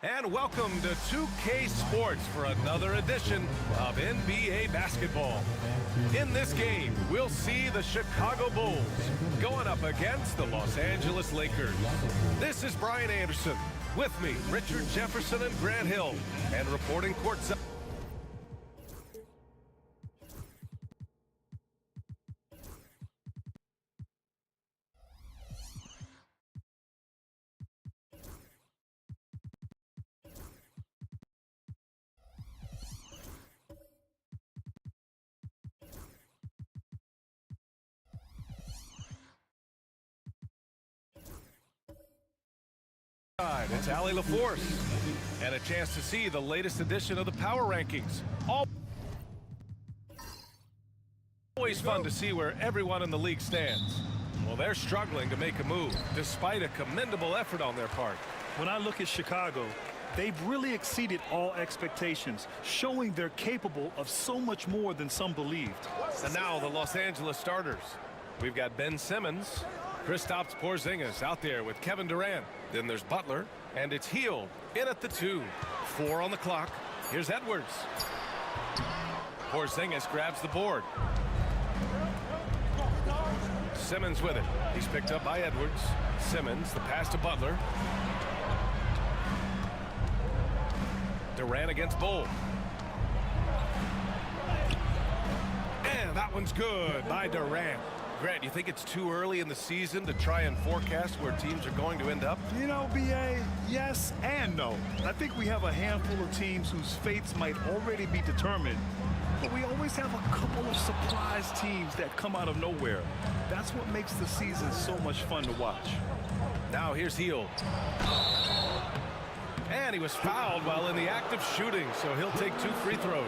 And welcome to 2K Sports for another edition of NBA basketball. In this game, we'll see the Chicago Bulls going up against the Los Angeles Lakers. This is Brian Anderson. With me, Richard Jefferson and Grant Hill. And reporting courtside. It's Ali LaForce, and a chance to see the latest edition of the Power Rankings. Always fun to see where everyone in the league stands. Well, they're struggling to make a move, despite a commendable effort on their part. When I look at Chicago, they've really exceeded all expectations, showing they're capable of so much more than some believed. And now the Los Angeles starters. We've got Ben Simmons, Kristaps Porzingis out there with Kevin Durant. Then there's Butler, and it's Hield in at the 2. 4 on the clock. Here's Edwards. Porzingis grabs the board. Simmons with it. He's picked up by Edwards. Simmons, the pass to Butler. Durant against Bull. And that one's good by Durant. Grant, you think it's too early in the season to try and forecast where teams are going to end up? You know, B.A., yes and no. I think we have a handful of teams whose fates might already be determined, but we always have a couple of surprise teams that come out of nowhere. That's what makes the season so much fun to watch. Now here's Hield. And he was fouled while in the act of shooting, so he'll take 2 free throws.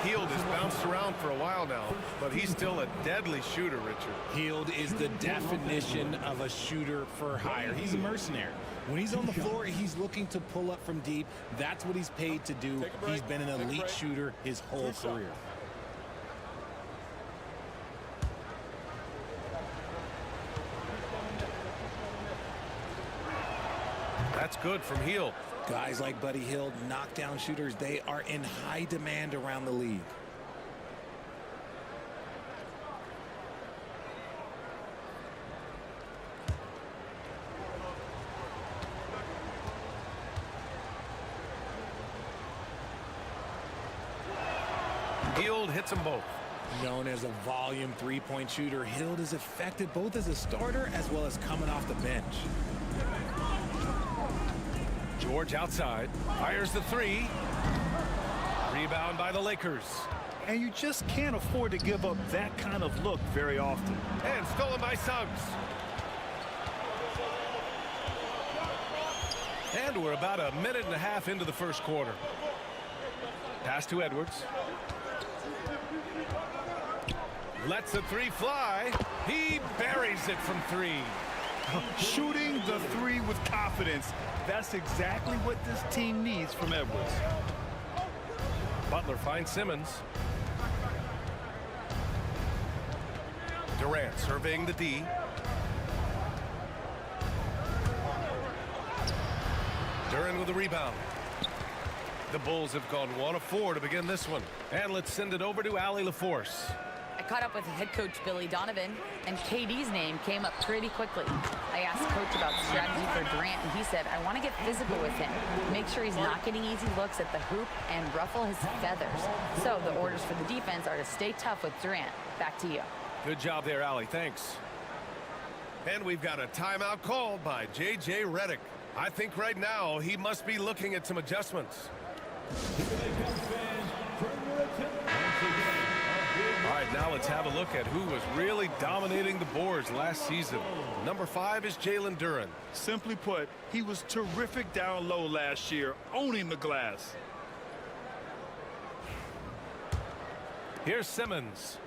Hield has bounced around for a while now, but he's still a deadly shooter, Richard. Hield is the definition of a shooter for hire. He's a mercenary. When he's on the floor, he's looking to pull up from deep. That's what he's paid to do. He's been an elite shooter his whole career. That's good from Hield. Guys like Buddy Hield, knockdown shooters, they are in high demand around the league. Hield hits them both. Known as a volume three-point shooter, Hield is effective both as a starter as well as coming off the bench. George outside, fires the three. Rebound by the Lakers. And you just can't afford to give up that kind of look very often. And stolen by Suggs. And we're about a minute and a half into the first quarter. Pass to Edwards. Lets the three fly. He buries it from three. Shooting the three with confidence. That's exactly what this team needs from Edwards. Butler finds Simmons. Durant surveying the D. Durant with the rebound. The Bulls have gone 1 of 4 to begin this one. And let's send it over to Allie LaForce. I caught up with head coach Billy Donovan, and KD's name came up pretty quickly. I asked coach about strategy for Durant, and he said, I want to get physical with him, make sure he's not getting easy looks at the hoop, and ruffle his feathers. So the orders for the defense are to stay tough with Durant. Back to you. Good job there, Allie. Thanks. And we've got a timeout called by J.J. Redick. I think right now he must be looking at some adjustments. All right, now let's have a look at who was really dominating the boards last season. Number 5 is Jalen Duren. Simply put, he was terrific down low last year, owning the glass. Here's Simmons.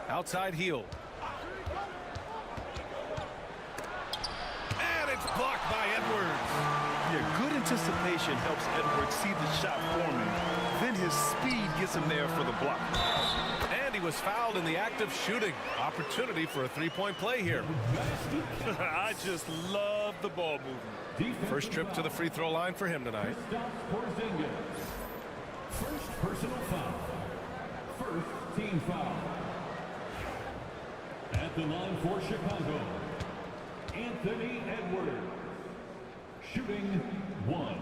Outside Hield. And it's blocked by Edwards. Yeah, good anticipation helps Edwards see the shot forming. Then his speed gets him there for the block. And he was fouled in the act of shooting. Opportunity for a three-point play here. I just love the ball movement. First trip to the free throw line for him tonight. First personal foul. First team foul. At the line for Chicago, Anthony Edwards. Shooting 1.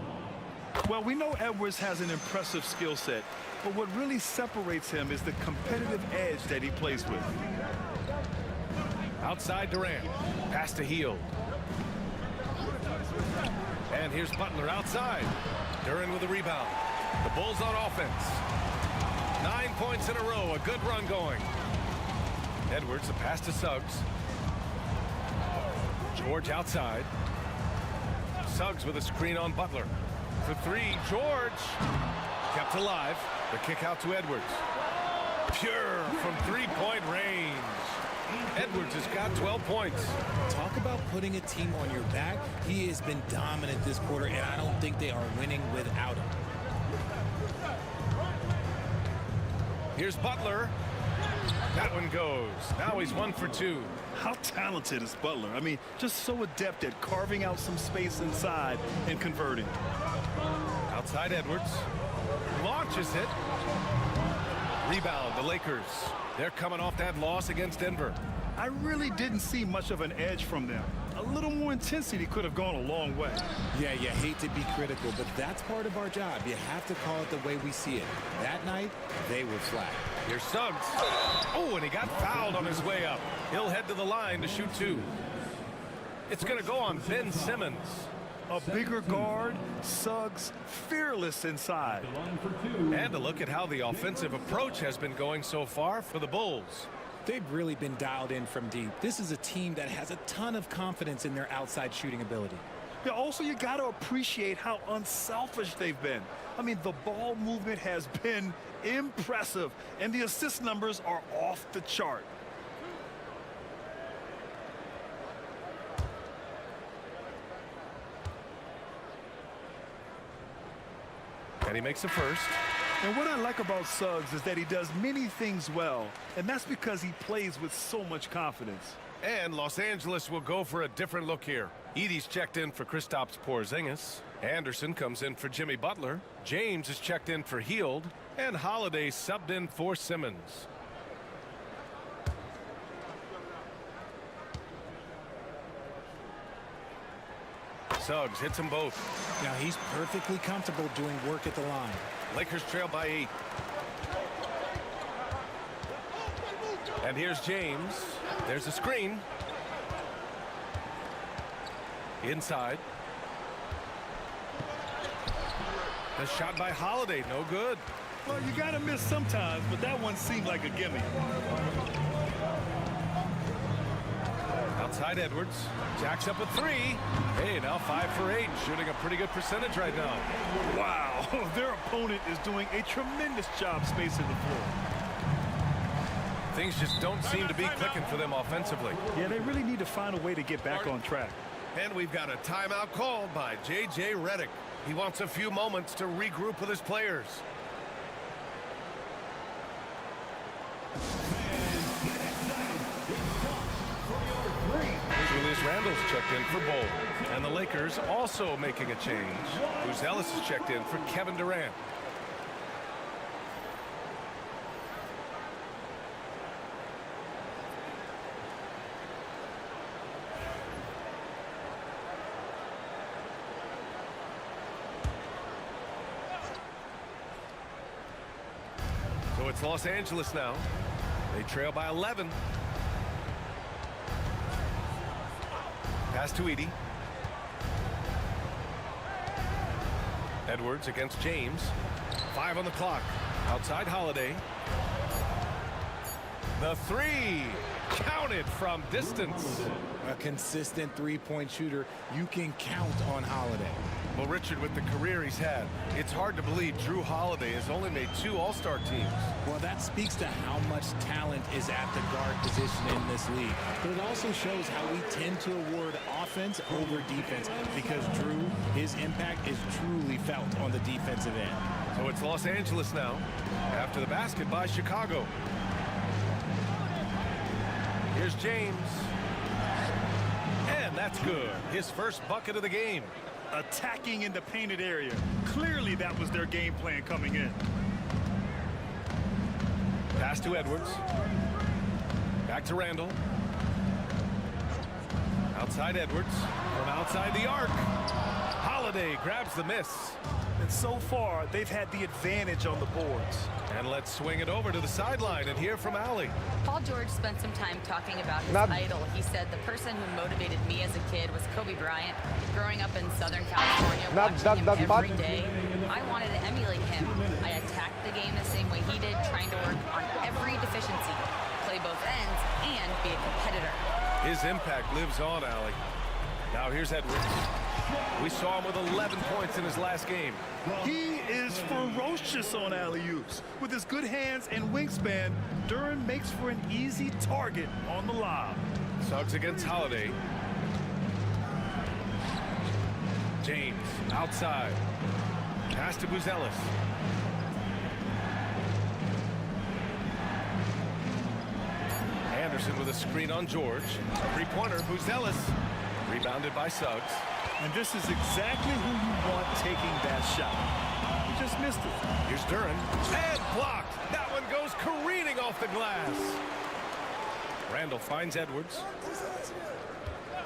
Well, we know Edwards has an impressive skill set, but what really separates him is the competitive edge that he plays with. Outside Durant. Pass to Hield. And here's Butler outside. Duren with the rebound. The Bulls on offense. 9 points in a row. A good run going. Edwards, the pass to Suggs. George outside. Suggs with a screen on Butler. For three, George. Kept alive. The kick out to Edwards. Pure from three-point range. Edwards has got 12 points. Talk about putting a team on your back. He has been dominant this quarter, and I don't think they are winning without him. Here's Butler. That one goes. Now he's 1 for 2. How talented is Butler? I mean, just so adept at carving out some space inside and converting. Outside Edwards. Launches it. Rebound, the Lakers. They're coming off that loss against Denver. I really didn't see much of an edge from them. A little more intensity could have gone a long way. Yeah, you hate to be critical, but that's part of our job. You have to call it the way we see it. That night, they were flat. Here's Suggs. Oh, and he got fouled on his way up. He'll head to the line to shoot 2. It's going to go on Ben Simmons. A bigger guard, Suggs, fearless inside. And a look at how the offensive approach has been going so far for the Bulls. They've really been dialed in from deep. This is a team that has a ton of confidence in their outside shooting ability. Yeah, also, you got to appreciate how unselfish they've been. I mean, the ball movement has been impressive, and the assist numbers are off the chart. And he makes the first. And what I like about Suggs is that he does many things well, and that's because he plays with so much confidence. And Los Angeles will go for a different look here. Edey's checked in for Kristaps Porzingis. Anderson comes in for Jimmy Butler. James is checked in for Hield. And Holiday subbed in for Simmons. Suggs hits them both. Now he's perfectly comfortable doing work at the line. Lakers trail by 8. And here's James. There's a screen. Inside. The shot by Holiday, no good. Well, you got to miss sometimes, but that one seemed like a gimme. Outside Edwards. Jacks up a 3. Hey, now 5 for 8. Shooting a pretty good percentage right now. Wow, their opponent is doing a tremendous job spacing the floor. Things just don't seem to be clicking for them offensively. Yeah, they really need to find a way to get back on track. And we've got a timeout called by J.J. Redick. He wants a few moments to regroup with his players. Julius Randle's checked in for Bol. And the Lakers also making a change. Ellis is checked in for Kevin Durant. So it's Los Angeles now. They trail by 11. Pass to Edey. Edwards against James. 5 on the clock. Outside Holiday. The 3. Counted from distance. A consistent three-point shooter. You can count on Holiday. Well, Richard, with the career he's had, it's hard to believe Drew Holiday has only made 2 All-Star teams. Well, that speaks to how much talent is at the guard position in this league. But it also shows how we tend to award offense over defense because Drew, his impact is truly felt on the defensive end. So it's Los Angeles now after the basket by Chicago. Here's James. And that's good. His first bucket of the game. Attacking in the painted area. Clearly that was their game plan coming in. Pass to Edwards. Back to Randle. Outside Edwards. From outside the arc. Holiday grabs the miss. And so far, they've had the advantage on the boards. And let's swing it over to the sideline and hear from Allie. Paul George spent some time talking about his idol. He said, the person who motivated me as a kid was Kobe Bryant. Growing up in Southern California, watching him every day, I wanted to emulate him. I attacked the game the same way he did, trying to work on every deficiency, play both ends, and be a competitor. His impact lives on, Allie. Now here's Edwards. We saw him with 11 points in his last game. He is ferocious on alley-oops. With his good hands and wingspan, Duren makes for an easy target on the lob. Suggs against Holiday. James outside. Pass to Ellis. Anderson with a screen on George. Three-pointer, Ellis. Rebounded by Suggs. And this is exactly who you want taking that shot. He just missed it. Here's Duren. And blocked. That one goes careening off the glass. Randle finds Edwards.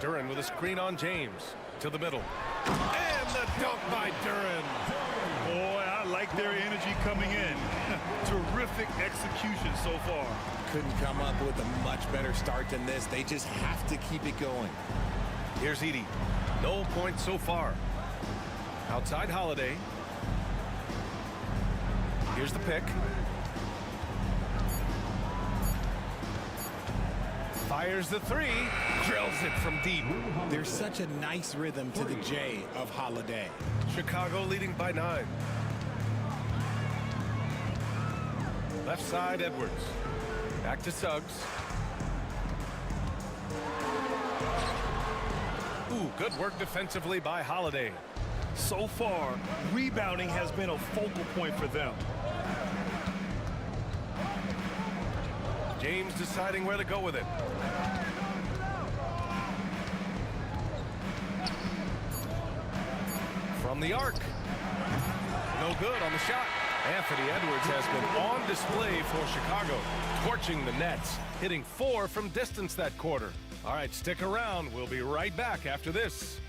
Duren with a screen on James. To the middle. And the dunk by Duren. Boy, I like their energy coming in. Terrific execution so far. Couldn't come up with a much better start than this. They just have to keep it going. Here's Edey. No points so far. Outside Holiday. Here's the pick. Fires the 3. Drills it from deep. There's such a nice rhythm to the J of Holiday. Chicago leading by 9. Left side, Edwards. Back to Suggs. Ooh, good work defensively by Holiday. So far, rebounding has been a focal point for them. James deciding where to go with it. From the arc. No good on the shot. Anthony Edwards has been on display for Chicago, torching the Nets, hitting 4 from distance that quarter. All right, stick around. We'll be right back after this.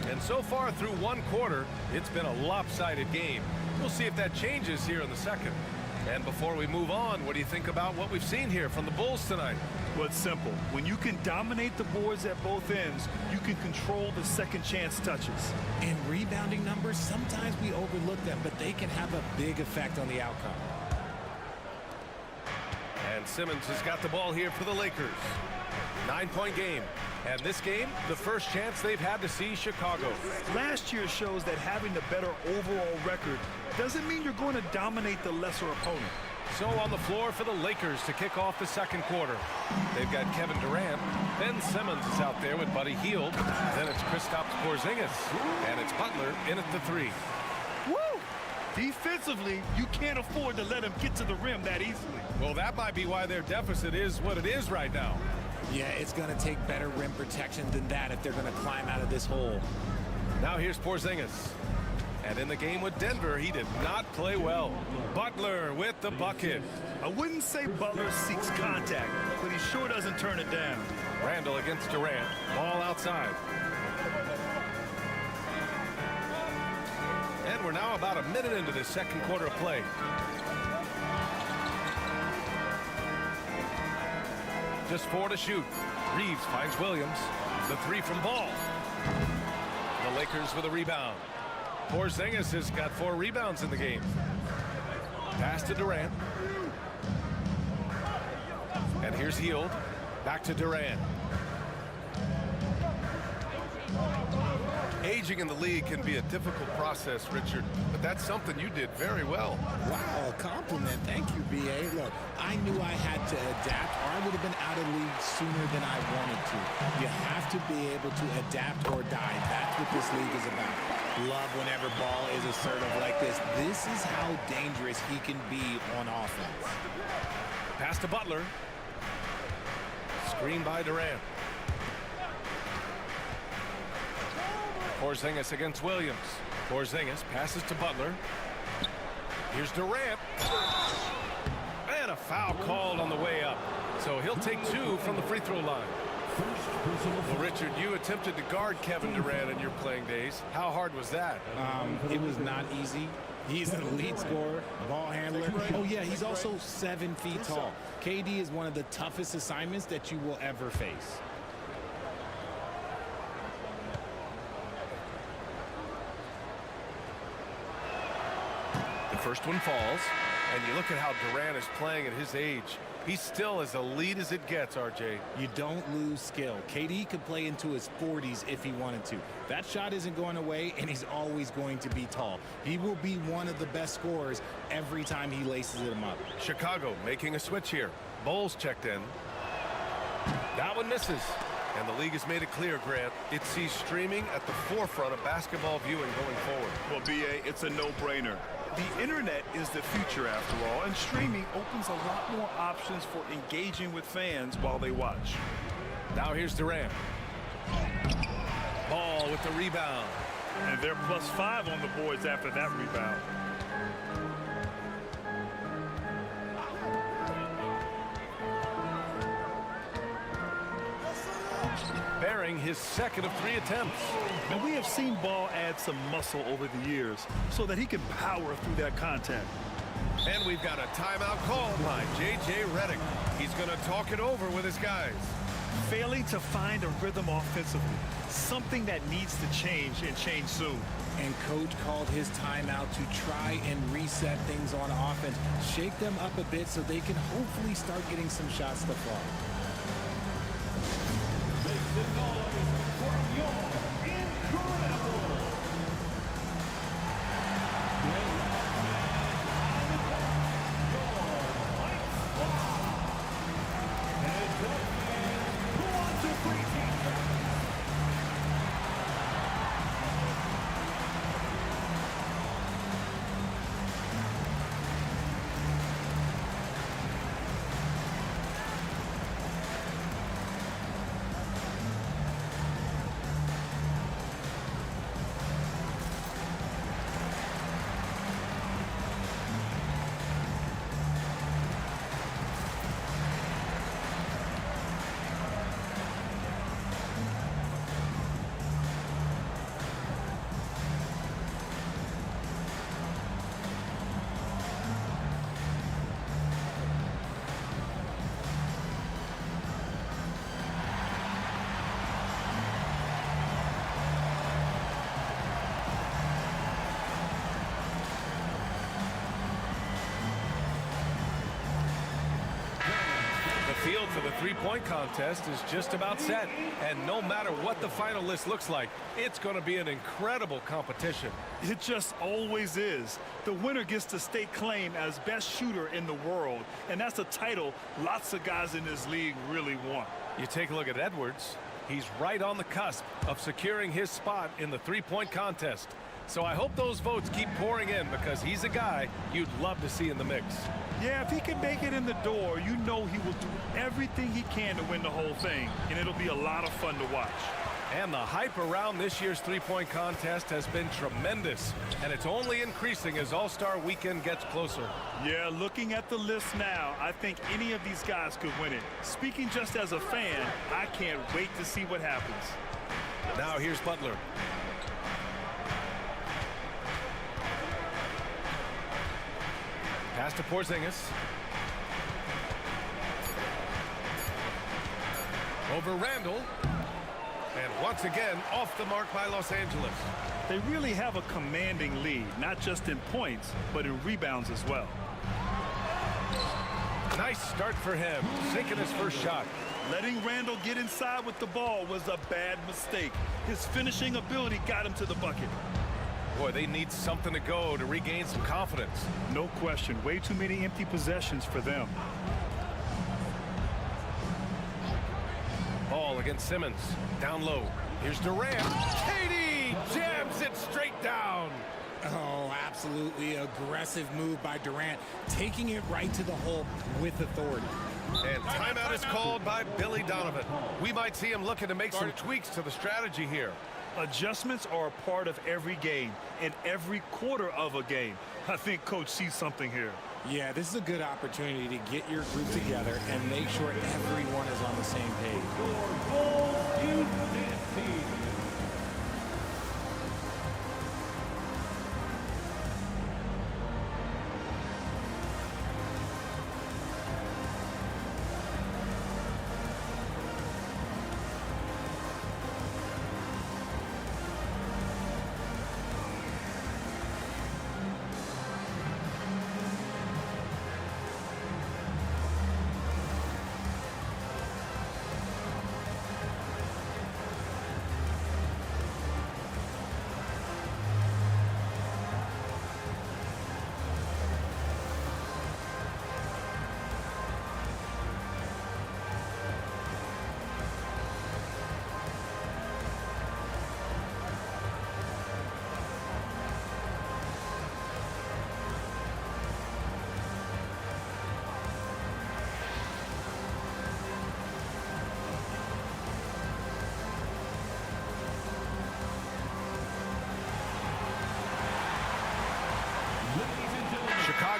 And so far through one quarter, it's been a lopsided game. We'll see if that changes here in the second. And before we move on, what do you think about what we've seen here from the Bulls tonight? Well, it's simple. When you can dominate the boards at both ends, you can control the second chance touches. In rebounding numbers, sometimes we overlook them, but they can have a big effect on the outcome. And Simmons has got the ball here for the Lakers. 9-point game. And this game, the first chance they've had to see Chicago. Last year shows that having the better overall record doesn't mean you're going to dominate the lesser opponent. So on the floor for the Lakers to kick off the second quarter. They've got Kevin Durant. Ben Simmons is out there with Buddy Hield. Then it's Kristaps Porzingis. And it's Butler in at the 3. Woo! Defensively, you can't afford to let him get to the rim that easily. Well, that might be why their deficit is what it is right now. Yeah, it's going to take better rim protection than that if they're going to climb out of this hole. Now here's Porzingis. And in the game with Denver, he did not play well. Butler with the bucket. I wouldn't say Butler seeks contact, but he sure doesn't turn it down. Randall against Durant. Ball outside. And we're now about a minute into this second quarter of play. Just 4 to shoot. Reeves finds Williams. The 3 from Ball. The Lakers with a rebound. Porzingis has got 4 rebounds in the game. Pass to Durant. And here's Hield. Back to Durant. Aging in the league can be a difficult process, Richard, but that's something you did very well. Wow, a compliment. Thank you, B.A. Look, I knew I had to adapt, or I would have been out of league sooner than I wanted to. You have to be able to adapt or die. That's what this league is about. Love whenever Ball is assertive like this. This is how dangerous he can be on offense. Pass to Butler. Screen by Durant. Porzingis against Williams. Porzingis passes to Butler. Here's Durant. And a foul called on the way up. So he'll take 2 from the free throw line. Well, Richard, you attempted to guard Kevin Durant in your playing days. How hard was that? It was not easy. He's an elite scorer, ball handler. Oh, yeah, he's also 7 feet tall. KD is one of the toughest assignments that you will ever face. The first one falls, and you look at how Durant is playing at his age. He's still as elite as it gets, RJ. You don't lose skill. KD could play into his 40s if he wanted to. That shot isn't going away, and he's always going to be tall. He will be one of the best scorers every time he laces them up. Chicago making a switch here. Bulls checked in. That one misses. And the league has made it clear, Grant, it sees streaming at the forefront of basketball viewing going forward. Well, B.A., it's a no-brainer. The internet is the future after all, and streaming opens a lot more options for engaging with fans while they watch. Now here's Durant. Ball with the rebound. And they're +5 on the boards after that rebound. Barron preparing his second of 3 attempts. And we have seen Ball add some muscle over the years so that he can power through that contact. And we've got a timeout called by J.J. Redick. He's going to talk it over with his guys. Failing to find a rhythm offensively, something that needs to change and change soon. And coach called his timeout to try and reset things on offense, shake them up a bit so they can hopefully start getting some shots to fall. The field for the three-point contest is just about set. And no matter what the final list looks like, it's going to be an incredible competition. It just always is. The winner gets to stake claim as best shooter in the world, and that's a title lots of guys in this league really want. You take a look at Edwards. He's right on the cusp of securing his spot in the three-point contest. So I hope those votes keep pouring in because he's a guy you'd love to see in the mix. Yeah, if he can make it in the door, you know he will do everything he can to win the whole thing, and it'll be a lot of fun to watch. And the hype around this year's three-point contest has been tremendous, and it's only increasing as All-Star Weekend gets closer. Yeah, looking at the list now, I think any of these guys could win it. Speaking just as a fan, I can't wait to see what happens. Now here's Butler. Pass to Porzingis. Over Randall. And once again, off the mark by Los Angeles. They really have a commanding lead, not just in points, but in rebounds as well. Nice start for him, sinking his first shot. Letting Randall get inside with the ball was a bad mistake. His finishing ability got him to the bucket. Boy, they need something to go to regain some confidence. No question. Way too many empty possessions for them. Ball against Simmons. Down low. Here's Durant. KD jams it straight down. Oh, absolutely aggressive move by Durant, taking it right to the hole with authority. And timeout is called by Billy Donovan. We might see him looking to make some tweaks to the strategy here. Adjustments are a part of every game and every quarter of a game. I think Coach sees something here. Yeah, this is a good opportunity to get your group together and make sure everyone is on the same page.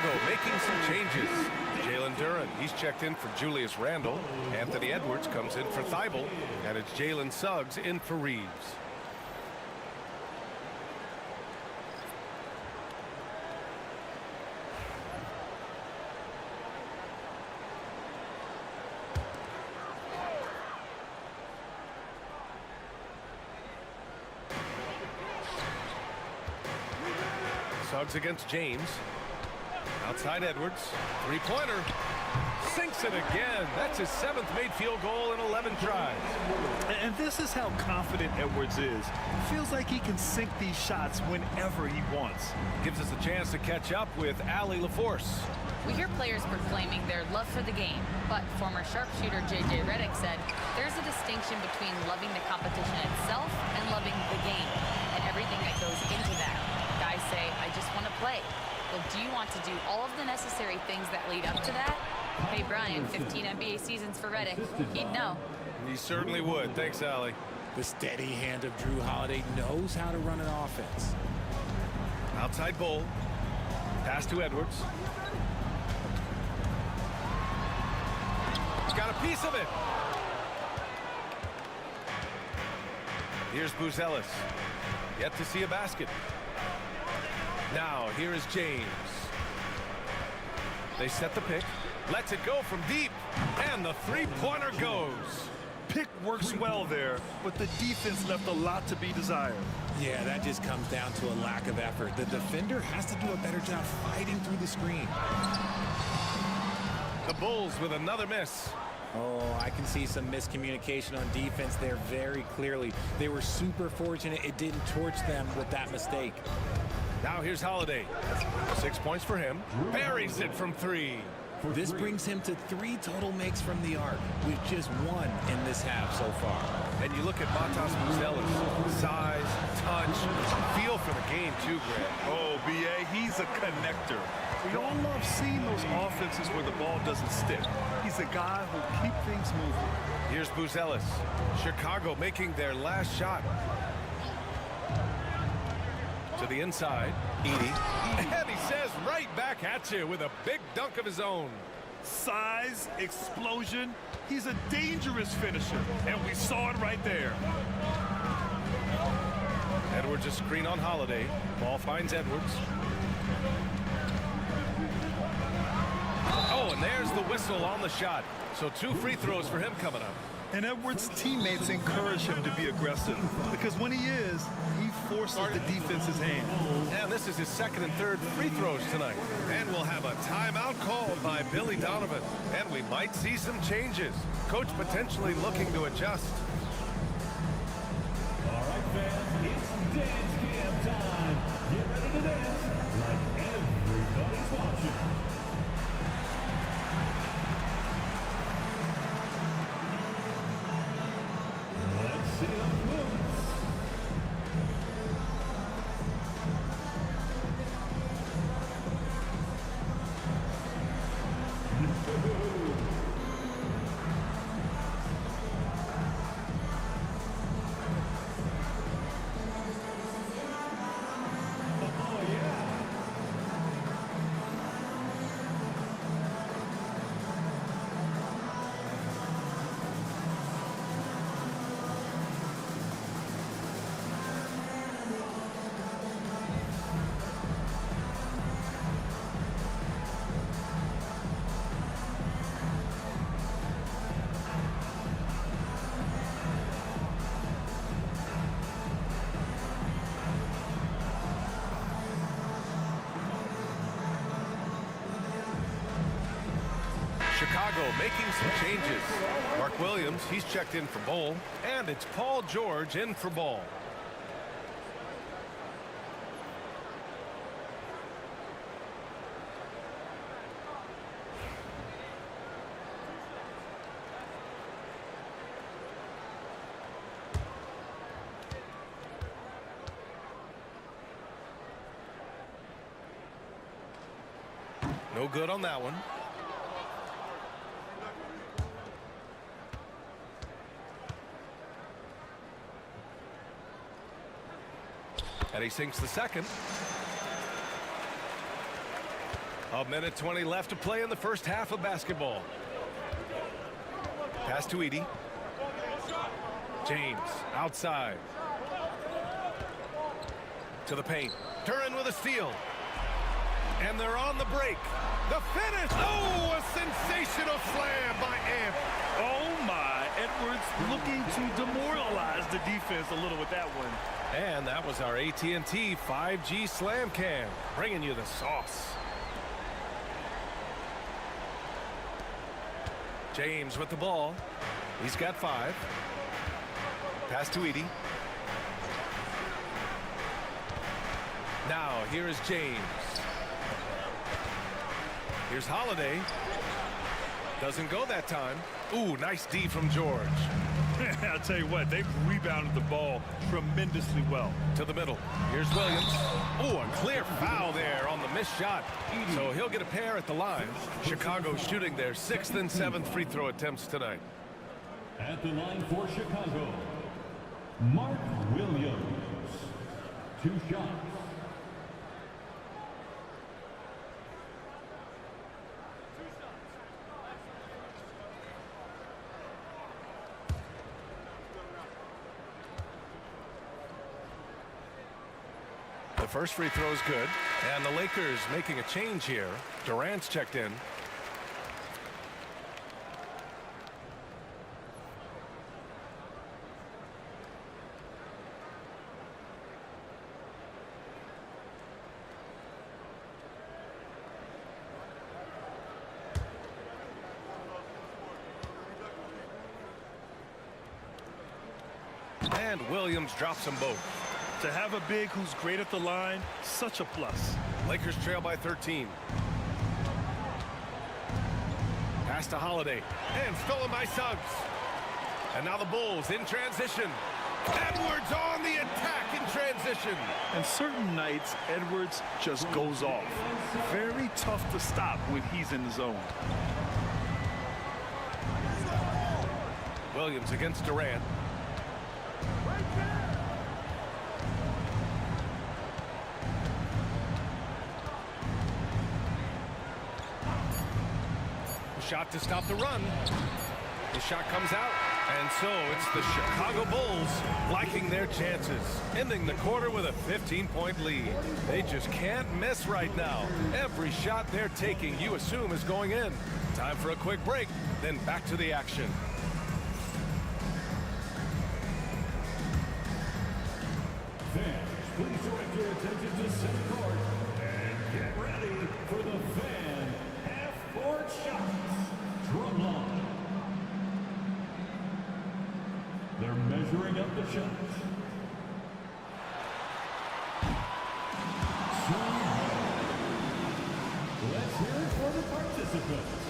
Chicago making some changes. Jalen Duren, he's checked in for Julius Randle. Anthony Edwards comes in for Thibault. And it's Jalen Suggs in for Reeves. Suggs against James. Outside Edwards. Three-pointer. Sinks it again. That's his 7th made field goal in 11 tries. And this is how confident Edwards is. Feels like he can sink these shots whenever he wants. Gives us a chance to catch up with Allie LaForce. We hear players proclaiming their love for the game, but former sharpshooter J.J. Redick said there's a distinction between loving the competition itself and loving the game and everything that goes into that. Guys say, I just want to play. Well, do you want to do all of the necessary things that lead up to that? Hey, Brian, 15 NBA seasons for Redick. He'd know. He certainly would. Thanks, Allie. The steady hand of Drew Holiday knows how to run an offense. Outside Bull. Pass to Edwards. He's got a piece of it. Here's Buzelis. Yet to see a basket. Now, here is James. They set the pick. Lets it go from deep. And the three-pointer goes. Pick works well there, but the defense left a lot to be desired. Yeah, that just comes down to a lack of effort. The defender has to do a better job fighting through the screen. The Bulls with another miss. Oh, I can see some miscommunication on defense there very clearly. They were super fortunate it didn't torch them with that mistake. Now here's Holiday. 6 points for him. Buries it from 3. This brings him to 3 total makes from the arc, with just 1 in this half so far. And you look at Matas Buzelis. Size, touch, feel for the game too, Grant. Oh, B.A., he's a connector. We all love seeing those offenses where the ball doesn't stick. He's a guy who'll keep things moving. Here's Buzelis. Chicago making their last shot. To the inside. Edie. And he says right back at you with a big dunk of his own. Size, explosion. He's a dangerous finisher, and we saw it right there. Edwards a screen on Holiday. Ball finds Edwards. Oh, and there's the whistle on the shot. So 2 free throws for him coming up. And Edwards' teammates encourage him to be aggressive, because when he is, he forces the defense's hand. And this is his 2nd and 3rd free throws tonight. And we'll have a timeout called by Billy Donovan. And we might see some changes. Coach potentially looking to adjust. All right, fans, it's dance camp time. Get ready to dance like everybody's watching. Let's see them moves. Chicago making some changes. Mark Williams, he's checked in for Bull. And it's Paul George in for Ball. No good on that one. And he sinks the 2nd. A minute 20 left to play in the first half of basketball. Pass to Edie. James outside. To the paint. Turin with a steal. And they're on the break. The finish. Oh, a sensational slam by Amp. Oh, my. Edwards looking to demoralize the defense a little with that one. And that was our AT&T 5G Slam Cam, bringing you the sauce. James with the ball. He's got 5. Pass to Edie. Now, here is James. Here's Holiday. Doesn't go that time. Ooh, nice D from George. I'll tell you what, they've rebounded the ball tremendously well. To the middle. Here's Williams. Ooh, a clear foul there on the missed shot. So he'll get a pair at the line. Chicago shooting their 6th and 7th free throw attempts tonight. At the line for Chicago, Mark Williams. 2 shots. The first free throw is good. And the Lakers making a change here. Durant's checked in. And Williams drops them both. To have a big who's great at the line, such a plus. Lakers trail by 13. Pass to Holiday. And stolen by Suggs. And now the Bulls in transition. Edwards on the attack in transition. And certain nights, Edwards just goes off. Very tough to stop when he's in the zone. Williams against Durant. Shot to stop the run. The shot comes out. And so it's the Chicago Bulls liking their chances, ending the quarter with a 15-point lead. They just can't miss right now. Every shot they're taking, you assume, is going in. Time for a quick break, then back to the action. Fans, please direct your attention to center court and get ready for the fan half-court shots. Drumline. They're measuring up the shots. Let's hear it for the participants.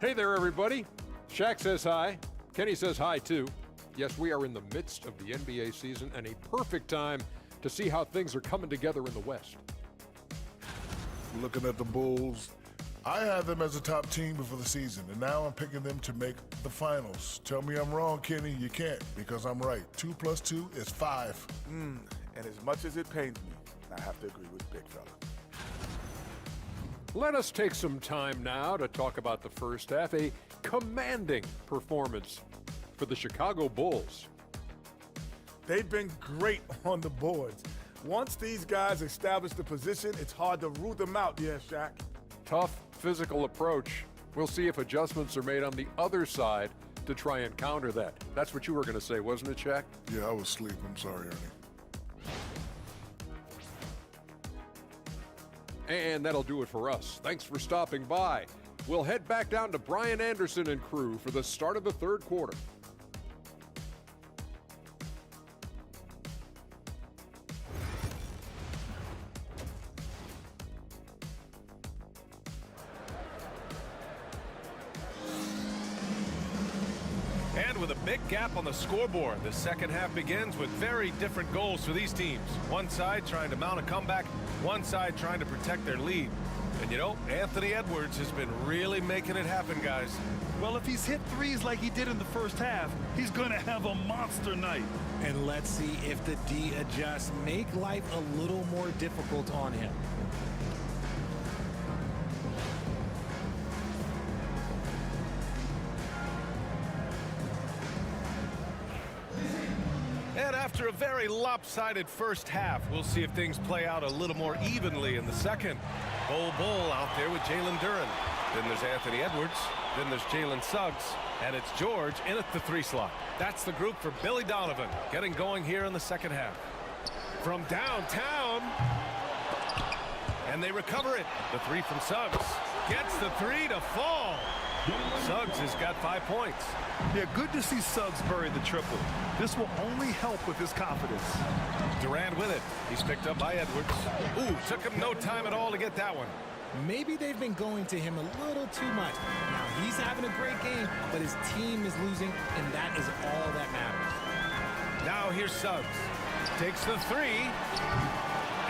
Hey there, everybody. Shaq says hi. Kenny says hi, too. Yes, we are in the midst of the NBA season and a perfect time to see how things are coming together in the West. Looking at the Bulls, I had them as a top team before the season, and now I'm picking them to make the finals. Tell me I'm wrong, Kenny. You can't, because I'm right. 2 + 2 is 5. And as much as it pains me, I have to agree with Big Fella. Let us take some time now to talk about the first half, a commanding performance for the Chicago Bulls. They've been great on the boards. Once these guys establish the position, it's hard to root them out, yeah, Shaq. Tough physical approach. We'll see if adjustments are made on the other side to try and counter that. That's what you were going to say, wasn't it, Shaq? Yeah, I was asleep. I'm sorry, Ernie. And that'll do it for us. Thanks for stopping by. We'll head back down to Brian Anderson and crew for the start of the third quarter. And with a big gap on the scoreboard, the second half begins with very different goals for these teams. One side trying to mount a comeback, one side trying to protect their lead. And you know, Anthony Edwards has been really making it happen, guys. Well, if he's hit threes like he did in the first half, he's going to have a monster night. And let's see if the D adjusts, make life a little more difficult on him. And after a very lopsided first half, we'll see if things play out a little more evenly in the second. Bull out there with Jalen Duren. Then there's Anthony Edwards. Then there's Jalen Suggs. And it's George in at the 3 slot. That's the group for Billy Donovan, getting going here in the second half. From downtown. And they recover it. The 3 from Suggs. Gets the 3 to fall. Suggs has got 5 points. Yeah, good to see Suggs bury the triple. This will only help with his confidence. Durant with it. He's picked up by Edwards. Ooh, took him no time at all to get that one. Maybe they've been going to him a little too much. Now, he's having a great game, but his team is losing, and that is all that matters. Now here's Suggs. Takes the 3.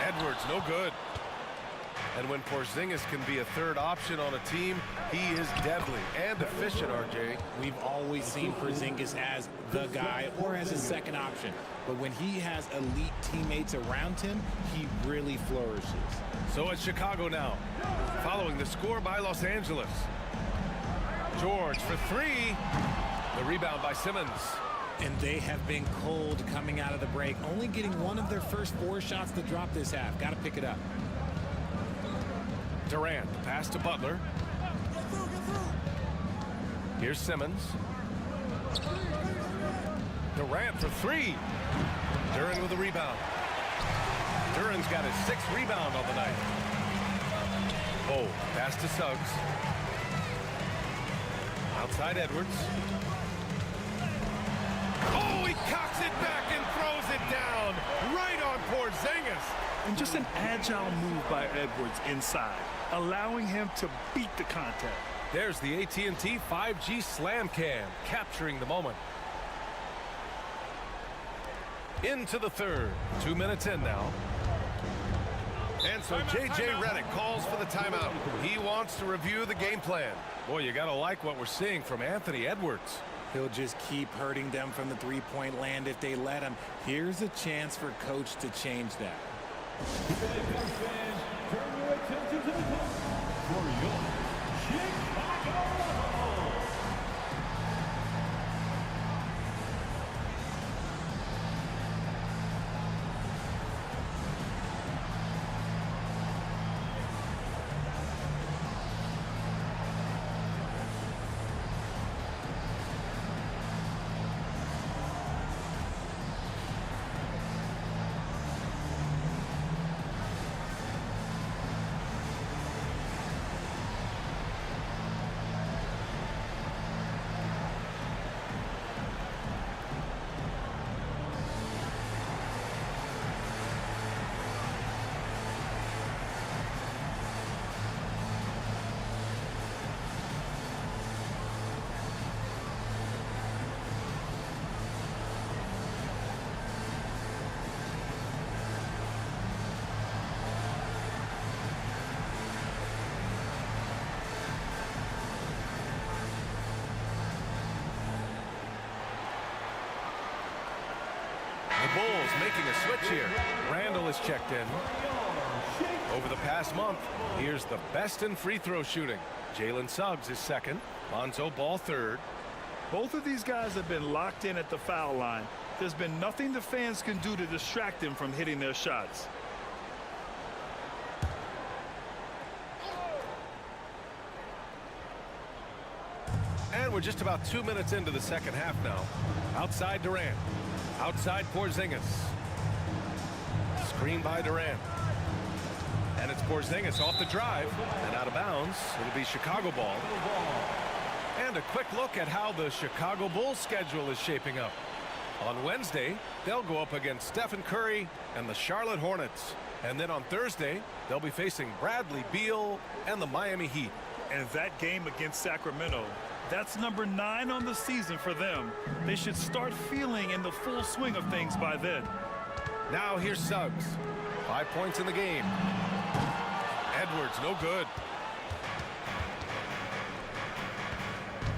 Edwards, no good. And when Porzingis can be a third option on a team, he is deadly and efficient, RJ. We've always seen Porzingis as the guy or as a second option. But when he has elite teammates around him, he really flourishes. So it's Chicago now, following the score by Los Angeles. George for 3. The rebound by Simmons. And they have been cold coming out of the break, only getting one of their first 4 shots to drop this half. Got to pick it up. Durant, pass to Butler. Here's Simmons. Durant for 3. Duren with the rebound. Duren's got his 6th rebound on the night. Oh, pass to Suggs. Outside Edwards. Oh, he cocks it back and throws it down. Right on Porzingis. And just an agile move by Edwards inside, allowing him to beat the contact. There's the AT&T 5G Slam Cam, capturing the moment. Into the third. 2 minutes in now. And so J.J. Redick calls for the timeout. He wants to review the game plan. Boy, you got to like what we're seeing from Anthony Edwards. He'll just keep hurting them from the 3-point land if they let him. Here's a chance for Coach to change that. Fans, turn your attention to the clock for your Chicago. The Bulls making a switch here. Randall is checked in. Over the past month, here's the best in free throw shooting. Jalen Suggs is second. Lonzo Ball third. Both of these guys have been locked in at the foul line. There's been nothing the fans can do to distract them from hitting their shots. And we're just about 2 minutes into the second half now. Outside Durant. Outside Porzingis. Screen by Durant. And it's Porzingis off the drive and out of bounds. It'll be Chicago ball. And a quick look at how the Chicago Bulls schedule is shaping up. On Wednesday, they'll go up against Stephen Curry and the Charlotte Hornets. And then on Thursday, they'll be facing Bradley Beal and the Miami Heat. And that game against Sacramento, that's number 9 on the season for them. They should start feeling in the full swing of things by then. Now here's Suggs. 5 points in the game. Edwards, no good.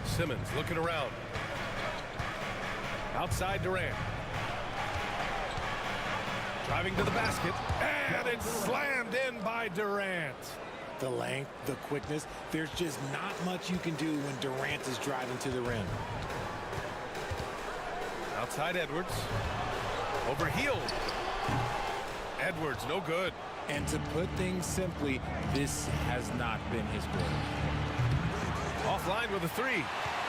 Simmons looking around. Outside Durant. Driving to the basket. And it's slammed in by Durant. The length, the quickness, there's just not much you can do when Durant is driving to the rim. Outside Edwards. Overhealed. Edwards, no good. And to put things simply, this has not been his quarter. Offline with a three.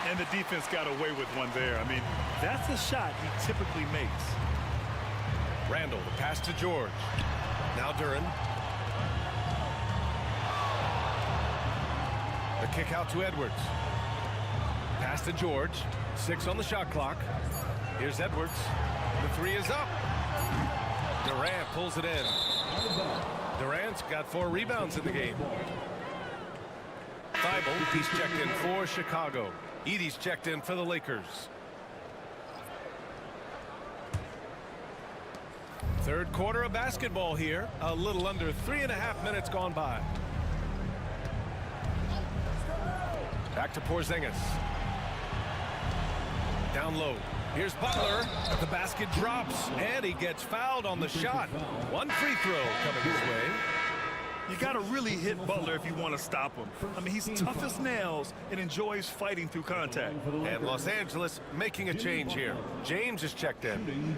And the defense got away with one there. I mean, that's a shot he typically makes. Randall, the pass to George. Now Duran. The kick out to Edwards. Pass to George. 6 on the shot clock. Here's Edwards. The three is up. Durant pulls it in. Durant's got 4 rebounds in the game. Thibault, he's checked in for Chicago. Edie's checked in for the Lakers. Third quarter of basketball here. A little under 3.5 minutes gone by. Back to Porzingis. Down low. Here's Butler. The basket drops, and he gets fouled on the shot. 1 free throw coming his way. You got to really hit Butler if you want to stop him. I mean, he's tough as nails and enjoys fighting through contact. And Los Angeles making a change here. James is checked in.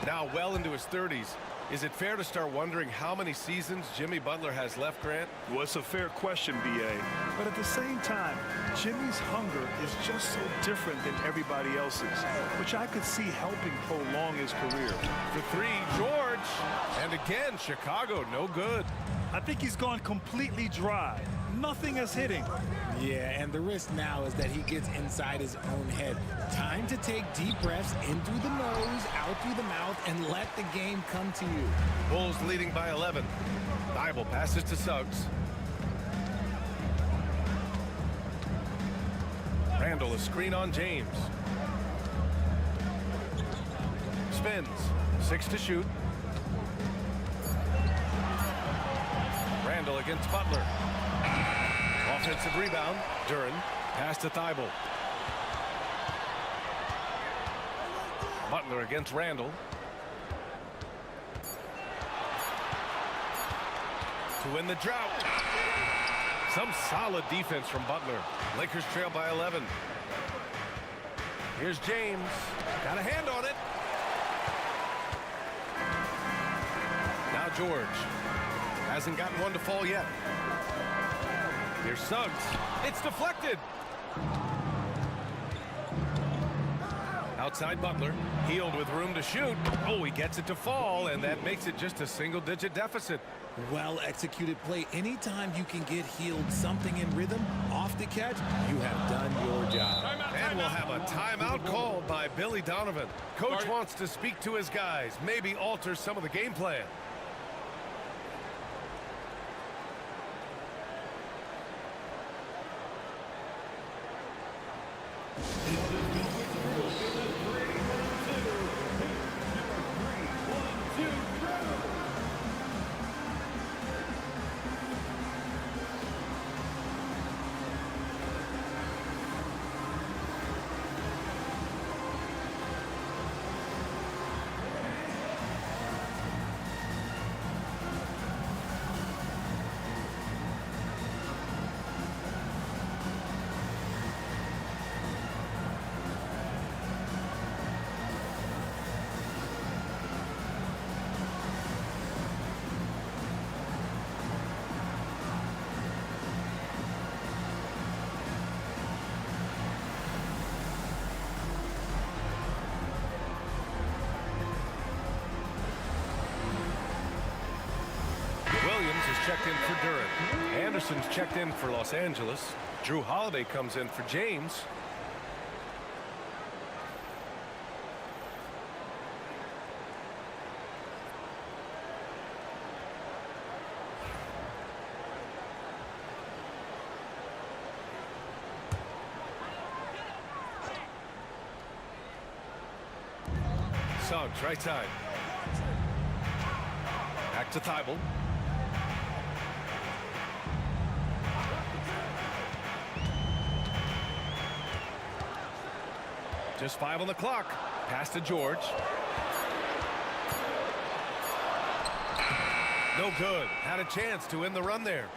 Now well into his 30s. Is it fair to start wondering how many seasons Jimmy Butler has left, Grant? Well, it's a fair question, B.A. But at the same time, Jimmy's hunger is just so different than everybody else's, which I could see helping prolong his career. The three, George. And again, Chicago, no good. I think he's gone completely dry. Nothing is hitting. Yeah, and the risk now is that he gets inside his own head. Time to take deep breaths in through the nose, out through the mouth, and let the game come to you. Bulls leading by 11. Thibault passes to Suggs. Randall, a screen on James. Spins. 6 to shoot. Randall against Butler. Offensive rebound. Duran. Pass to Thibault. Butler against Randall. To win the drought. Some solid defense from Butler. Lakers trail by 11. Here's James. Got a hand on it. Now George. Hasn't gotten one to fall yet. Here's Suggs. It's deflected. Outside Butler. Healed with room to shoot. Oh, he gets it to fall, and that makes it just a single-digit deficit. Well-executed play. Anytime you can get healed something in rhythm, off the catch, you have done your job. And we'll have a timeout called by Billy Donovan. Coach wants to speak to his guys, maybe alter some of the game plan. Checked in for Duran. Anderson's checked in for Los Angeles. Drew Holiday comes in for James. Suggs, right side. Back to Thibault. Just 5 on the clock. Pass to George. No good. Had a chance to end the run there.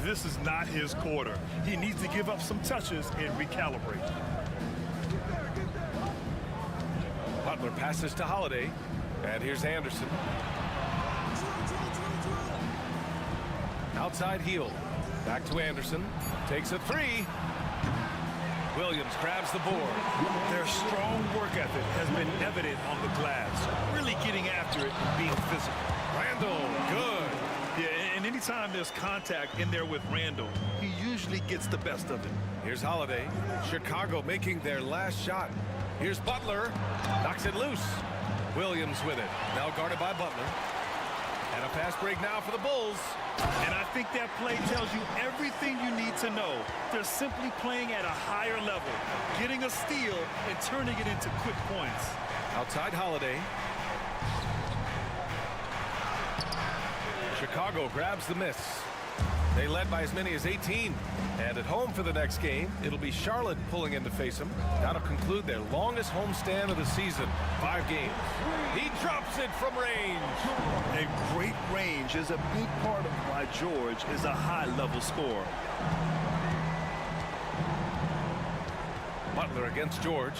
This is not his quarter. He needs to give up some touches and recalibrate. Butler passes to Holiday. And here's Anderson. Outside heel. Back to Anderson. Takes a 3. Williams grabs the board. Their strong work ethic has been evident on the glass. Really getting after it and being physical. Randall, good. Yeah, and anytime there's contact in there with Randall, he usually gets the best of it. Here's Holiday. Chicago making their last shot. Here's Butler. Knocks it loose. Williams with it. Now guarded by Butler. And a fast break now for the Bulls. And I think that play tells you everything you need to know. They're simply playing at a higher level, getting a steal and turning it into quick points. Outside Holiday. Chicago grabs the miss. They led by as many as 18. And at home for the next game, it'll be Charlotte pulling in to face them. That'll conclude their longest homestand of the season, 5 games. He drops it from range. And great range is a big part of why George is a high-level scorer. Butler against George.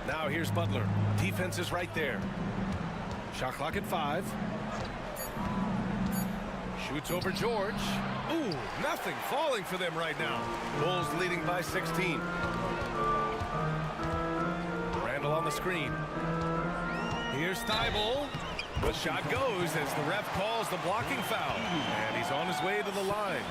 Now here's Butler. Defense is right there. Shot clock at 5. Shoots over George. Ooh, nothing falling for them right now. Bulls leading by 16. Randall on the screen. Here's Thibault. The shot goes as the ref calls the blocking foul. And he's on his way to the line.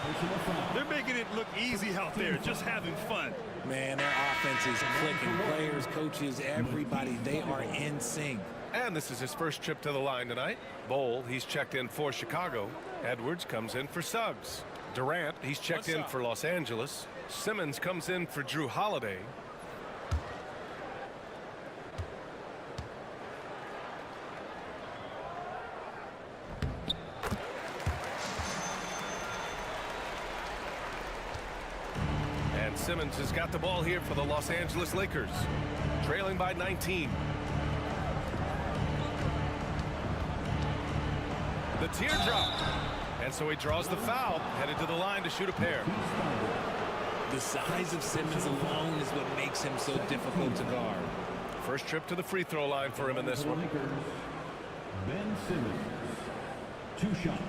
They're making it look easy out there, just having fun. Man, their offense is clicking. Players, coaches, everybody, they are in sync. And this is his first trip to the line tonight. Bowl, he's checked in for Chicago. Edwards comes in for Suggs. Durant, he's checked in for Los Angeles. Simmons comes in for Drew Holiday. And Simmons has got the ball here for the Los Angeles Lakers. Trailing by 19. The teardrop. And so he draws the foul, headed to the line to shoot a pair. The size of Simmons alone is what makes him so difficult to guard. First trip to the free throw line for him in this one. Ben Simmons, 2 shots.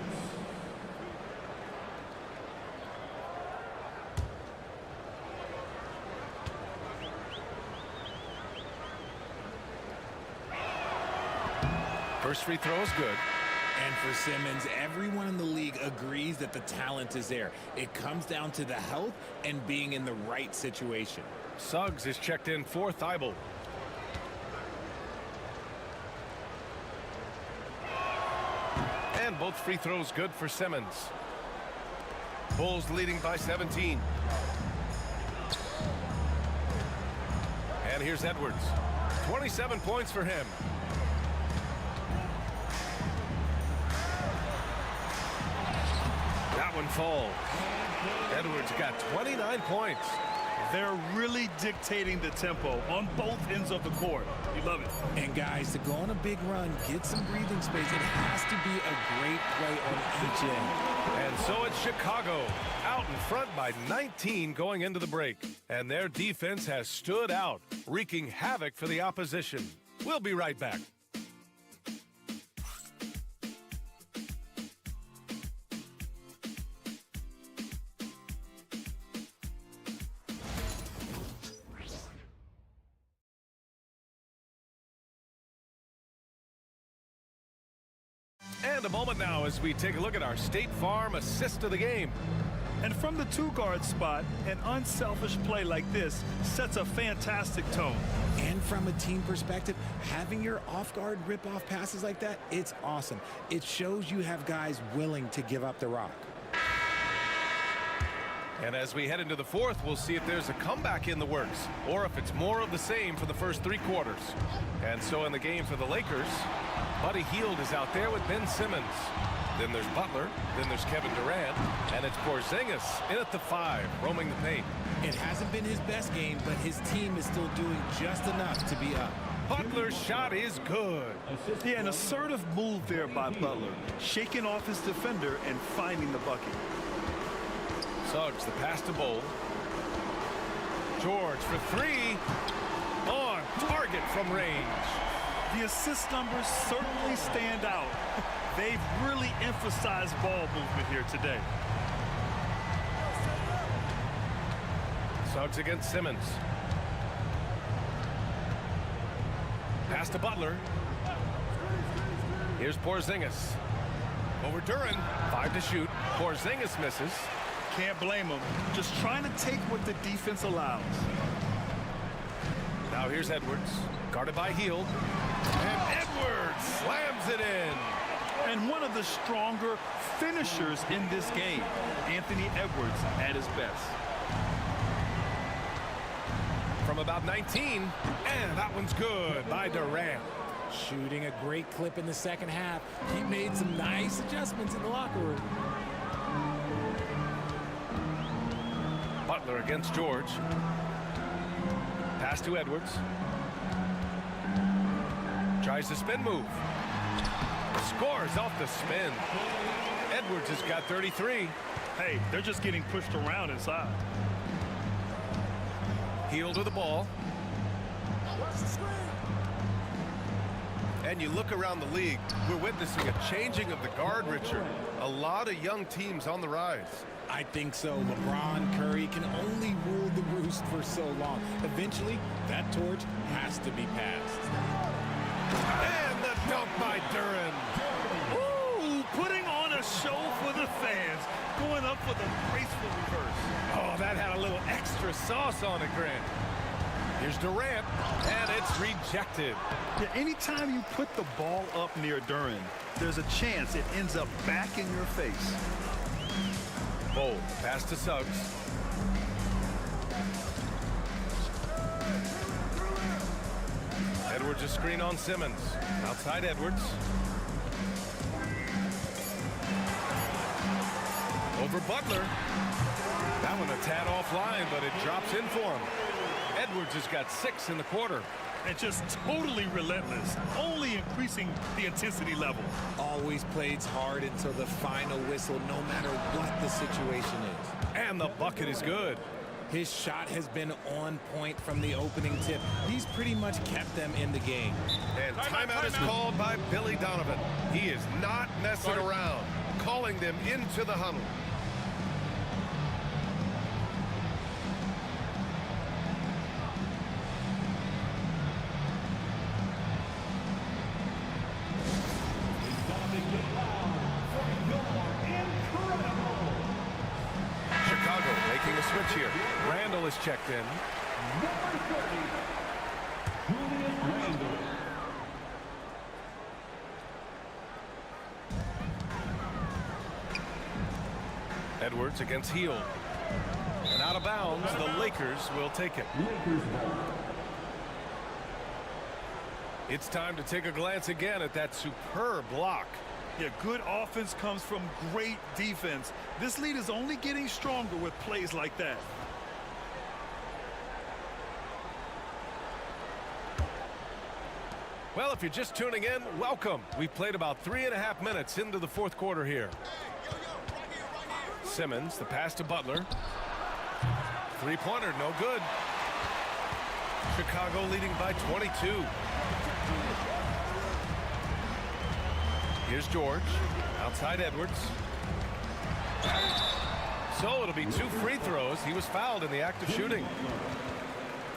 First free throw is good. And for Simmons, everyone in the league agrees that the talent is there. It comes down to the health and being in the right situation. Suggs is checked in for Thibault. And both free throws good for Simmons. Bulls leading by 17. And here's Edwards. 27 points for him. That one falls. Edwards got 29 points. They're really dictating the tempo on both ends of the court. You love it. And guys, to go on a big run, get some breathing space, it has to be a great play on each end. And so it's Chicago out in front by 19 going into the break. And their defense has stood out, wreaking havoc for the opposition. We'll be right back. And a moment now as we take a look at our State Farm assist of the game. And from the 2-guard spot, an unselfish play like this sets a fantastic tone. And from a team perspective, having your off-guard rip-off passes like that, it's awesome. It shows you have guys willing to give up the rock. And as we head into the fourth, we'll see if there's a comeback in the works or if it's more of the same for the first 3 quarters. And so in the game for the Lakers, Buddy Hield is out there with Ben Simmons. Then there's Butler, then there's Kevin Durant, and it's Porzingis in at the 5, roaming the paint. It hasn't been his best game, but his team is still doing just enough to be up. Butler's shot is good. Yeah, an assertive move there by Butler, shaking off his defender and finding the bucket. Suggs, the pass to Bowl. George for 3. On target from range. The assist numbers certainly stand out. They've really emphasized ball movement here today. Suggs against Simmons. Pass to Butler. Here's Porzingis. Over Duran. 5 to shoot. Porzingis misses. Can't blame him. Just trying to take what the defense allows. Now here's Edwards. Guarded by Hield. And Edwards slams it in. And one of the stronger finishers in this game, Anthony Edwards at his best. From about 19, and that one's good by Durant. Shooting a great clip in the second half. He made some nice adjustments in the locker room. Butler against George. Pass to Edwards. Tries the spin move. Scores off the spin. Edwards has got 33. Hey, they're just getting pushed around inside. Hield with the ball. And you look around the league, we're witnessing a changing of the guard, Richard. A lot of young teams on the rise. I think so. LeBron, Curry can only rule the roost for so long. Eventually, that torch has to be passed. And the dunk by Duran. Ooh, putting on a show for the fans. Going up for the graceful reverse. Oh, that had a little extra sauce on it, Grant. Here's Durant, and it's rejected. Yeah, anytime you put the ball up near Duran, there's a chance it ends up back in your face. Bowl, pass to Suggs. Edwards a screen on Simmons. Outside Edwards. Over Butler. That one a tad offline, but it drops in for him. Edwards has got 6 in the quarter. And just totally relentless, only increasing the intensity level. Always plays hard until the final whistle, no matter what the situation is. And the bucket is good. His shot has been on point from the opening tip. He's pretty much kept them in the game. And timeout is called by Billy Donovan. He is not messing around, calling them into the huddle. Switch here. Randall is checked in. Edwards against Hield. And out of bounds, the Lakers will take it. It's time to take a glance again at that superb block. Yeah, good offense comes from great defense. This lead is only getting stronger with plays like that. Well, if you're just tuning in, welcome. We've played about 3.5 minutes into the fourth quarter here. Simmons, the pass to Butler. Three-pointer, no good. Chicago leading by 22. Here's George, outside Edwards. So it'll be 2 free throws. He was fouled in the act of shooting.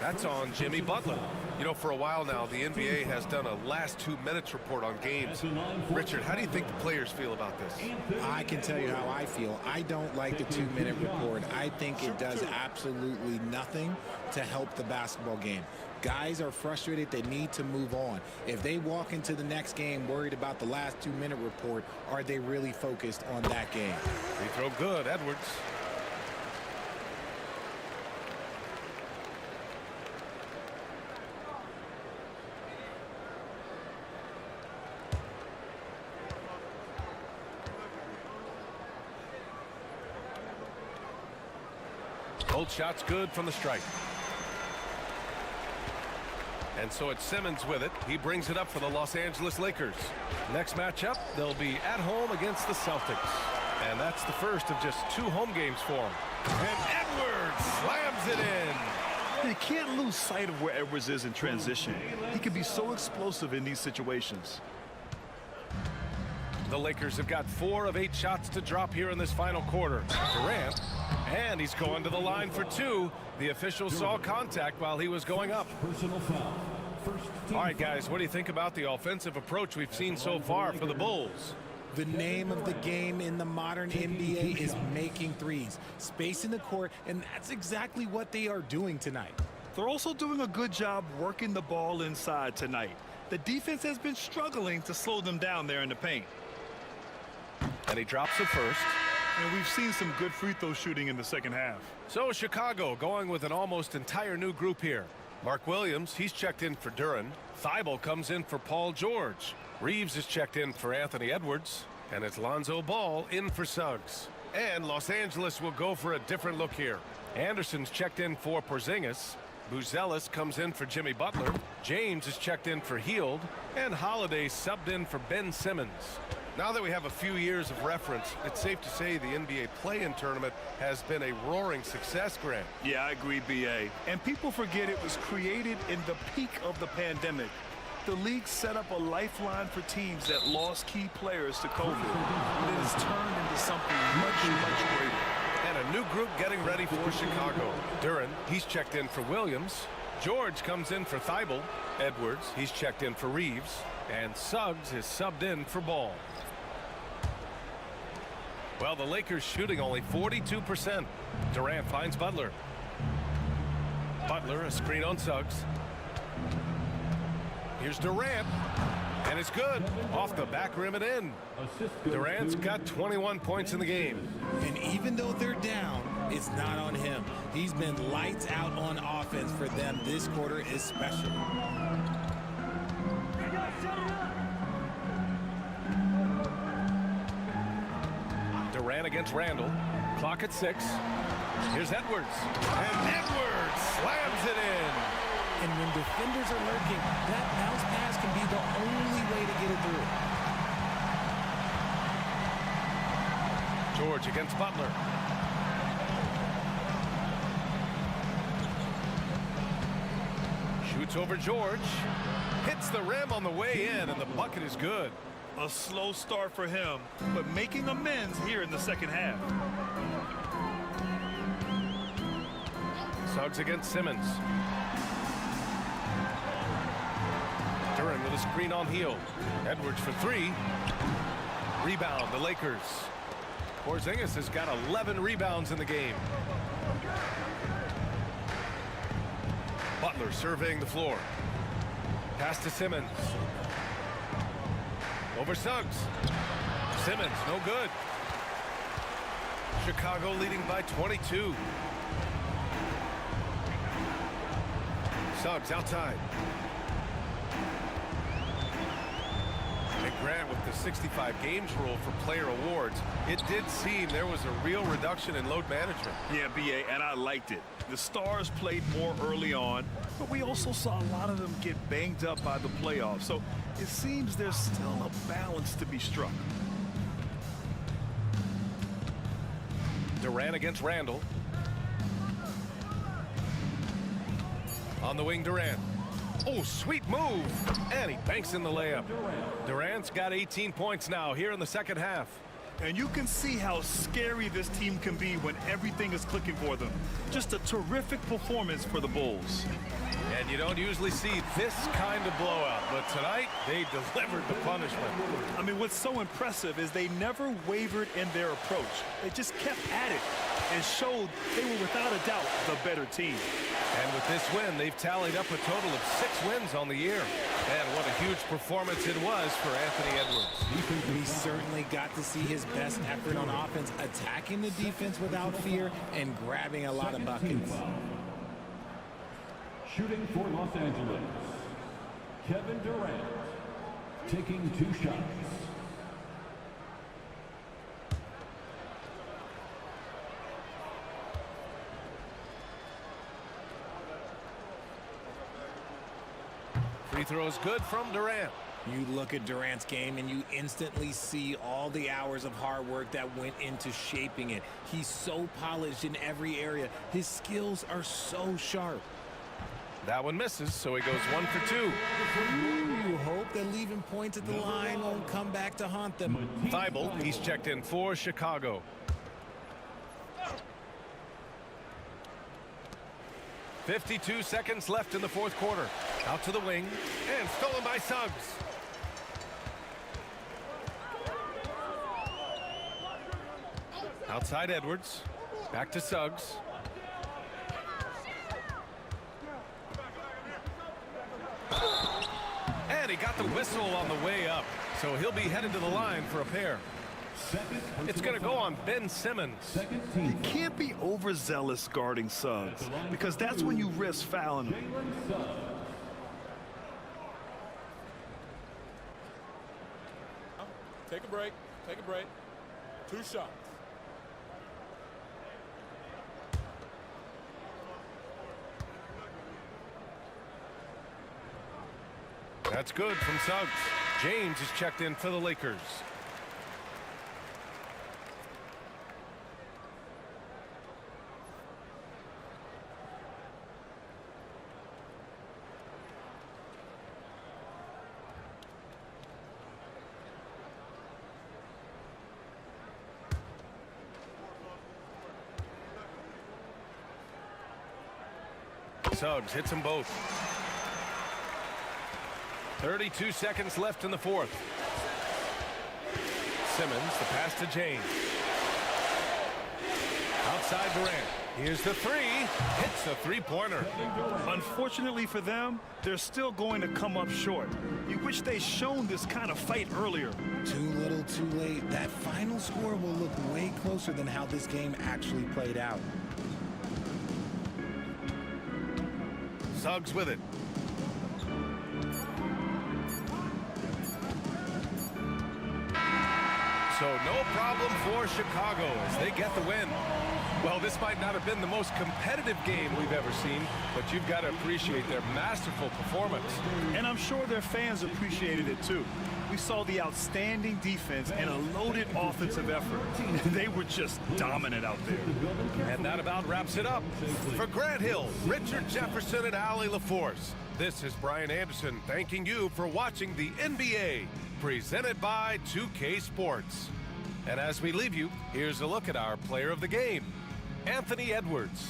That's on Jimmy Butler. You know, for a while now, the NBA has done a last 2 minutes report on games. Richard, how do you think the players feel about this? I can tell you how I feel. I don't like the 2-minute report. I think it does absolutely nothing to help the basketball game. Guys are frustrated. They need to move on. If they walk into the next game worried about the last 2-minute report, are they really focused on that game? Free throw good, Edwards. Both shots good from the stripe. And so it's Simmons with it. He brings it up for the Los Angeles Lakers. Next matchup, they'll be at home against the Celtics. And that's the first of just 2 home games for him. And Edwards slams it in. You can't lose sight of where Edwards is in transition. He can be so explosive in these situations. The Lakers have got 4 of 8 shots to drop here in this final quarter. Durant, and he's going to the line for 2. The official saw contact while he was going up. Personal foul. All right, guys, what do you think about the offensive approach we've seen so far for the Bulls? The name of the game in the modern NBA is making threes, spacing the court, and that's exactly what they are doing tonight. They're also doing a good job working the ball inside tonight. The defense has been struggling to slow them down there in the paint. And he drops it first. And we've seen some good free throw shooting in the second half. So Chicago going with an almost entire new group here. Mark Williams, he's checked in for Duren. Thibault comes in for Paul George. Reeves is checked in for Anthony Edwards. And it's Lonzo Ball in for Suggs. And Los Angeles will go for a different look here. Anderson's checked in for Porzingis. Buzelis comes in for Jimmy Butler. James is checked in for Hield. And Holiday subbed in for Ben Simmons. Now that we have a few years of reference, it's safe to say the NBA play-in tournament has been a roaring success, Grant. Yeah, I agree, B.A. And people forget it was created in the peak of the pandemic. The league set up a lifeline for teams that lost key players to COVID. But it has turned into something much, much greater. And a new group getting ready for Chicago. Duren, he's checked in for Williams. George comes in for Thibault. Edwards, he's checked in for Reeves. And Suggs is subbed in for Ball. Well, the Lakers shooting only 42%. Durant finds Butler. Butler, a screen on Suggs. Here's Durant. And it's good. Off the back rim and in. Durant's got 21 points in the game. And even though they're down, it's not on him. He's been lights out on offense for them this quarter especially. Durant against Randall. Clock at 6. Here's Edwards. And Edwards slams it in. And when defenders are lurking, that bounce pass can be the only way to get it through. George against Butler. Shoots over George. Hits the rim on the way in, and the bucket is good. A slow start for him, but making amends here in the second half. Suggs against Simmons. Duren with a screen on Hield. Edwards for 3. Rebound, the Lakers. Porzingis has got 11 rebounds in the game. Butler surveying the floor. Pass to Simmons. Over Suggs. Simmons, no good. Chicago leading by 22. Suggs outside. And Grant with the 65 games rule for player awards. It did seem there was a real reduction in load management. Yeah, B.A., and I liked it. The stars played more early on, but we also saw a lot of them get banged up by the playoffs. So it seems there's still a balance to be struck. Durant against Randall. On the wing, Durant. Oh, sweet move. And he banks in the layup. Durant's got 18 points now here in the second half. And you can see how scary this team can be when everything is clicking for them. Just a terrific performance for the Bulls. And you don't usually see this kind of blowout, but tonight they delivered the punishment. I mean, what's so impressive is they never wavered in their approach. They just kept at it and showed they were without a doubt the better team. And with this win, they've tallied up a total of 6 wins on the year. And what a huge performance it was for Anthony Edwards. We certainly got to see his best effort on offense, attacking the defense without fear and grabbing a lot of buckets. Shooting for Los Angeles, Kevin Durant, taking 2 shots. Free throw is good from Durant. You look at Durant's game and you instantly see all the hours of hard work that went into shaping it. He's so polished in every area. His skills are so sharp. That one misses, so he goes 1 for 2. You hope that leaving points at the line won't come back to haunt them. Thibault, he's checked in for Chicago. .52 seconds left in the fourth quarter. Out to the wing, and stolen by Suggs. Outside Edwards. Back to Suggs. And he got the whistle on the way up. So he'll be headed to the line for a pair. It's going to go on Ben Simmons. You can't be overzealous guarding Suggs because that's when you risk fouling him. Take a break. Take a break. 2 shots. That's good from Suggs. James is checked in for the Lakers. Suggs hits them both. 32 seconds left in the fourth. Simmons, the pass to James. Outside Durant. Here's the three. Hits the three-pointer. Unfortunately for them, they're still going to come up short. You wish they'd shown this kind of fight earlier. Too little, too late. That final score will look way closer than how this game actually played out. Suggs with it. So no problem for Chicago as they get the win. Well, this might not have been the most competitive game we've ever seen, but you've got to appreciate their masterful performance. And I'm sure their fans appreciated it too. We saw the outstanding defense and a loaded offensive effort. They were just dominant out there. And that about wraps it up. For Grant Hill, Richard Jefferson, and Allie LaForce, this is Brian Anderson thanking you for watching the NBA, presented by 2K Sports. And as we leave you, here's a look at our player of the game, Anthony Edwards.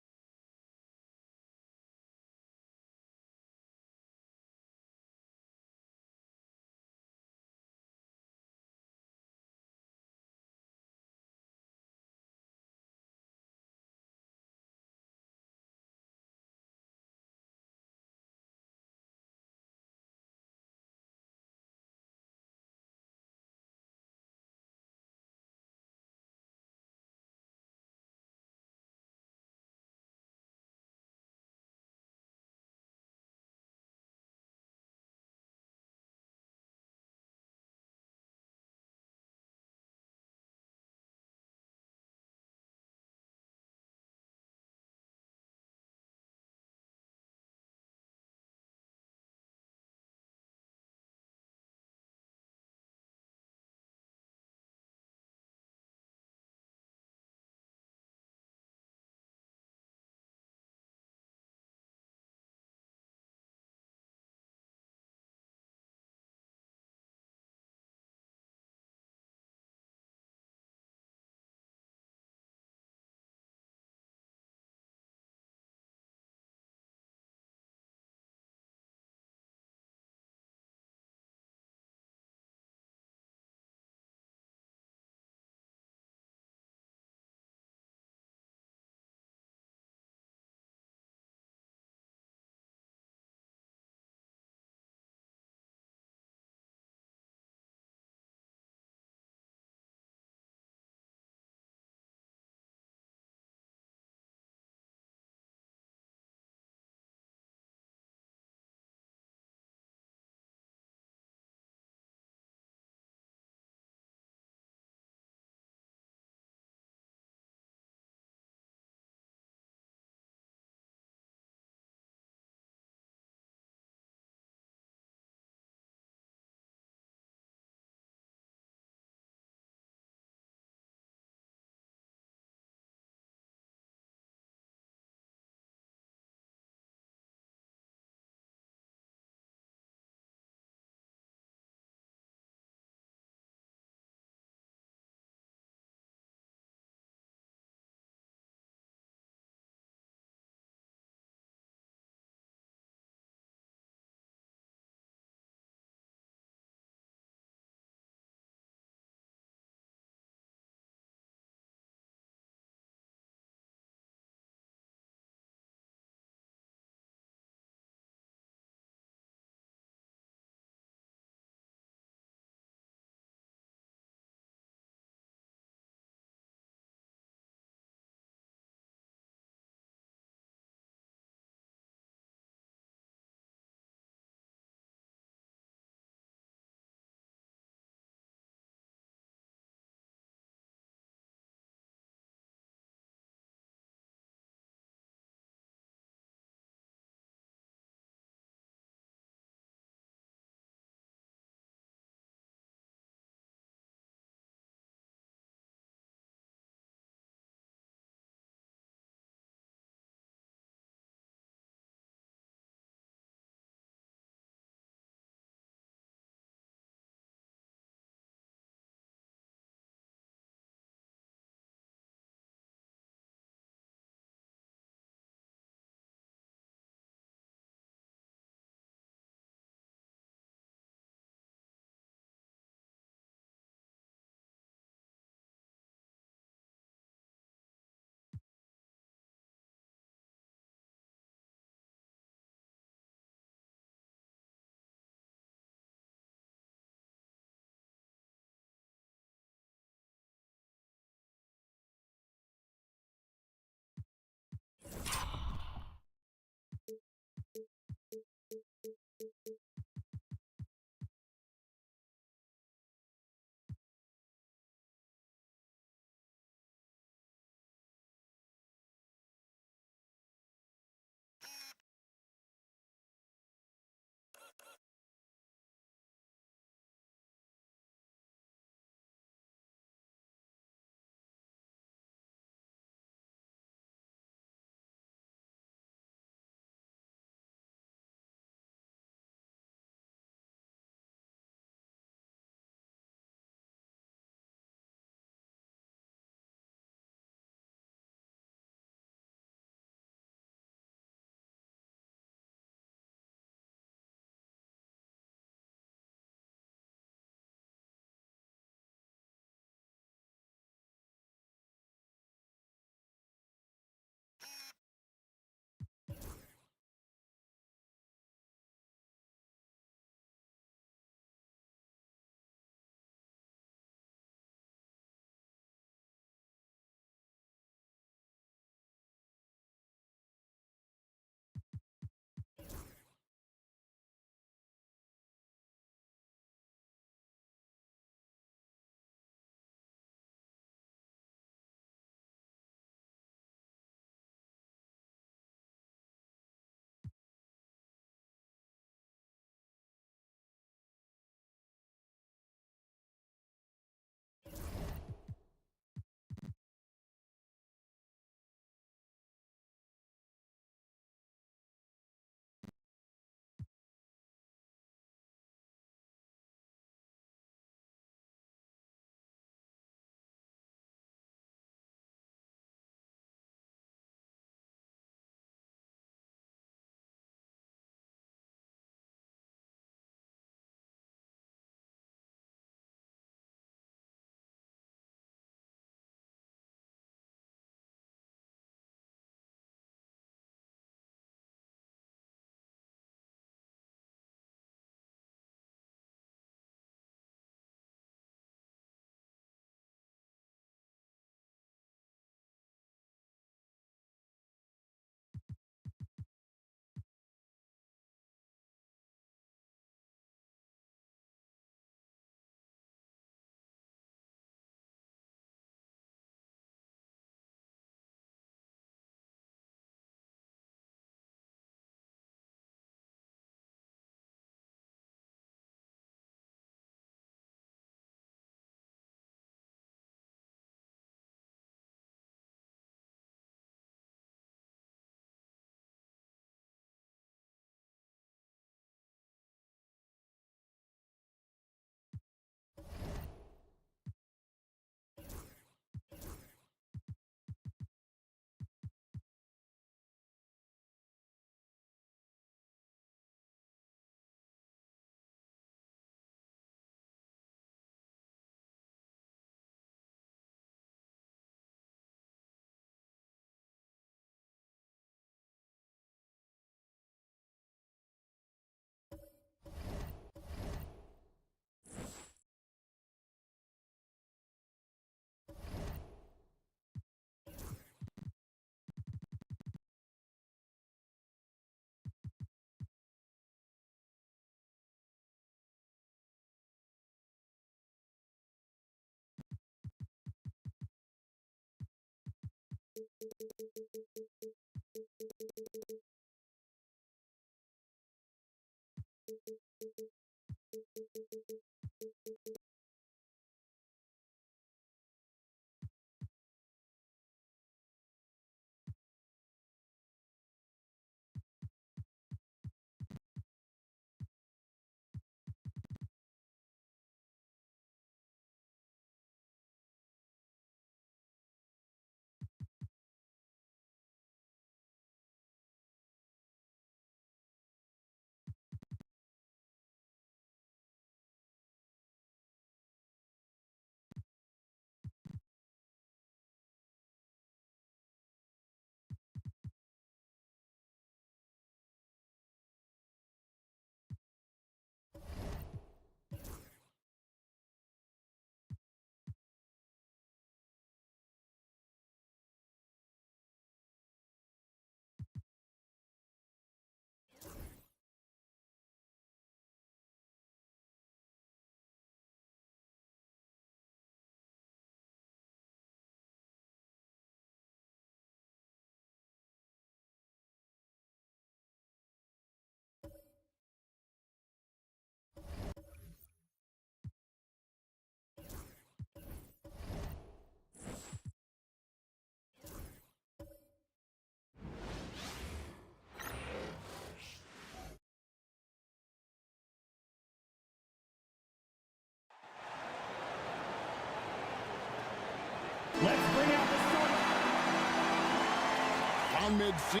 around mid-season.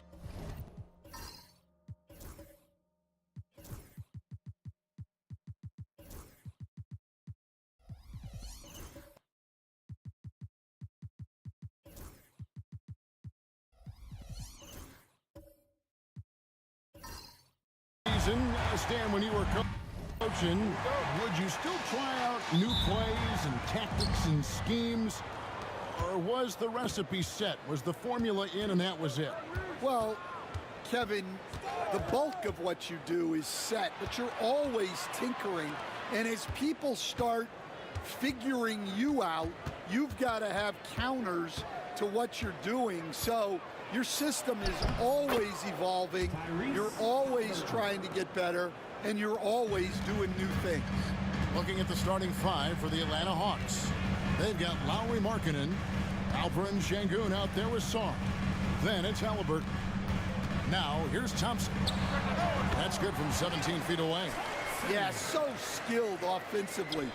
Stan, when you were coaching, would you still try out new plays and tactics and schemes? Or was the recipe set? Was the formula in and that was it? Well, Kevin, the bulk of what you do is set, but you're always tinkering. And as people start figuring you out, you've got to have counters to what you're doing. So your system is always evolving. You're always trying to get better, and you're always doing new things. Looking at the starting five for the Atlanta Hawks. They've got Lowry Markkanen, Alperen Şengün out there with Saar. Then it's Halliburton. Now here's Thompson. That's good from 17 feet away. Yeah, so skilled offensively.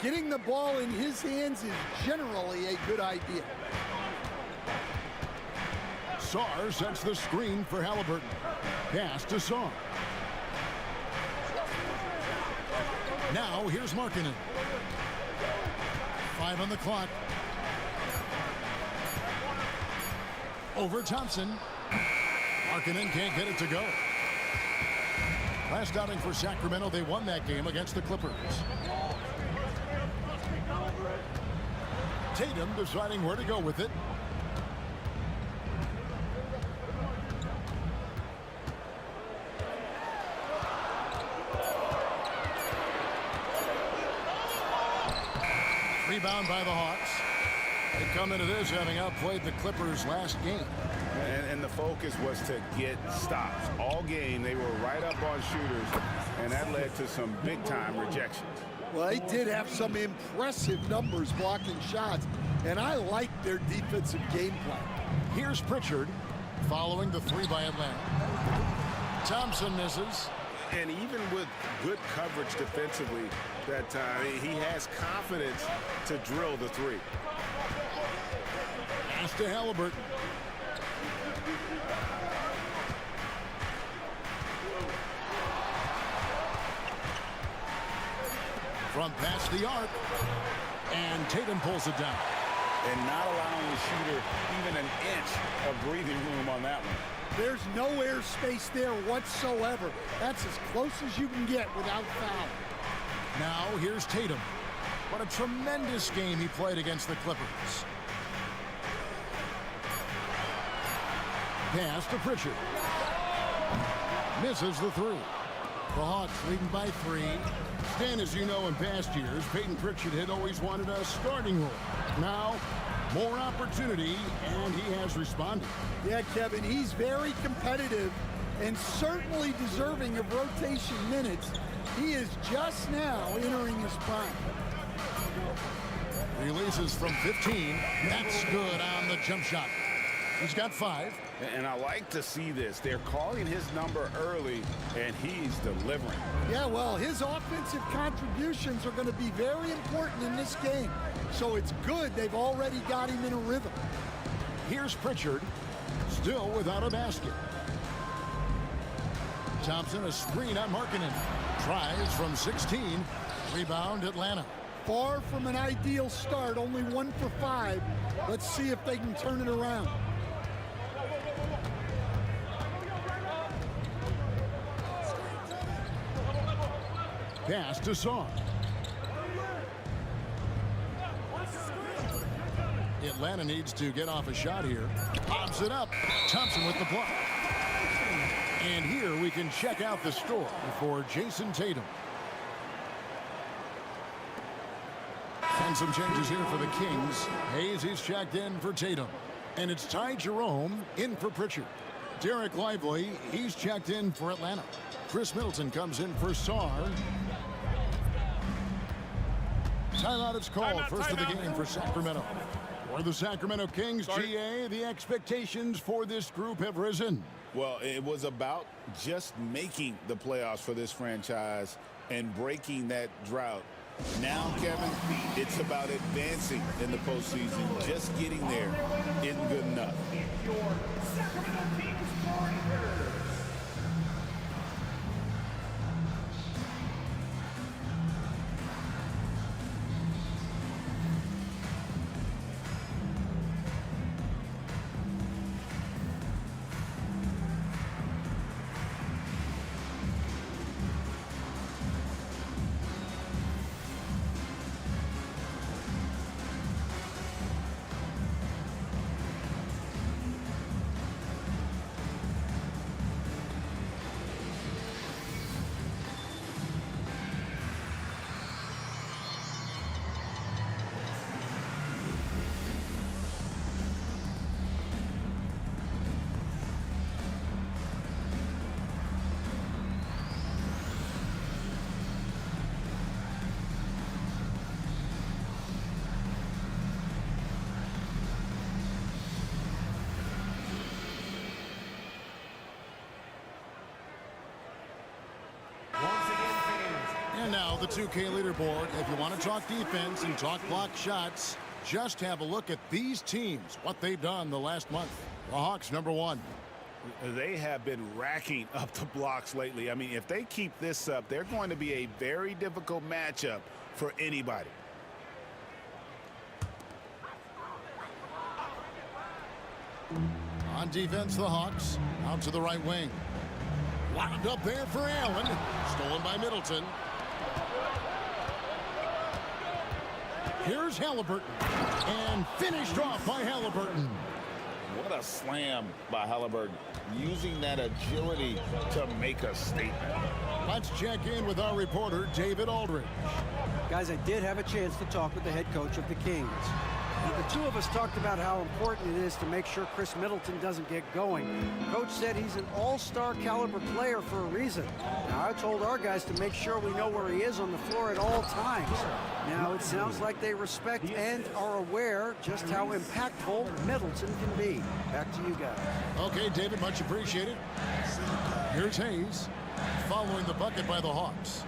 Getting the ball in his hands is generally a good idea. Saar sets the screen for Halliburton. Pass to Saar. Now here's Markkanen. 5 on the clock. Over Thompson. Markkanen can't get it to go. Last outing for Sacramento, they won that game against the Clippers. Tatum deciding where to go with it. Rebound by the Hawks. They come into this having outplayed the Clippers last game. And the focus was to get stops. All game, they were right up on shooters, and that led to some big-time rejections. Well, they did have some impressive numbers blocking shots, and I like their defensive game plan. Here's Pritchard following the three by Atlanta. Thompson misses. And even with good coverage defensively that time, he has confidence to drill the three. Pass to Halliburton. Front past the arc. And Tatum pulls it down. And not allowing the shooter even an inch of breathing room on that one. There's no air space there whatsoever. That's as close as you can get without foul. Now here's Tatum. What a tremendous game he played against the Clippers. Pass to Pritchard. Misses the three. The Hawks leading by 3. Stan, as you know, in past years, Peyton Pritchard had always wanted a starting role. Now, more opportunity, and he has responded. Yeah, Kevin, he's very competitive and certainly deserving of rotation minutes. He is just now entering his prime. Releases from 15. That's good on the jump shot. He's got 5. And I like to see this. They're calling his number early, and he's delivering. Yeah, well, his offensive contributions are going to be very important in this game. So it's good they've already got him in a rhythm. Here's Pritchard, still without a basket. Thompson, a screen on Markkanen. Tries from 16. Rebound, Atlanta. Far from an ideal start, only 1 for 5. Let's see if they can turn it around. Pass to Saar. Atlanta needs to get off a shot here. Pops it up. Thompson with the block. And here we can check out the score for Jason Tatum. And some changes here for the Kings. Hayes is checked in for Tatum. And it's Ty Jerome in for Pritchard. Derek Lively, he's checked in for Atlanta. Chris Middleton comes in for Saar. Timeout is called. First of the game for Sacramento. For the Sacramento Kings, GA, the expectations for this group have risen. Well, it was about just making the playoffs for this franchise and breaking that drought Now, Kevin, it's about advancing in the postseason. Just getting there isn't good enough. And now the 2K leaderboard. If you want to talk defense and talk block shots, just have a look at these teams, what they've done the last month. The Hawks, number 1. They have been racking up the blocks lately. I mean, if they keep this up, they're going to be a very difficult matchup for anybody. On defense, the Hawks out to the right wing. Locked up there for Allen. Stolen by Middleton. Here's Halliburton. And finished off by Halliburton. What a slam by Halliburton, using that agility to make a statement. Let's check in with our reporter, David Aldridge. Guys, I did have a chance to talk with the head coach of the Kings. The two of us talked about how important it is to make sure Chris Middleton doesn't get going. Coach said he's an all-star caliber player for a reason. Now, I told our guys to make sure we know where he is on the floor at all times. Now, it sounds like they respect and are aware just how impactful Middleton can be. Back to you guys. Okay, David, much appreciated. Here's Hayes following the bucket by the Hawks.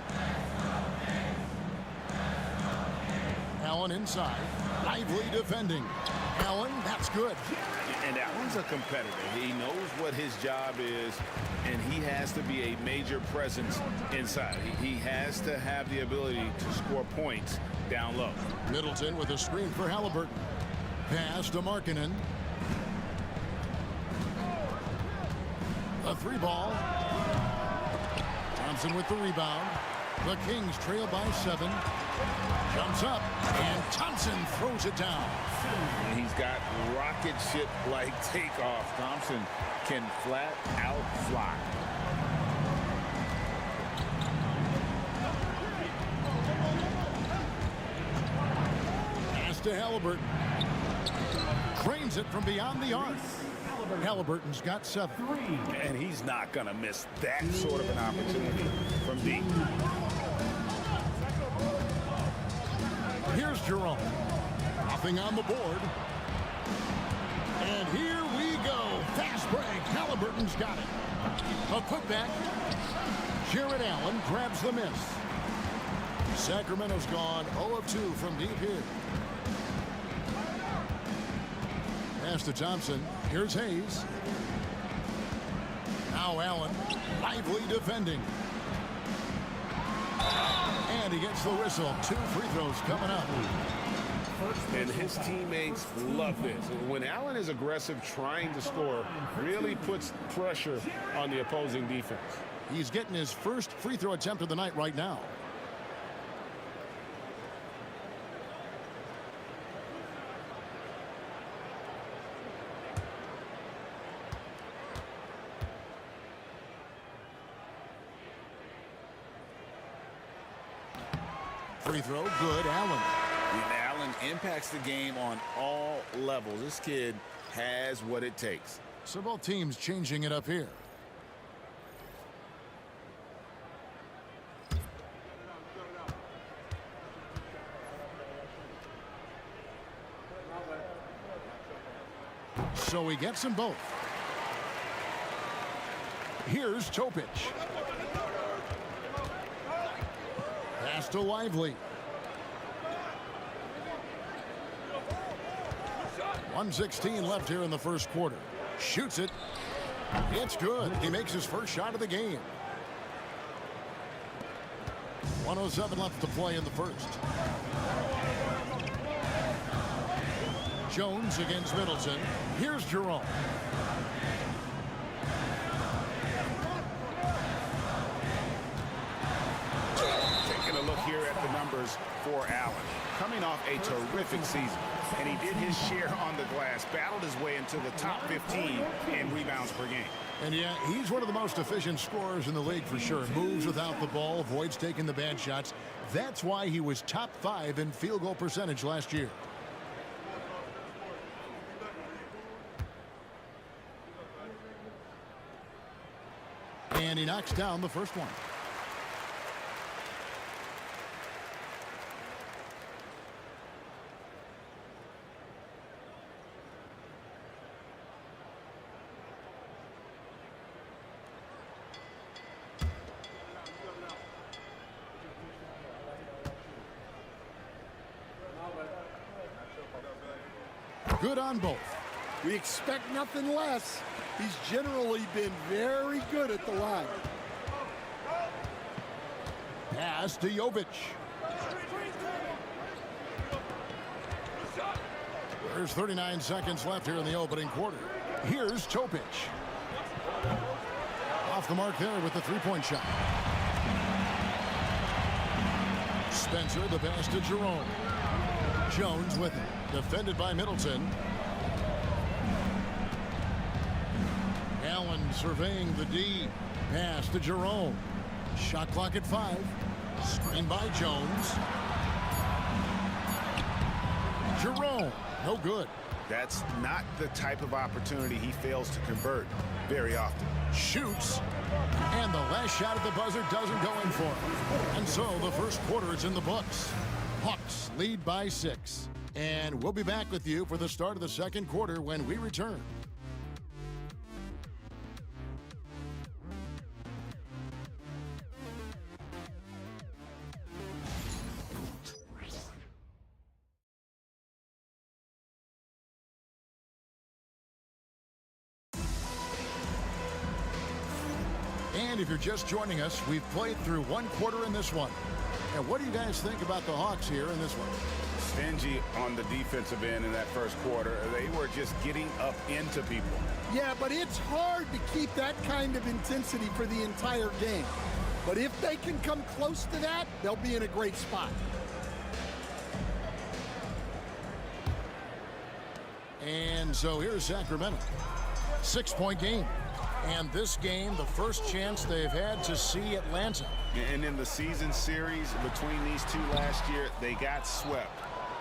Allen inside. Lively defending. Allen, that's good. And Allen's a competitor. He knows what his job is, and he has to be a major presence inside. He has to have the ability to score points down low. Middleton with a screen for Halliburton. Pass to Markkanen. A 3-ball. Thompson with the rebound. The Kings trail by 7. Jumps up, and Thompson throws it down. And he's got rocket ship-like takeoff. Thompson can flat out fly. Pass to Halliburton. Cranes it from beyond the arc. Halliburton's got 7. And he's not going to miss that sort of an opportunity from deep. Here's Jerome. Nothing on the board. And here we go. Fast break. Halliburton's got it. A putback. Jared Allen grabs the miss. Sacramento's gone 0 of 2 from deep here. Pass to Thompson. Here's Hayes. Now Allen. Lively defending. And he gets the whistle. 2 free throws coming up. And his teammates love this. When Allen is aggressive trying to score, really puts pressure on the opposing defense. He's getting his first free throw attempt of the night right now. Free throw, good. Allen. And Allen impacts the game on all levels. This kid has what it takes. So both teams changing it up here. So he gets them both. Here's Topic. Pass to Lively. 1:16 left here in the first quarter. Shoots it. It's good. He makes his first shot of the game. 1:07 left to play in the first. Jones against Middleton. Here's Jerome. Taking a look here at the numbers for Allen. Coming off a terrific season, and he did his share on the glass, battled his way into the top 15 in rebounds per game. And yeah, he's one of the most efficient scorers in the league for sure. Moves without the ball, avoids taking the bad shots. That's why he was top 5 in field goal percentage last year. And he knocks down the first one. Good on both. We expect nothing less. He's generally been very good at the line. Pass to Jovic. There's 39 seconds left here in the opening quarter. Here's Topic. Off the mark there with the three-point shot. Spencer, the pass to Jerome. Jones with it. Defended by Middleton. Allen surveying the D. Pass to Jerome. Shot clock at 5. Screen by Jones. Jerome. No good. That's not the type of opportunity he fails to convert very often. Shoots. And the last shot at the buzzer doesn't go in for him. And so the first quarter is in the books. Hawks lead by 6. And we'll be back with you for the start of the second quarter when we return. And if you're just joining us, we've played through one quarter in this one. And what do you guys think about the Hawks here in this one? Stingy on the defensive end in that first quarter. They were just getting up into people. Yeah, but it's hard to keep that kind of intensity for the entire game. But if they can come close to that, they'll be in a great spot. And so here's Sacramento. 6-point game. And this game, the first chance they've had to see Atlanta. And in the season series between these two last year, they got swept.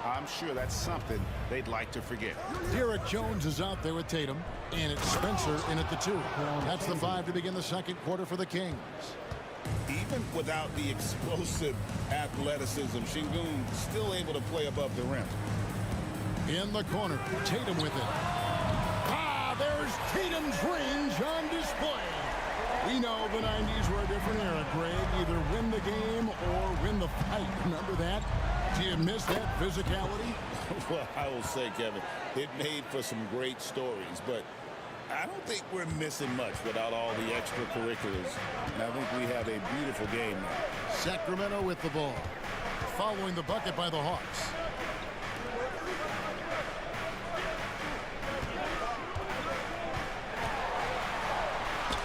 I'm sure that's something they'd like to forget. Derek Jones is out there with Tatum, and it's Spencer in at the 2. That's the 5 to begin the second quarter for the Kings. Even without the explosive athleticism, Şengün still able to play above the rim. In the corner, Tatum with it. There's Tatum's range on display. We know the 90s were a different era, Greg. Either win the game or win the fight. Remember that? Do you miss that physicality? Well, I will say, Kevin, it made for some great stories, but I don't think we're missing much without all the extracurriculars. And I think we have a beautiful game now. Sacramento with the ball. Following the bucket by the Hawks.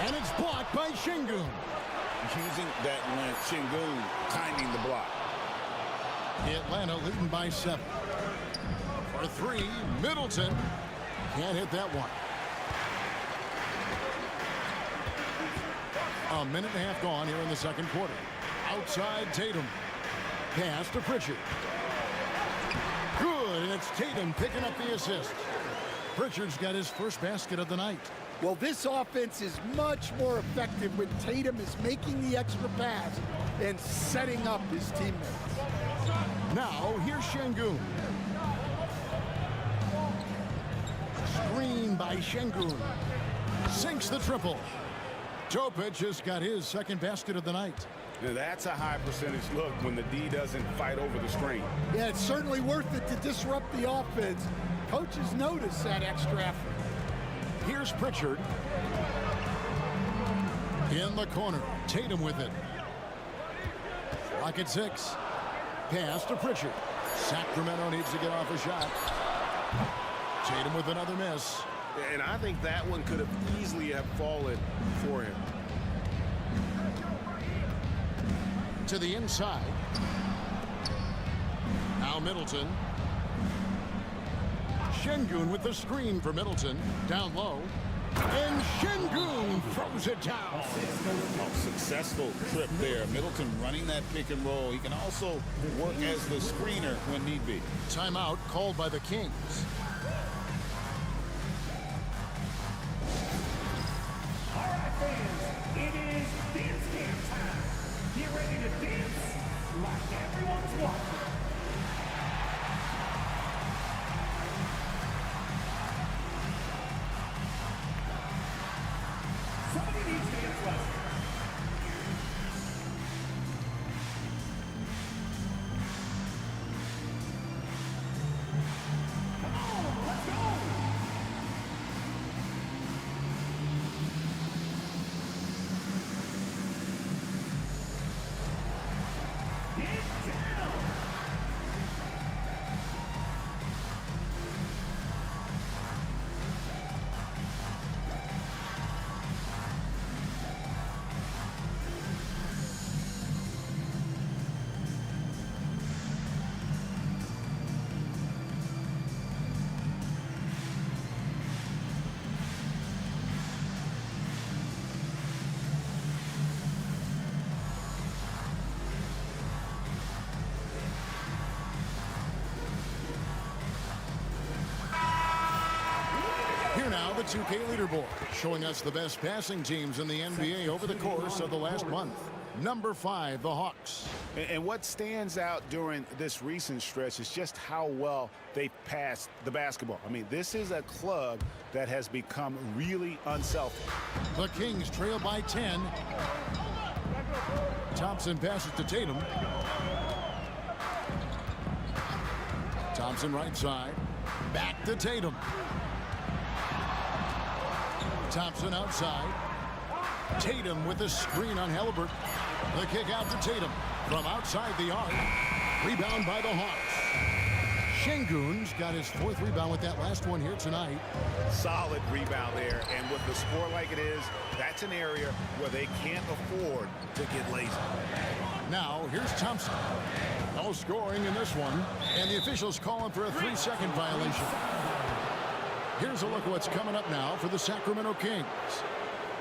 And it's blocked by Şengün. Using that length, Şengün timing the block. Atlanta leading by 7. For 3, Middleton can't hit that one. A minute and a half gone here in the second quarter. Outside Tatum. Pass to Pritchard. Good, and it's Tatum picking up the assist. Pritchard's got his first basket of the night. Well, this offense is much more effective when Tatum is making the extra pass and setting up his teammates. Now, here's Şengün. Screen by Şengün. Sinks the triple. Topic just got his second basket of the night. Now, that's a high percentage look when the D doesn't fight over the screen. Yeah, it's certainly worth it to disrupt the offense. Coaches notice that extra effort. Here's Pritchard. In the corner, Tatum with it. Clock at 6. Pass to Pritchard. Sacramento needs to get off a shot. Tatum with another miss. And I think that one could have easily have fallen for him. To the inside. Now Middleton. Şengün with the screen for Middleton. Down low. And Şengün throws it down. Successful trip there. Middleton running that pick and roll. He can also work as the screener when need be. Timeout called by the Kings. All right, fans, it is dance game time. Get ready to dance like everyone's watching. Somebody needs dance lessons. Come on, let's go. Get down. Here now, the 2K leaderboard, showing us the best passing teams in the NBA over the course of the last month. Number 5, the Hawks. And what stands out during this recent stretch is just how well they passed the basketball. I mean, this is a club that has become really unselfish. The Kings trail by 10. Thompson passes to Tatum. Thompson right side. Back to Tatum. Thompson outside. Tatum with the screen on Halliburton. The kick out to Tatum from outside the arc. Rebound by the Hawks. Şengün's got his 4th rebound with that last one here tonight. Solid rebound there, and with the score like it is, that's an area where they can't afford to get lazy. Now, here's Thompson. No scoring in this one, and the officials calling for a 3-second violation. Here's a look at what's coming up now for the Sacramento Kings.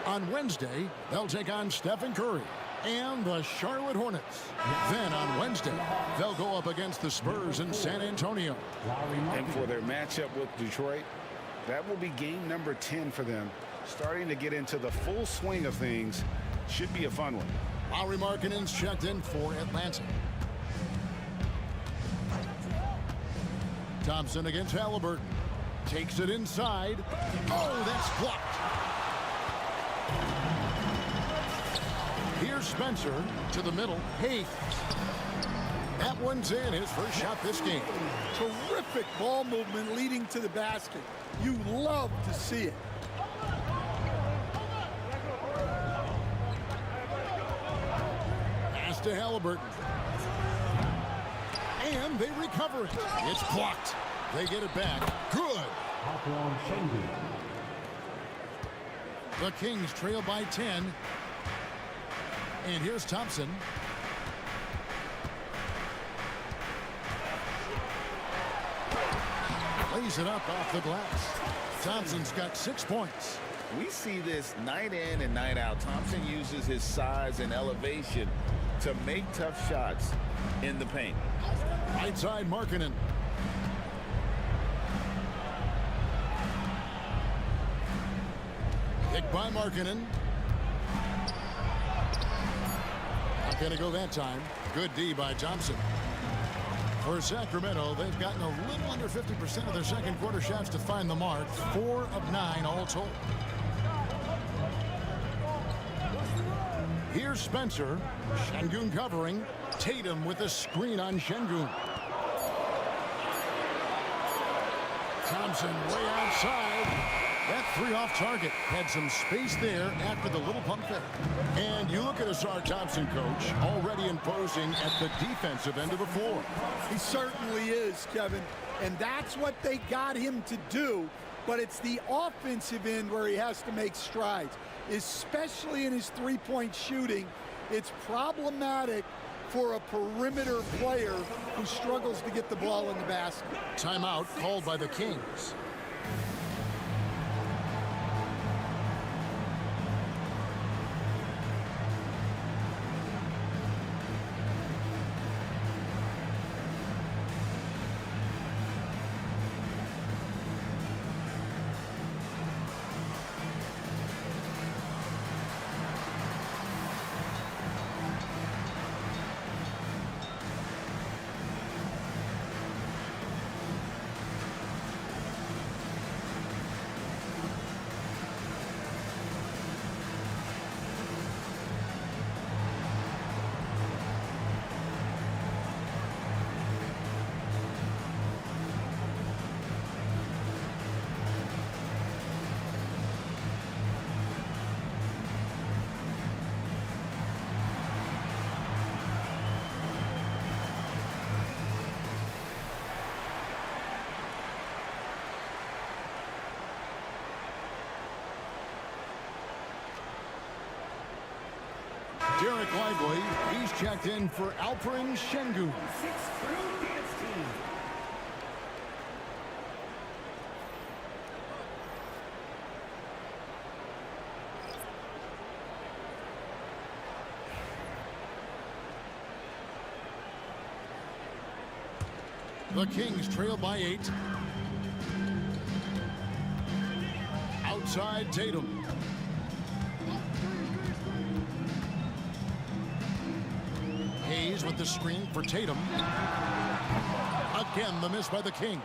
On Wednesday, they'll take on Stephen Curry and the Charlotte Hornets. Then on Wednesday, they'll go up against the Spurs in San Antonio. And for their matchup with Detroit, that will be game number 10 for them. Starting to get into the full swing of things. Should be a fun one. Lauri Markkanen's checked in for Atlanta. Thompson against Halliburton. Takes it inside. Oh, that's blocked. Here's Spencer to the middle. Hayes. That one's in. His first shot this game. Terrific ball movement leading to the basket. You love to see it. Pass to Halliburton. And they recover it. It's blocked. They get it back. Good. The Kings trail by 10. And here's Thompson. Lays it up off the glass. Thompson's got 6 points. We see this night in and night out. Thompson uses his size and elevation to make tough shots in the paint. Right side, Markkanen. Pick by Markkanen. Not going to go that time. Good D by Thompson. For Sacramento, they've gotten a little under 50% of their second quarter shots to find the mark. 4 of 9 all told. Here's Spencer. Şengün covering. Tatum with a screen on Şengün. Thompson way outside. That three off target had some space there after the little pump fake. And you look at Asar Thompson, coach, already imposing at the defensive end of the floor. He certainly is, Kevin. And that's what they got him to do. But it's the offensive end where he has to make strides, especially in his three-point shooting. It's problematic for a perimeter player who struggles to get the ball in the basket. Timeout called by the Kings. Derek Lively, he's checked in for Alperen Şengün. The Kings trail by 8. Outside Tatum. Hayes with the screen for Tatum. Again, the miss by the Kings.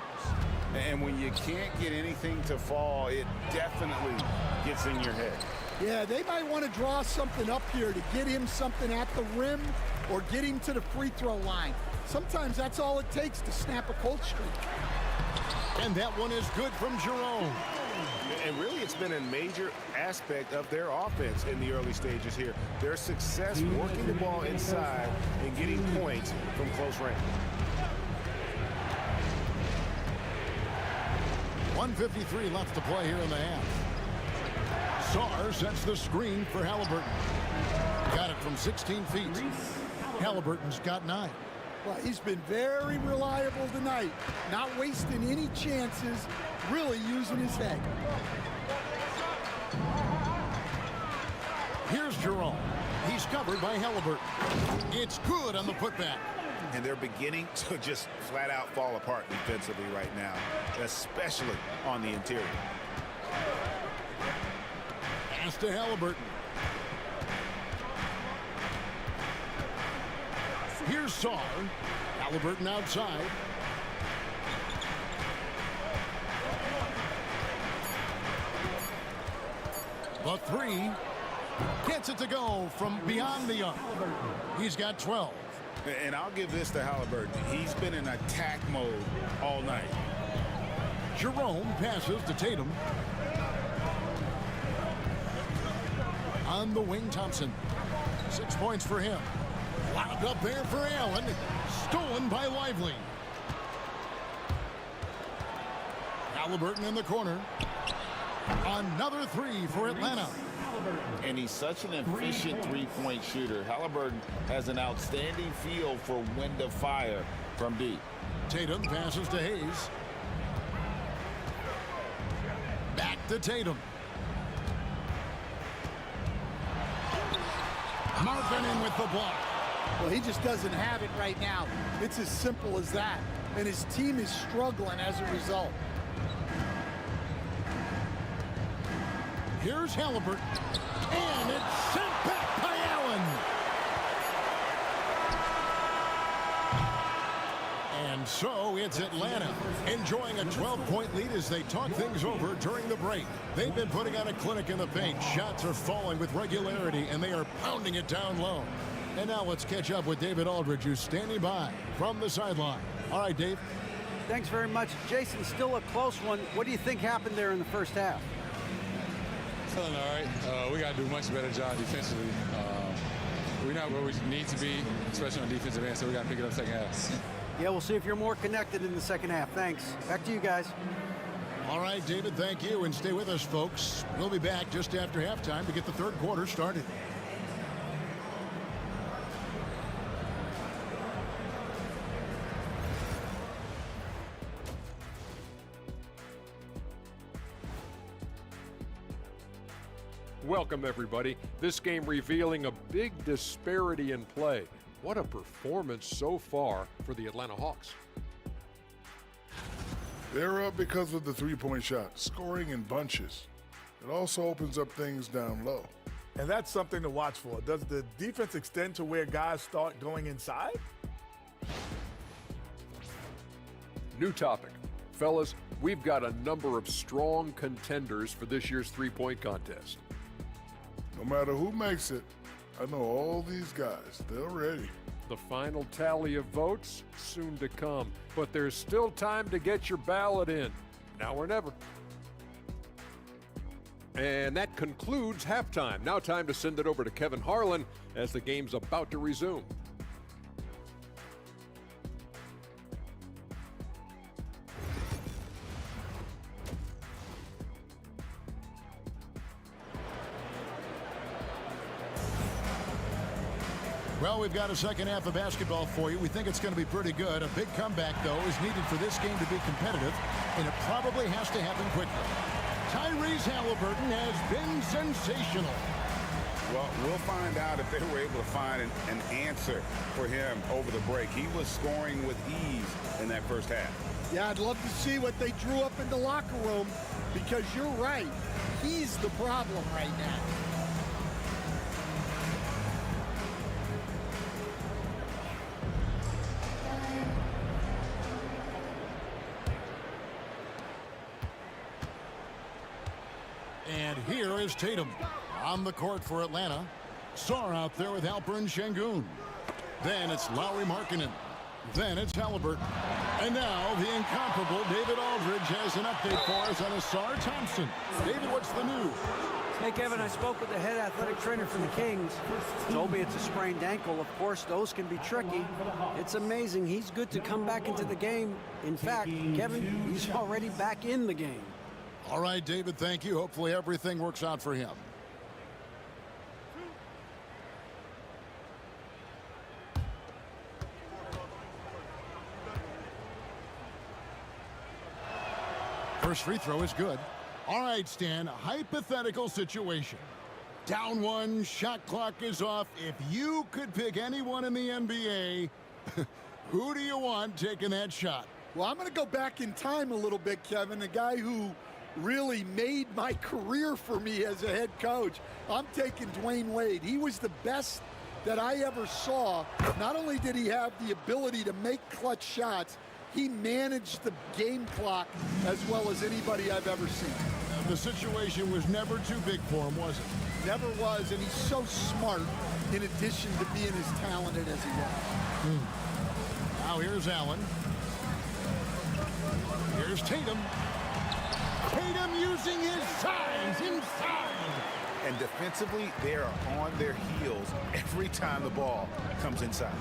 And when you can't get anything to fall, it definitely gets in your head. Yeah, they might want to draw something up here to get him something at the rim or get him to the free throw line. Sometimes that's all it takes to snap a cold streak. And that one is good from Jerome. And really, it's been a major aspect of their offense in the early stages here. Their success working the ball inside and getting points from close range. 1:53 left to play here in the half. Sarr sets the screen for Halliburton. Got it from 16 feet. Halliburton's got 9. Well, he's been very reliable tonight, not wasting any chances, really using his head. Here's Jerome. He's covered by Halliburton. It's good on the putback. And they're beginning to just flat out fall apart defensively right now, especially on the interior. Pass to Halliburton. Here's Sarr. Halliburton outside. The three gets it to go from beyond the arc. He's got 12. And I'll give this to Halliburton. He's been in attack mode all night. Jerome passes to Tatum. On the wing, Thompson. 6 points for him. Lobbed up there for Allen. Stolen by Lively. Halliburton in the corner. Another three for Atlanta. And he's such an efficient three-point shooter. Halliburton has an outstanding feel for when to fire from deep. Tatum passes to Hayes. Back to Tatum. Markkanen with the block. Well, he just doesn't have it right now. It's as simple as that. And his team is struggling as a result. Here's Halliburton. And it's sent back by Allen. And so it's Atlanta enjoying a 12-point lead as they talk things over during the break. They've been putting on a clinic in the paint. Shots are falling with regularity, and they are pounding it down low. And now let's catch up with David Aldridge, who's standing by from the sideline. All right, Dave. Thanks very much. Jason, still a close one. What do you think happened there in the first half? Feeling all right. We got to do a much better job defensively. We're not where we need to be, especially on defensive end, so we got to pick it up second half. Yeah, we'll see if you're more connected in the second half. Thanks. Back to you guys. All right, David, thank you, and stay with us, folks. We'll be back just after halftime to get the third quarter started. Welcome, everybody. This game revealing a big disparity in play. What a performance so far for the Atlanta Hawks. They're up because of the three-point shot, scoring in bunches. It also opens up things down low. And that's something to watch for. Does the defense extend to where guys start going inside? New topic. Fellas, we've got a number of strong contenders for this year's three-point contest. No matter who makes it, I know all these guys, they're ready. The final tally of votes soon to come, but there's still time to get your ballot in. Now or never. And that concludes halftime. Now time to send it over to Kevin Harlan as the game's about to resume. Well, we've got a second half of basketball for you. We think it's going to be pretty good. A big comeback, though, is needed for this game to be competitive, and it probably has to happen quickly. Tyrese Halliburton has been sensational. Well, we'll find out if they were able to find an answer for him over the break. He was scoring with ease in that first half. Yeah, I'd love to see what they drew up in the locker room, because you're right. He's the problem right now. And here is Tatum on the court for Atlanta. Sarr out there with Alperen Şengün. Then it's Lauri Markkanen. Then it's Halliburton. And now the incomparable David Aldridge has an update for us on Sarr Thompson. David, what's the news? Hey, Kevin, I spoke with the head athletic trainer for the Kings. Told me it's a sprained ankle. Of course, those can be tricky. It's amazing. He's good to come back into the game. In fact, Kevin, he's already back in the game. All right, David, thank you. Hopefully everything works out for him. First free throw is good. All right, Stan, hypothetical situation. Down one, shot clock is off. If you could pick anyone in the NBA, who do you want taking that shot? Well, I'm going to go back in time a little bit, Kevin. A guy who really made my career for me as a head coach. I'm taking Dwayne Wade. He was the best that I ever saw. Not only did he have the ability to make clutch shots, he managed the game clock as well as anybody I've ever seen. The situation was never too big for him, was it? Never was, and he's so smart in addition to being as talented as he was. Now here's Allen. Here's Tatum. Tatum using his size inside. And defensively, they are on their heels every time the ball comes inside.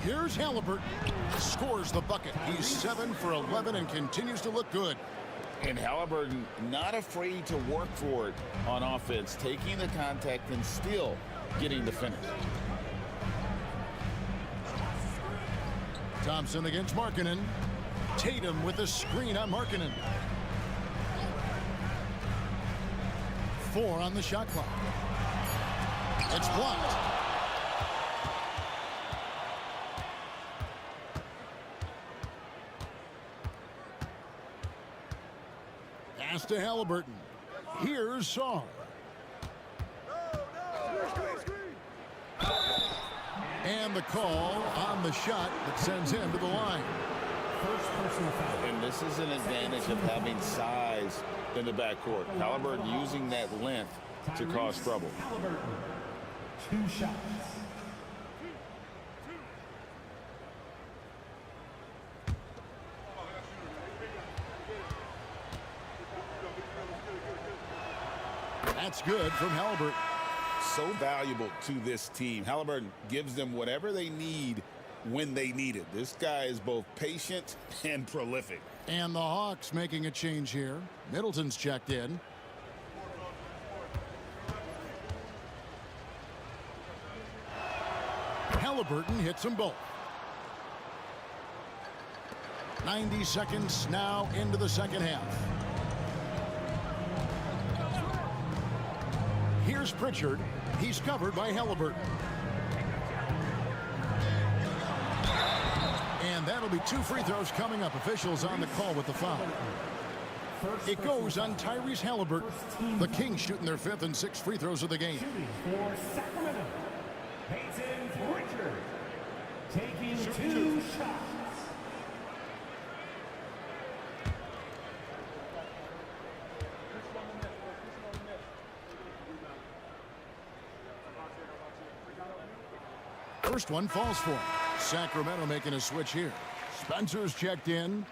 Here's Halliburton. Scores the bucket. He's 7 for 11 and continues to look good. And Halliburton not afraid to work for it on offense, taking the contact and still getting the finish. Thompson against Markkanen. Tatum with a screen on Markkanen. 4 on the shot clock. It's blocked. Pass to Halliburton. Here's Sarr. And the call on the shot that sends him to the line. And this is an advantage of having size in the backcourt. Halliburton using that length to cause trouble. 2 shots. That's good from Halliburton. So valuable to this team. Halliburton gives them whatever they need when they need it. This guy is both patient and prolific. And the Hawks making a change here. Middleton's checked in. Halliburton hits them both. 90 seconds now into the second half. Here's Pritchard. He's covered by Halliburton. And that'll be 2 free throws coming up. Officials on the call with the foul. It goes on Tyrese Halliburton. The Kings shooting their 5th and 6th free throws of the game. For Sacramento, Peyton Pritchard taking 2 shots. First one falls for him. Sacramento making a switch here. Spencer's checked in.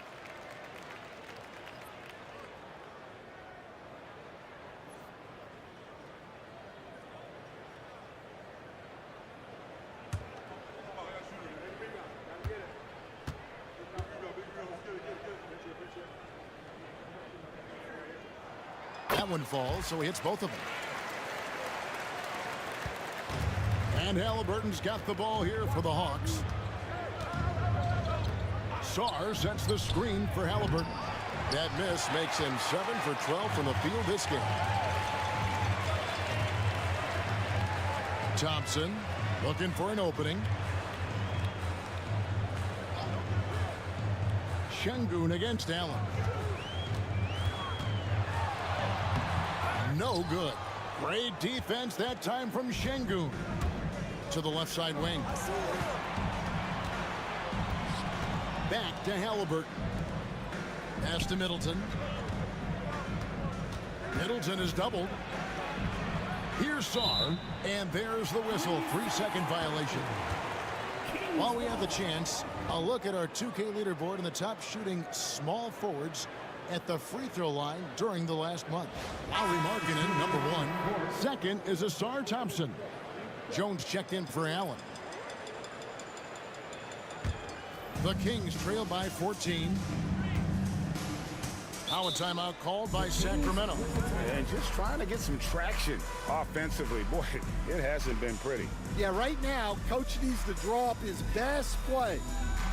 That one falls, so he hits both of them. And Halliburton's got the ball here for the Hawks. Sarr sets the screen for Halliburton. That miss makes him 7 for 12 from the field this game. Thompson looking for an opening. Şengün against Allen. No good. Great defense that time from Şengün. To the left side wing. Back to Halliburton. Pass to Middleton. Middleton is doubled. Here's Sarr. And there's the whistle. 3-second violation. While we have the chance, a look at our 2K leaderboard and the top shooting small forwards at the free throw line during the last month. Lauri Markkanen, number 1. Second is Ausar Thompson. Jones checked in for Allen. The Kings trail by 14. Now a timeout called by Sacramento. And just trying to get some traction offensively. Boy, it hasn't been pretty. Yeah, right now, Coach needs to draw up his best play,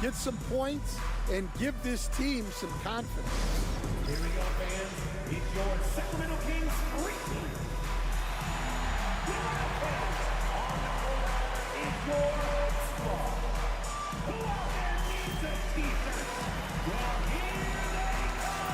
get some points, and give this team some confidence. Here we go, fans. It's your Sacramento Kings free team. On the court is your squad. Who out there needs a t-shirt? Well, here they come.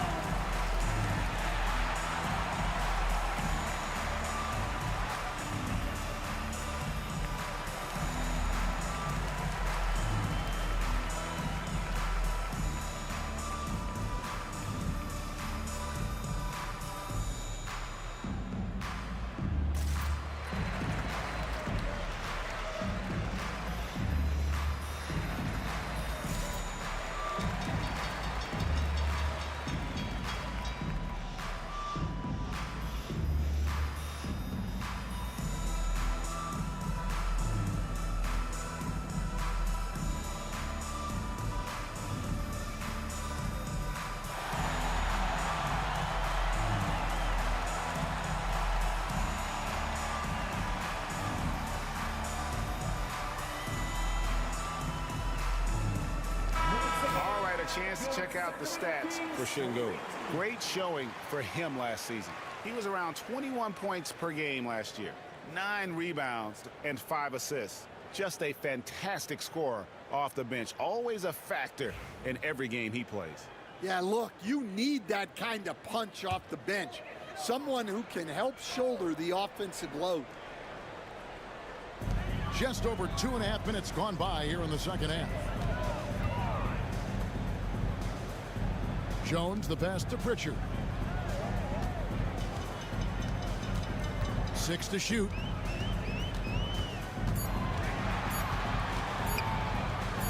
Chance to check out the stats for Şengün. Great showing for him last season. He was around 21 points per game last year, 9 rebounds and 5 assists. Just a fantastic scorer off the bench. Always a factor in every game he plays. Yeah, look, you need that kind of punch off the bench. Someone who can help shoulder the offensive load. Just over 2.5 minutes gone by here in the second half. Jones, the pass to Pritchard. 6 to shoot.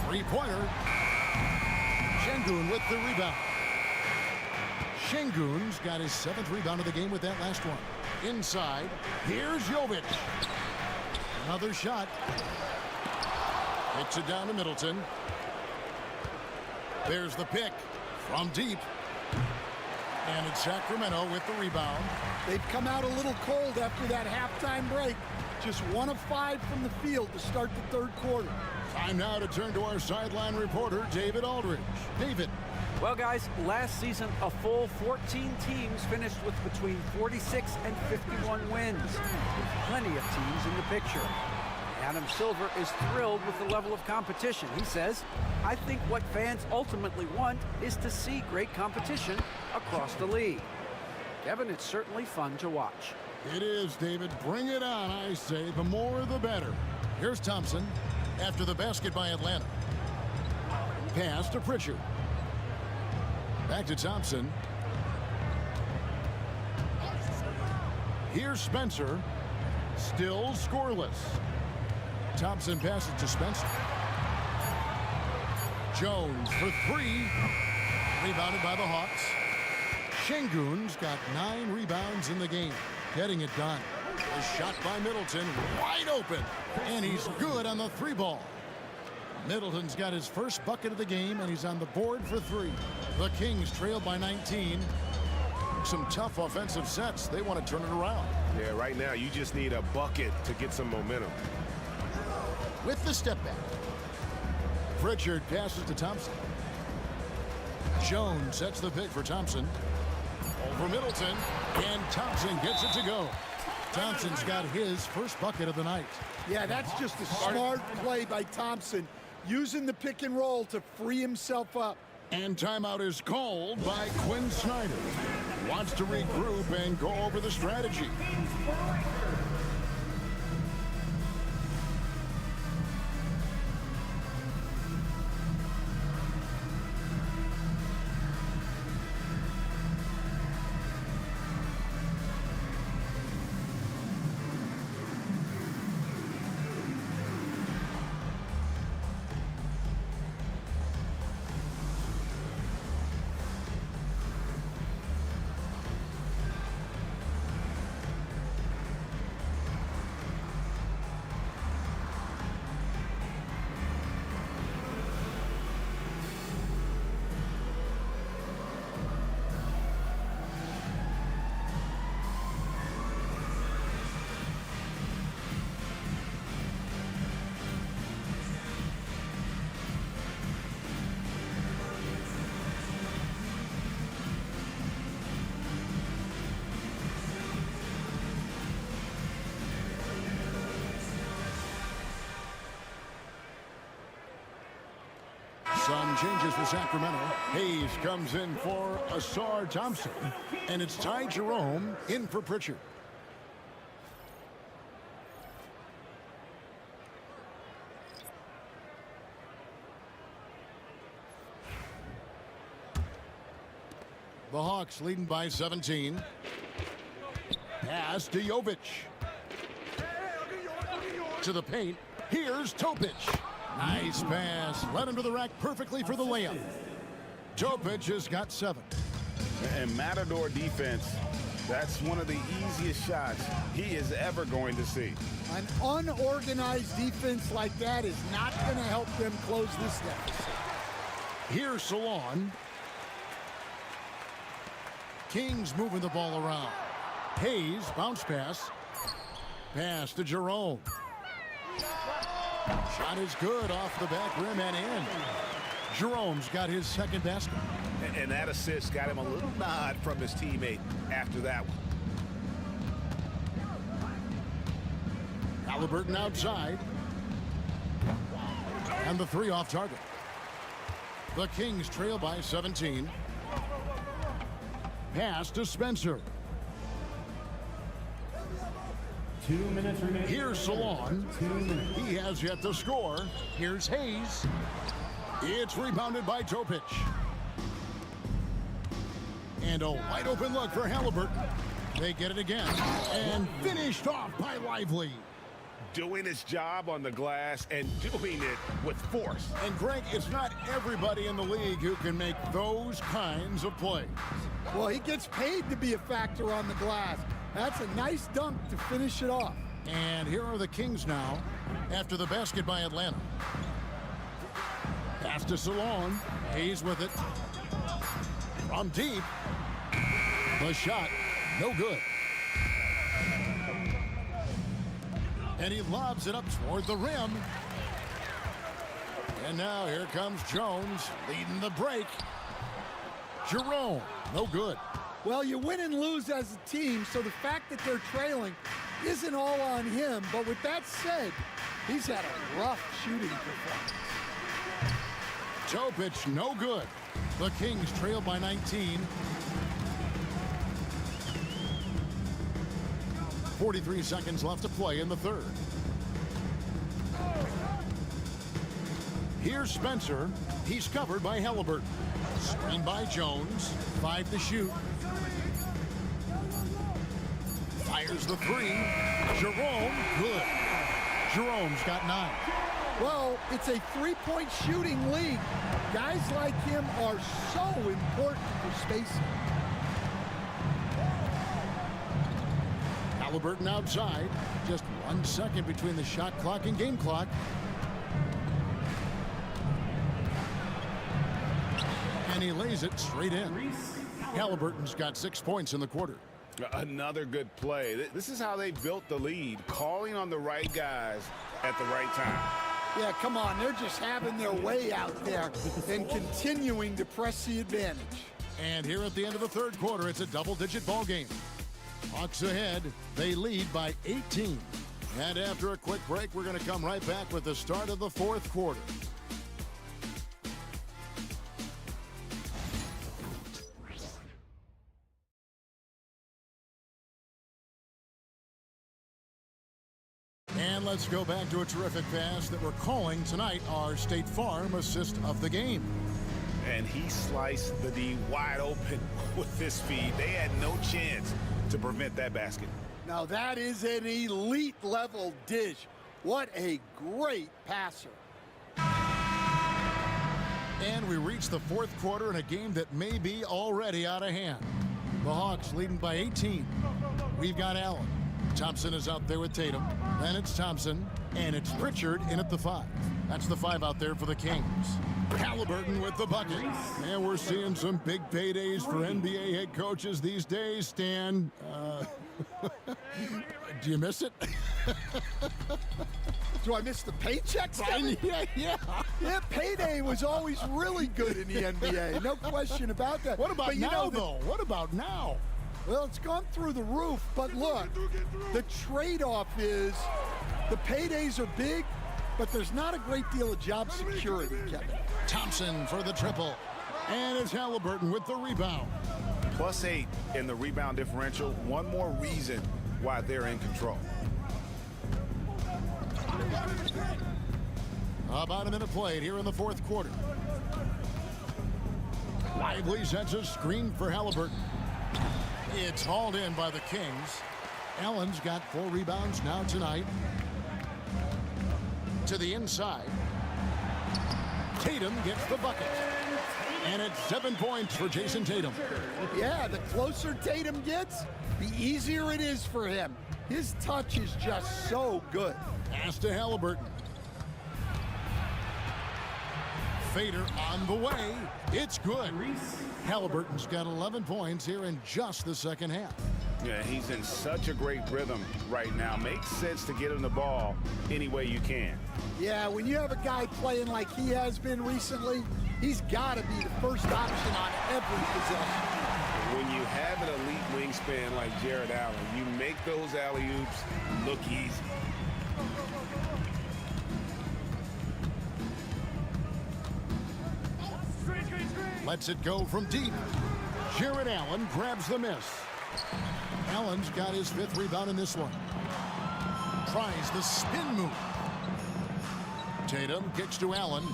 Three-pointer. Şengün with the rebound. Şengün's got his 7th rebound of the game with that last one. Inside, here's Jovic. Another shot. Hits it down to Middleton. There's the pick from deep. And it's Sacramento with the rebound. They've come out a little cold after that halftime break. Just 1 of 5 from the field to start the third quarter. Time now to turn to our sideline reporter, David Aldridge. David. Well, guys, last season, a full 14 teams finished with between 46 and 51 wins, with plenty of teams in the picture. Adam Silver is thrilled with the level of competition. He says, I think what fans ultimately want is to see great competition across the league. Kevin, it's certainly fun to watch. It is, David. Bring it on, I say. The more, the better. Here's Thompson after the basket by Atlanta. Pass to Pritchard. Back to Thompson. Here's Spencer. Still scoreless. Thompson passes to Spencer. Jones for 3. Rebounded by the Hawks. Şengün's got 9 rebounds in the game. Getting it done. A shot by Middleton. Wide open. And he's good on the 3 ball. Middleton's got his first bucket of the game, and he's on the board for 3. The Kings trail by 19. Some tough offensive sets. They want to turn it around. Yeah, right now you just need a bucket to get some momentum. With the step back. Pritchard passes to Thompson. Jones sets the pick for Thompson. Over Middleton, and Thompson gets it to go. Thompson's got his first bucket of the night. Yeah, that's just a smart play by Thompson, using the pick and roll to free himself up. And timeout is called by Quinn Snyder. Wants to regroup and go over the strategy. Some changes for Sacramento. Hayes comes in for Asar Thompson. And it's Ty Jerome in for Pritchard. The Hawks leading by 17. Pass to Jovic. To the paint. Here's Topic. Nice pass. Led him to the rack perfectly for the layup. Topic has got 7. And Matador defense, that's one of the easiest shots he is ever going to see. An unorganized defense like that is not going to help them close this deficit. Here's Salon. Kings moving the ball around. Hayes, bounce pass. Pass to Jerome. Shot is good off the back rim and in. Jerome's got his second basket. And that assist got him a little nod from his teammate after that one. Halliburton outside. And the 3 off target. The Kings trail by 17. Pass to Spencer. 2 minutes remaining. Here's Salon. He has yet to score. Here's Hayes. It's rebounded by Topic. And a wide open look for Halliburton. They get it again. And finished off by Lively. Doing his job on the glass and doing it with force. And Greg, it's not everybody in the league who can make those kinds of plays. Well, he gets paid to be a factor on the glass. That's a nice dunk to finish it off. And here are the Kings now after the basket by Atlanta. Pass to Salon. He's with it. From deep. The shot, no good. And he lobs it up toward the rim. And now here comes Jones leading the break. Jerome, no good. Well, you win and lose as a team, so the fact that they're trailing isn't all on him. But with that said, he's had a rough shooting performance. Topic, no good. The Kings trail by 19. 43 seconds left to play in the third. Here's Spencer. He's covered by Halliburton. Screen by Jones. 5 to shoot. Fires the 3. Jerome, good. Jerome's got 9. Well, it's a three-point shooting league. Guys like him are so important for spacing. Halliburton outside. Just 1 second between the shot clock and game clock. And he lays it straight in. Halliburton's got 6 points in the quarter. Another good play. This is how they built the lead, calling on the right guys at the right time. Yeah, come on. They're just having their way out there and continuing to press the advantage. And here at the end of the third quarter, it's a double-digit ball game. Hawks ahead. They lead by 18. And after a quick break, we're going to come right back with the start of the fourth quarter. And let's go back to a terrific pass that we're calling tonight our State Farm assist of the game. And he sliced the D wide open with this feed. They had no chance to prevent that basket. Now that is an elite level dish. What a great passer. And we reach the fourth quarter in a game that may be already out of hand. The Hawks leading by 18. We've got Allen. Thompson is out there with Tatum. Then it's Thompson. And it's Pritchard in at the 5. That's the 5 out there for the Kings. Halliburton with the bucket. And we're seeing some big paydays for NBA head coaches these days, Stan. Do you miss it? Do I miss the paychecks? Yeah. Yeah, payday was always really good in the NBA. No question about that. What about but now, though? What about now? Well, it's gone through the roof. But look, the trade-off is the paydays are big, but there's not a great deal of job security, Kevin. Thompson for the triple. And it's Halliburton with the rebound. +8 in the rebound differential. One more reason why they're in control. About a minute played here in the fourth quarter. Lively sets a screen for Halliburton. It's hauled in by the Kings. Allen's got 4 rebounds now tonight. To the inside. Tatum gets the bucket. And it's 7 points for Jason Tatum. Yeah, the closer Tatum gets, the easier it is for him. His touch is just so good. Pass to Halliburton. Fader on the way. It's good. Halliburton's got 11 points here in just the second half. Yeah, he's in such a great rhythm right now. Makes sense to get him the ball any way you can. Yeah, when you have a guy playing like he has been recently, he's got to be the first option on every possession. When you have an elite wingspan like Jared Allen, you make those alley-oops look easy. Lets it go from deep. Jared Allen grabs the miss. Allen's got his 5th rebound in this one. Tries the spin move. Tatum kicks to Allen.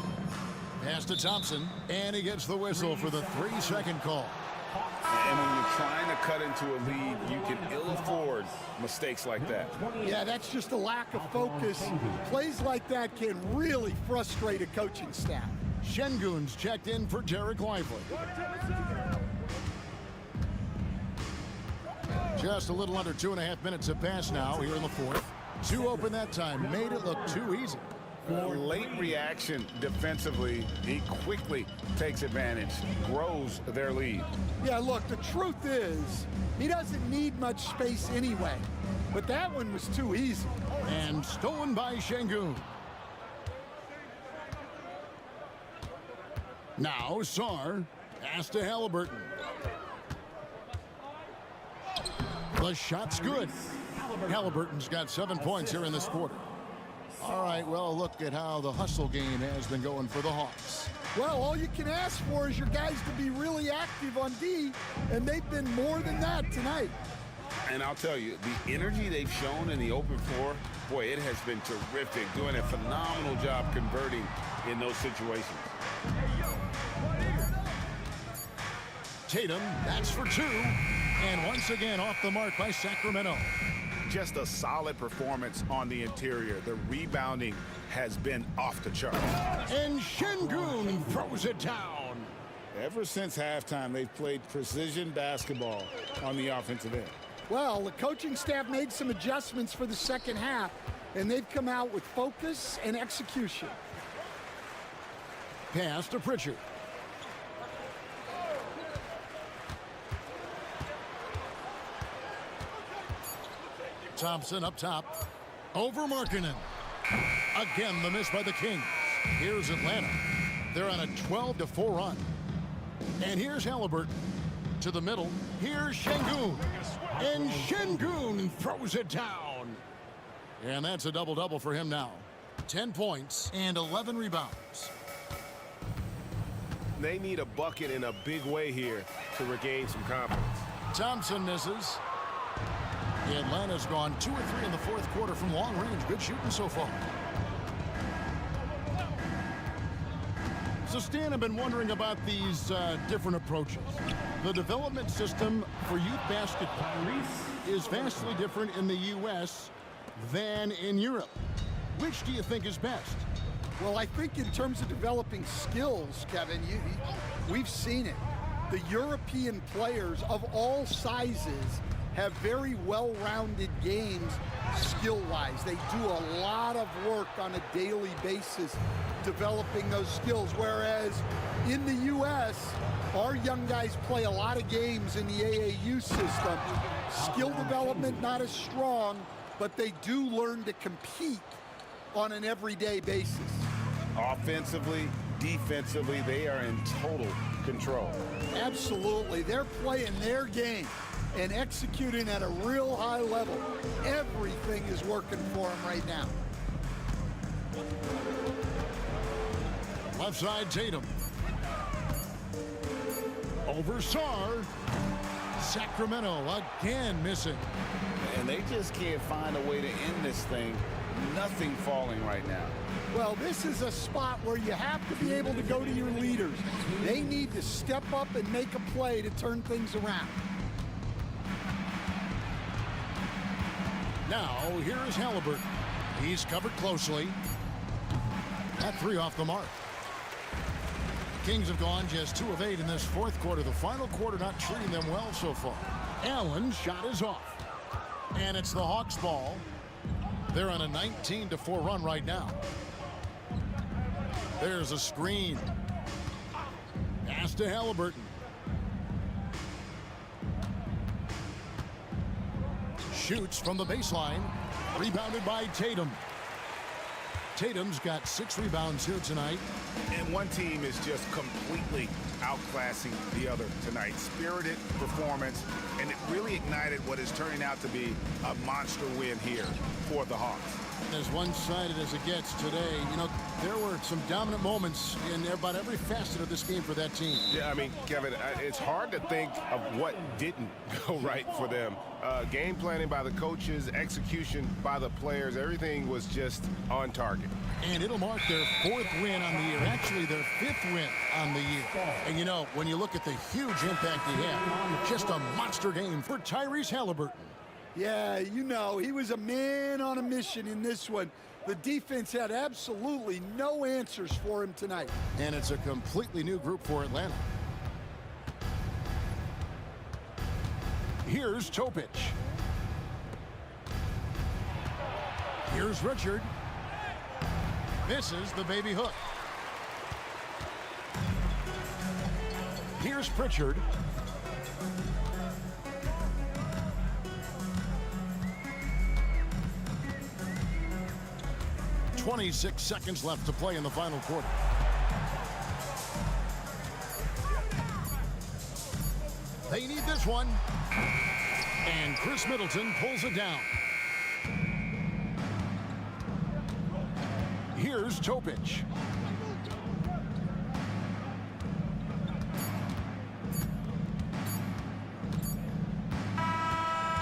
Pass to Thompson. And he gets the whistle for the 3-second call. And when you're trying to cut into a lead, you can ill afford mistakes like that. Yeah, that's just a lack of focus. Plays like that can really frustrate a coaching staff. Şengün's checked in for Derek Lively. Just a little under 2.5 minutes have passed now here in the fourth. Two open that time, made it look too easy. Late reaction defensively. He quickly takes advantage, grows their lead. Yeah, look, the truth is, he doesn't need much space anyway. But that one was too easy. And stolen by Şengün. Now Sarr, pass to Halliburton. The shot's good. Halliburton's got 7 points here in this quarter. All right, well, look at how the hustle game has been going for the Hawks. Well, all you can ask for is your guys to be really active on D, and they've been more than that tonight. And I'll tell you, the energy they've shown in the open floor, boy, it has been terrific, doing a phenomenal job converting in those situations. Tatum, that's for two. And once again off the mark by Sacramento. Just a solid performance on the interior. The rebounding has been off the chart. And Şengün throws it down. Ever since halftime, they've played precision basketball on the offensive end. Well, the coaching staff made some adjustments for the second half, and they've come out with focus and execution. Pass to Pritchard. Thompson up top. Over Markkanen. Again, the miss by the Kings. Here's Atlanta. They're on a 12-4 run. And here's Halliburton. To the middle. Here's Şengün. And Şengün throws it down. And that's a double-double for him now. 10 points and 11 rebounds. They need a bucket in a big way here to regain some confidence. Thompson misses. Atlanta's gone 2 or 3 in the fourth quarter from long range. Good shooting so far. So, Stan, I've been wondering about these different approaches. The development system for youth basketball is vastly different in the U.S. than in Europe. Which do you think is best? Well, I think in terms of developing skills, Kevin, we've seen it. The European players of all sizes have very well-rounded games skill-wise. They do a lot of work on a daily basis developing those skills, whereas in the U.S., our young guys play a lot of games in the AAU system. Skill development not as strong, but they do learn to compete on an everyday basis. Offensively, defensively, they are in total control. Absolutely. They're playing their game and executing at a real high level. Everything is working for them right now. Left side, Tatum. Over Sarr. Sacramento again missing. And they just can't find a way to end this thing. Nothing falling right now. Well, this is a spot where you have to be able to go to your leaders. They need to step up and make a play to turn things around. Now, here is Halliburton. He's covered closely. That 3 off the mark. Kings have gone just 2 of 8 in this fourth quarter. The final quarter not treating them well so far. Allen's shot is off. And it's the Hawks' ball. They're on a 19-4 run right now. There's a screen. Pass to Halliburton. Shoots from the baseline. Rebounded by Tatum. Tatum's got 6 rebounds here tonight. And one team is just completely outclassing the other tonight. Spirited performance, and it really ignited what is turning out to be a monster win here for the Hawks. As one-sided as it gets today, you know, there were some dominant moments in about every facet of this game for that team. Yeah, I mean, Kevin, it's hard to think of what didn't go right for them. Game planning by the coaches, execution by the players, everything was just on target. And it'll mark their 4th win on the year, actually their 5th win on the year. And you know, when you look at the huge impact he had, just a monster game for Tyrese Halliburton. Yeah, you know, he was a man on a mission in this one. The defense had absolutely no answers for him tonight. And it's a completely new group for Atlanta. Here's Topic. Here's Richard. Misses the baby hook. Here's Pritchard. "26 seconds left to play in the final quarter. They need this one. And Chris Middleton pulls it down. Here's Topic.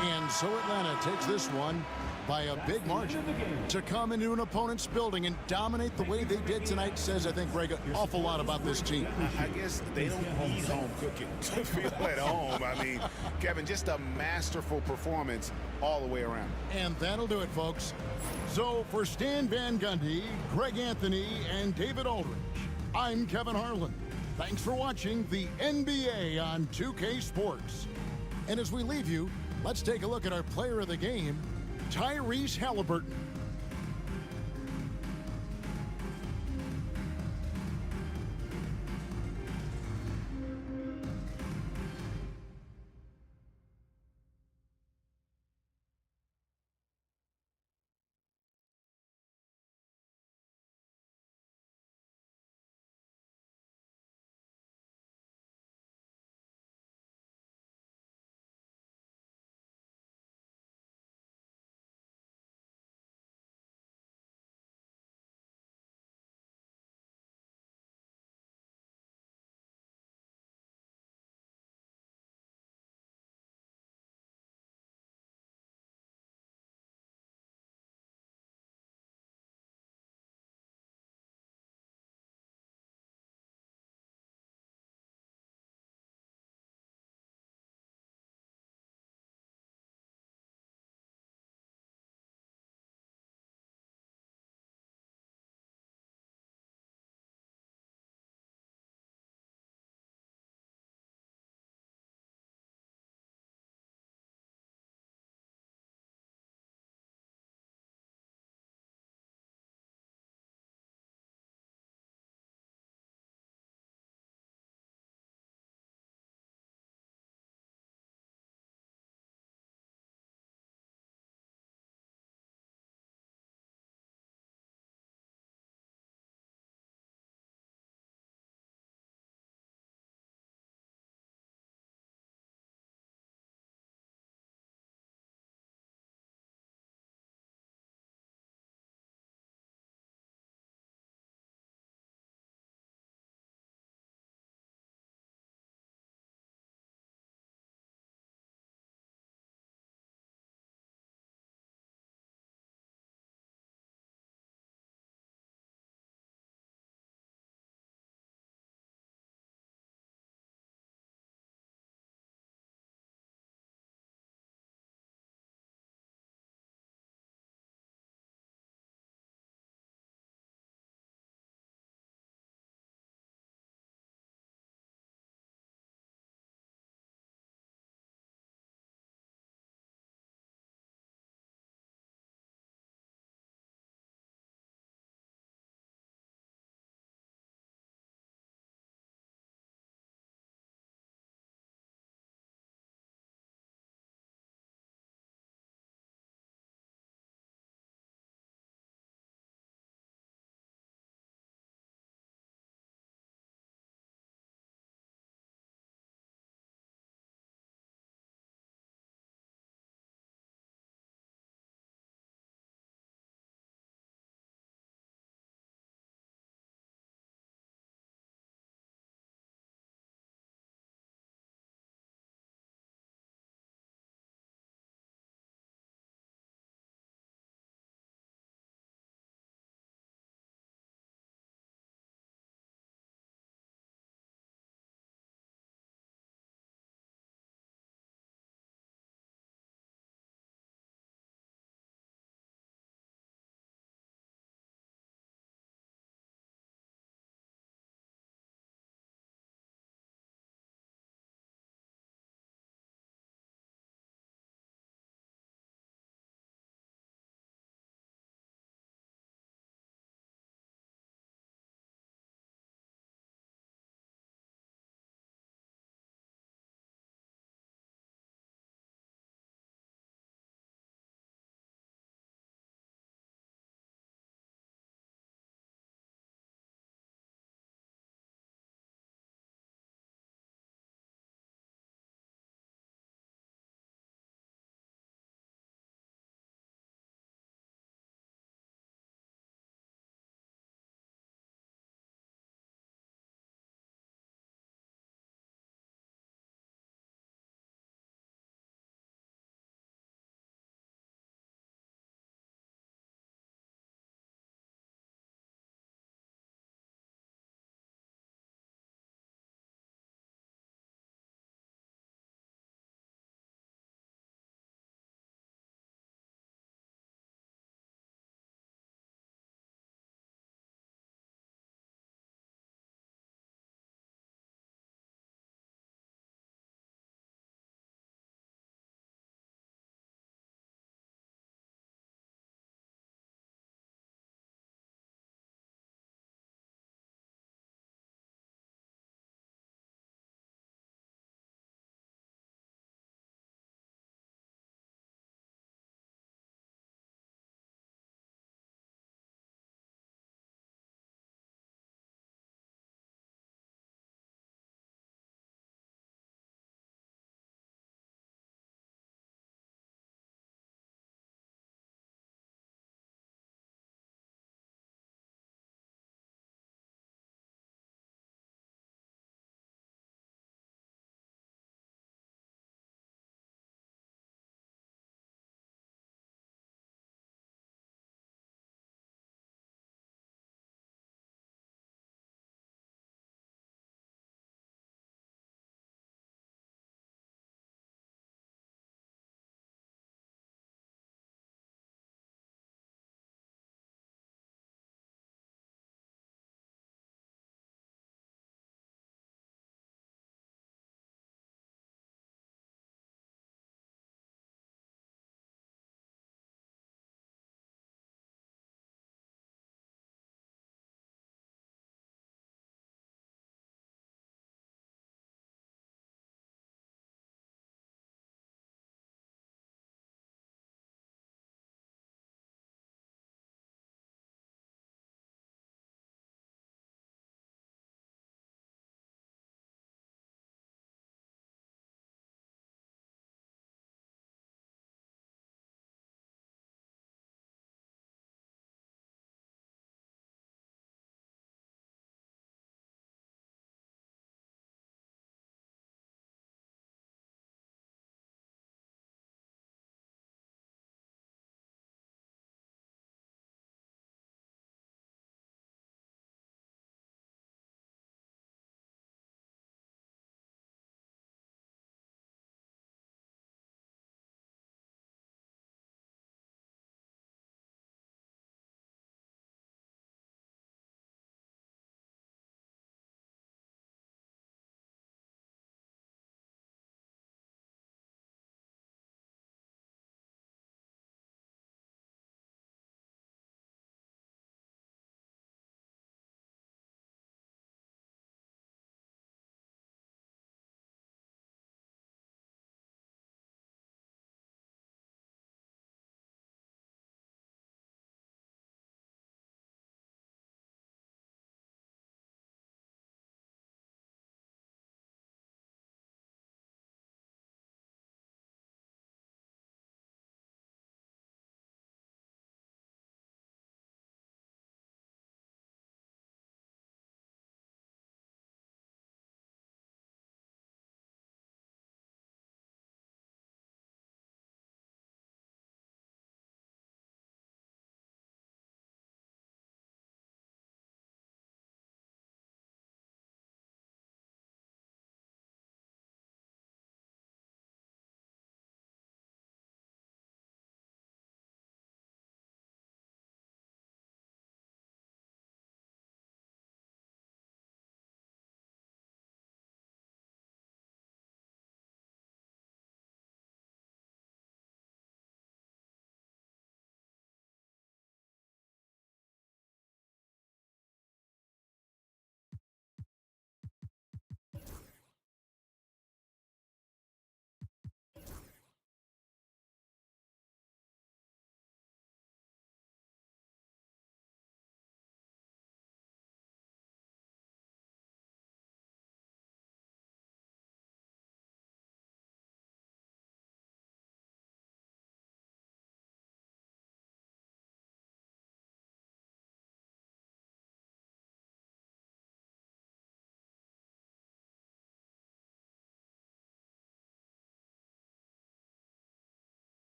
And so Atlanta takes this one by a big margin. To come into an opponent's building and dominate the way they did tonight says, I think, Greg, an awful lot about this team. I guess they don't need home cooking to feel at home. I mean, Kevin, just a masterful performance all the way around. And that'll do it, folks. So for Stan Van Gundy, Greg Anthony, and David Aldridge, I'm Kevin Harlan. Thanks for watching the NBA on 2K Sports. And as we leave you, let's take a look at our player of the game, Tyrese Halliburton.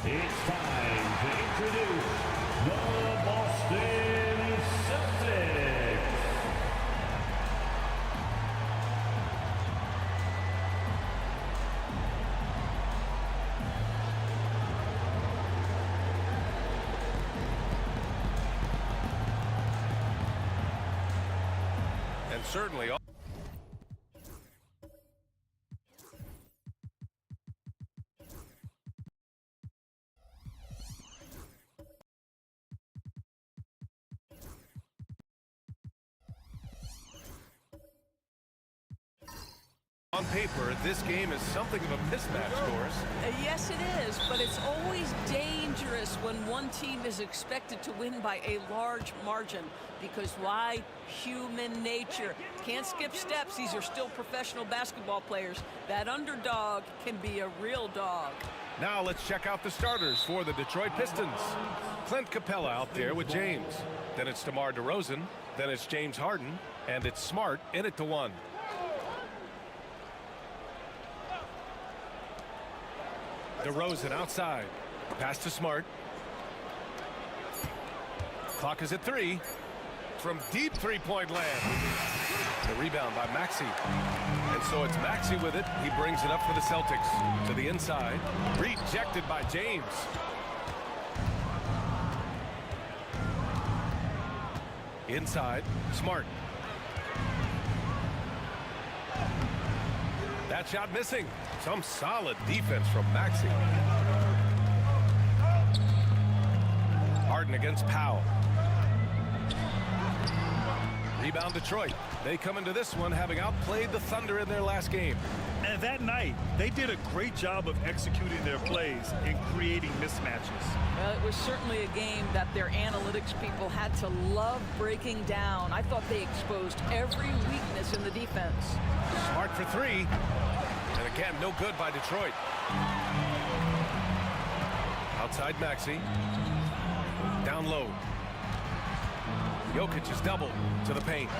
It's time to introduce the Boston Celtics. And certainly all on paper, this game is something of a mismatch, Doris. Yes, it is, but it's always dangerous when one team is expected to win by a large margin. Because why? Human nature. Can't skip steps. These are still professional basketball players. That underdog can be a real dog. Now let's check out the starters for the Detroit Pistons. Clint Capella out there with James. Then it's DeMar DeRozan. Then it's James Harden. And it's Smart in it to one. DeRozan outside. Pass to Smart. Clock is at 3. From deep three-point land. The rebound by Maxey. And so it's Maxey with it. He brings it up for the Celtics. To the inside. Rejected by James. Inside. Smart. That shot missing. Some solid defense from Maxey. Harden against Powell. Rebound Detroit. They come into this one having outplayed the Thunder in their last game. And that night, they did a great job of executing their plays and creating mismatches. it was certainly a game that their analytics people had to love breaking down. I thought they exposed every weakness in the defense. Smart for three. And again, no good by Detroit. Outside Maxey. Down low. Jokic is double to the paint.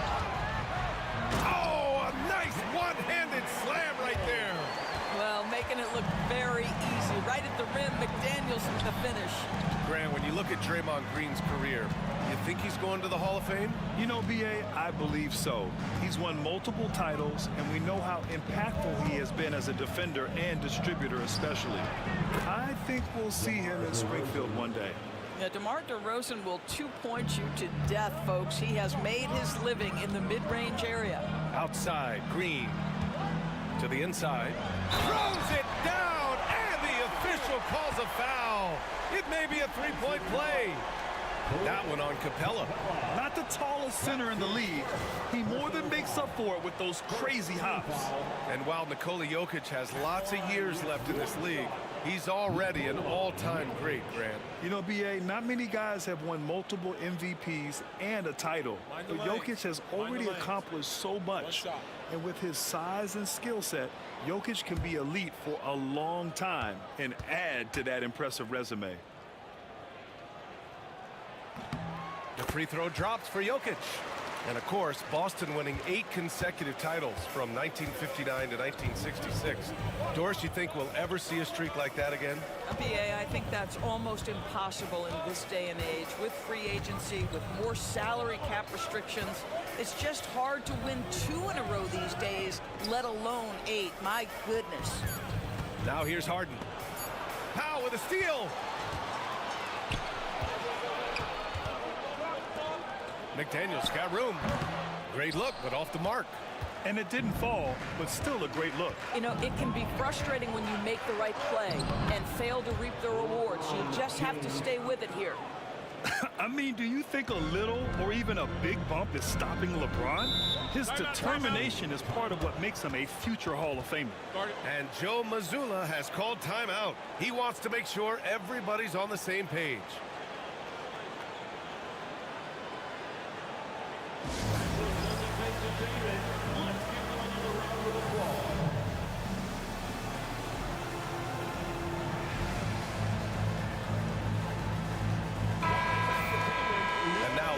Oh, a nice one-handed slam right there. Well, making it look very easy. Right at the rim, McDaniels with the finish. Grant, when you look at Draymond Green's career, you think he's going to the Hall of Fame? You know, B.A., I believe so. He's won multiple titles, and we know how impactful he has been as a defender and distributor especially. I think we'll see him in Springfield one day. Now, DeMar DeRozan will two-point you to death, folks. He has made his living in the mid-range area. Outside, Green to the inside. Throws it down, and the official calls a foul. It may be a three-point play. That one on Capella. Not the tallest center in the league. He more than makes up for it with those crazy hops. And while Nikola Jokic has lots of years left in this league, he's already an all-time great, Grant. You know, B.A., not many guys have won multiple MVPs and a title. But Jokic has already accomplished so much. And with his size and skill set, Jokic can be elite for a long time and add to that impressive resume. The free throw drops for Jokic. And of course, Boston winning 8 consecutive titles from 1959 to 1966. Doris, you think we'll ever see a streak like that again? BA, I think that's almost impossible in this day and age. With free agency, with more salary cap restrictions, it's just hard to win 2 in a row these days, let alone 8. My goodness. Now here's Harden. Powell with a steal. McDaniels got room. Great look, but off the mark. And it didn't fall, but still a great look. You know, it can be frustrating when you make the right play and fail to reap the rewards. You just have to stay with it here. I mean, do you think a little or even a big bump is stopping LeBron? His determination is part of what makes him a future Hall of Famer. And Joe Mazzulla has called timeout. He wants to make sure everybody's on the same page.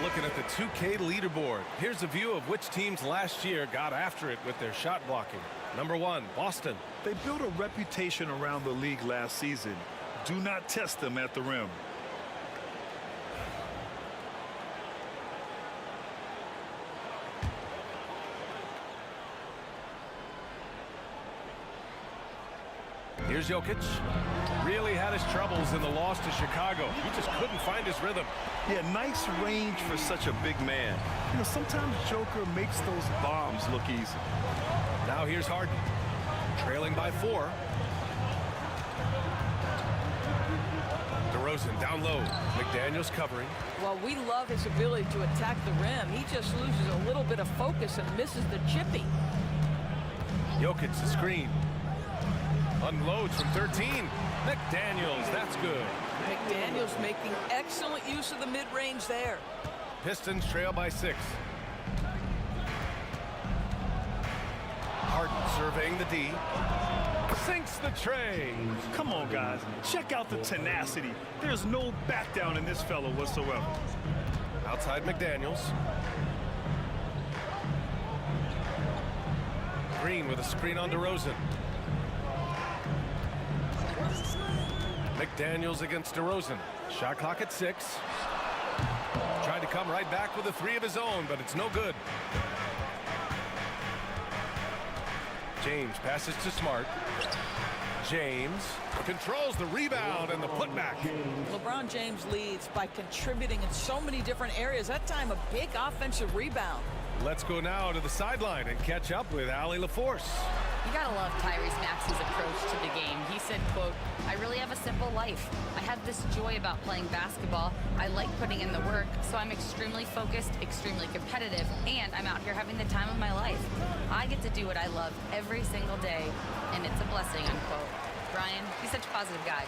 Looking at the 2K leaderboard. Here's a view of which teams last year got after it with their shot blocking. Number 1, Boston. They built a reputation around the league last season. Do not test them at the rim. Here's Jokic. Really had his troubles in the loss to Chicago. He just couldn't find his rhythm. Yeah, nice range for such a big man. You know, sometimes Joker makes those bombs look easy. Now here's Harden. Trailing by 4. DeRozan down low. McDaniels covering. Well, we love his ability to attack the rim. He just loses a little bit of focus and misses the chippy. Jokic the screen. Unloads from 13. McDaniels, that's good. McDaniels making excellent use of the mid-range there. Pistons trail by 6. Harden surveying the D. Sinks the tray. Come on, guys. Check out the tenacity. There's no back down in this fellow whatsoever. Outside McDaniels. Green with a screen on DeRozan. McDaniels against DeRozan. Shot clock at 6. Tried to come right back with a 3 of his own, but it's no good. James passes to Smart. James controls the rebound and the putback. LeBron James leads by contributing in so many different areas. That time a big offensive rebound. Let's go now to the sideline and catch up with Allie LaForce. You gotta love Tyrese Maxey's approach to the game. He said, quote, "I really have a simple life. I have this joy about playing basketball. I like putting in the work, so I'm extremely focused, extremely competitive, and I'm out here having the time of my life. I get to do what I love every single day, and it's a blessing," unquote. Brian. He's such a positive guy.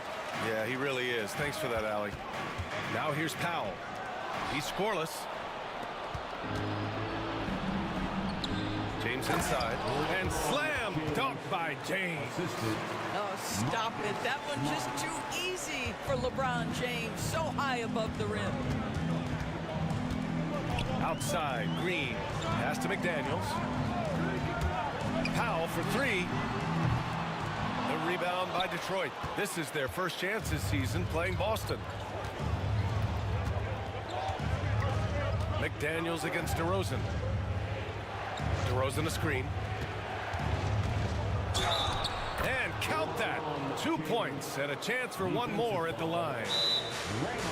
Yeah, he really is. Thanks for that, Allie. Now here's Powell. He's scoreless. James inside. And slam dunk by James. Oh, stop it. That one just too easy for LeBron James. So high above the rim. Outside, Green. Pass to McDaniels. Powell for three. The rebound by Detroit. This is their first chance this season playing Boston. McDaniels against DeRozan. DeRozan a screen. And count that. 2 points and a chance for one more at the line.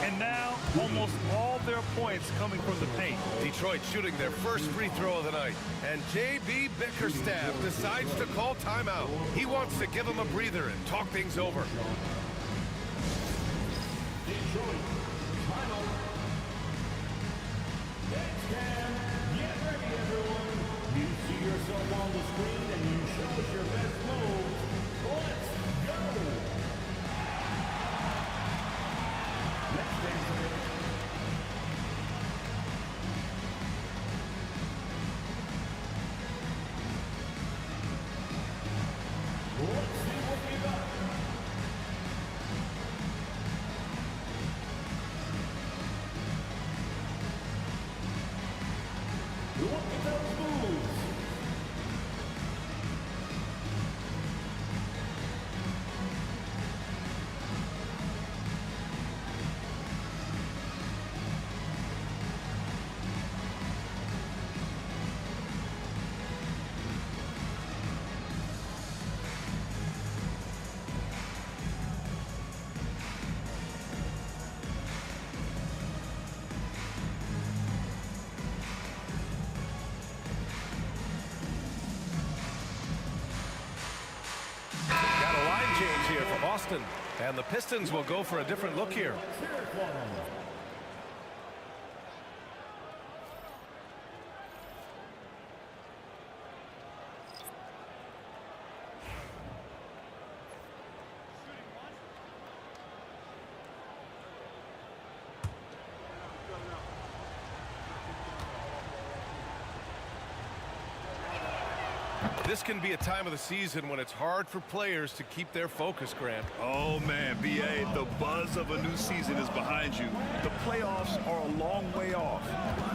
And now almost all their points coming from the paint. Detroit shooting their first free throw of the night. And J.B. Bickerstaff decides to call timeout. He wants to give him a breather and talk things over. Detroit, final. Next time, get ready, everyone. You see yourself on the screen and you show us your best moves. Let's go. Next time. Let's see what we got. Look at those moves. Got a line change here for Boston. And the Pistons will go for a different look here. This can be a time of the season when it's hard for players to keep their focus, Grant. Oh, man, B.A., the buzz of a new season is behind you. The playoffs are a long way off.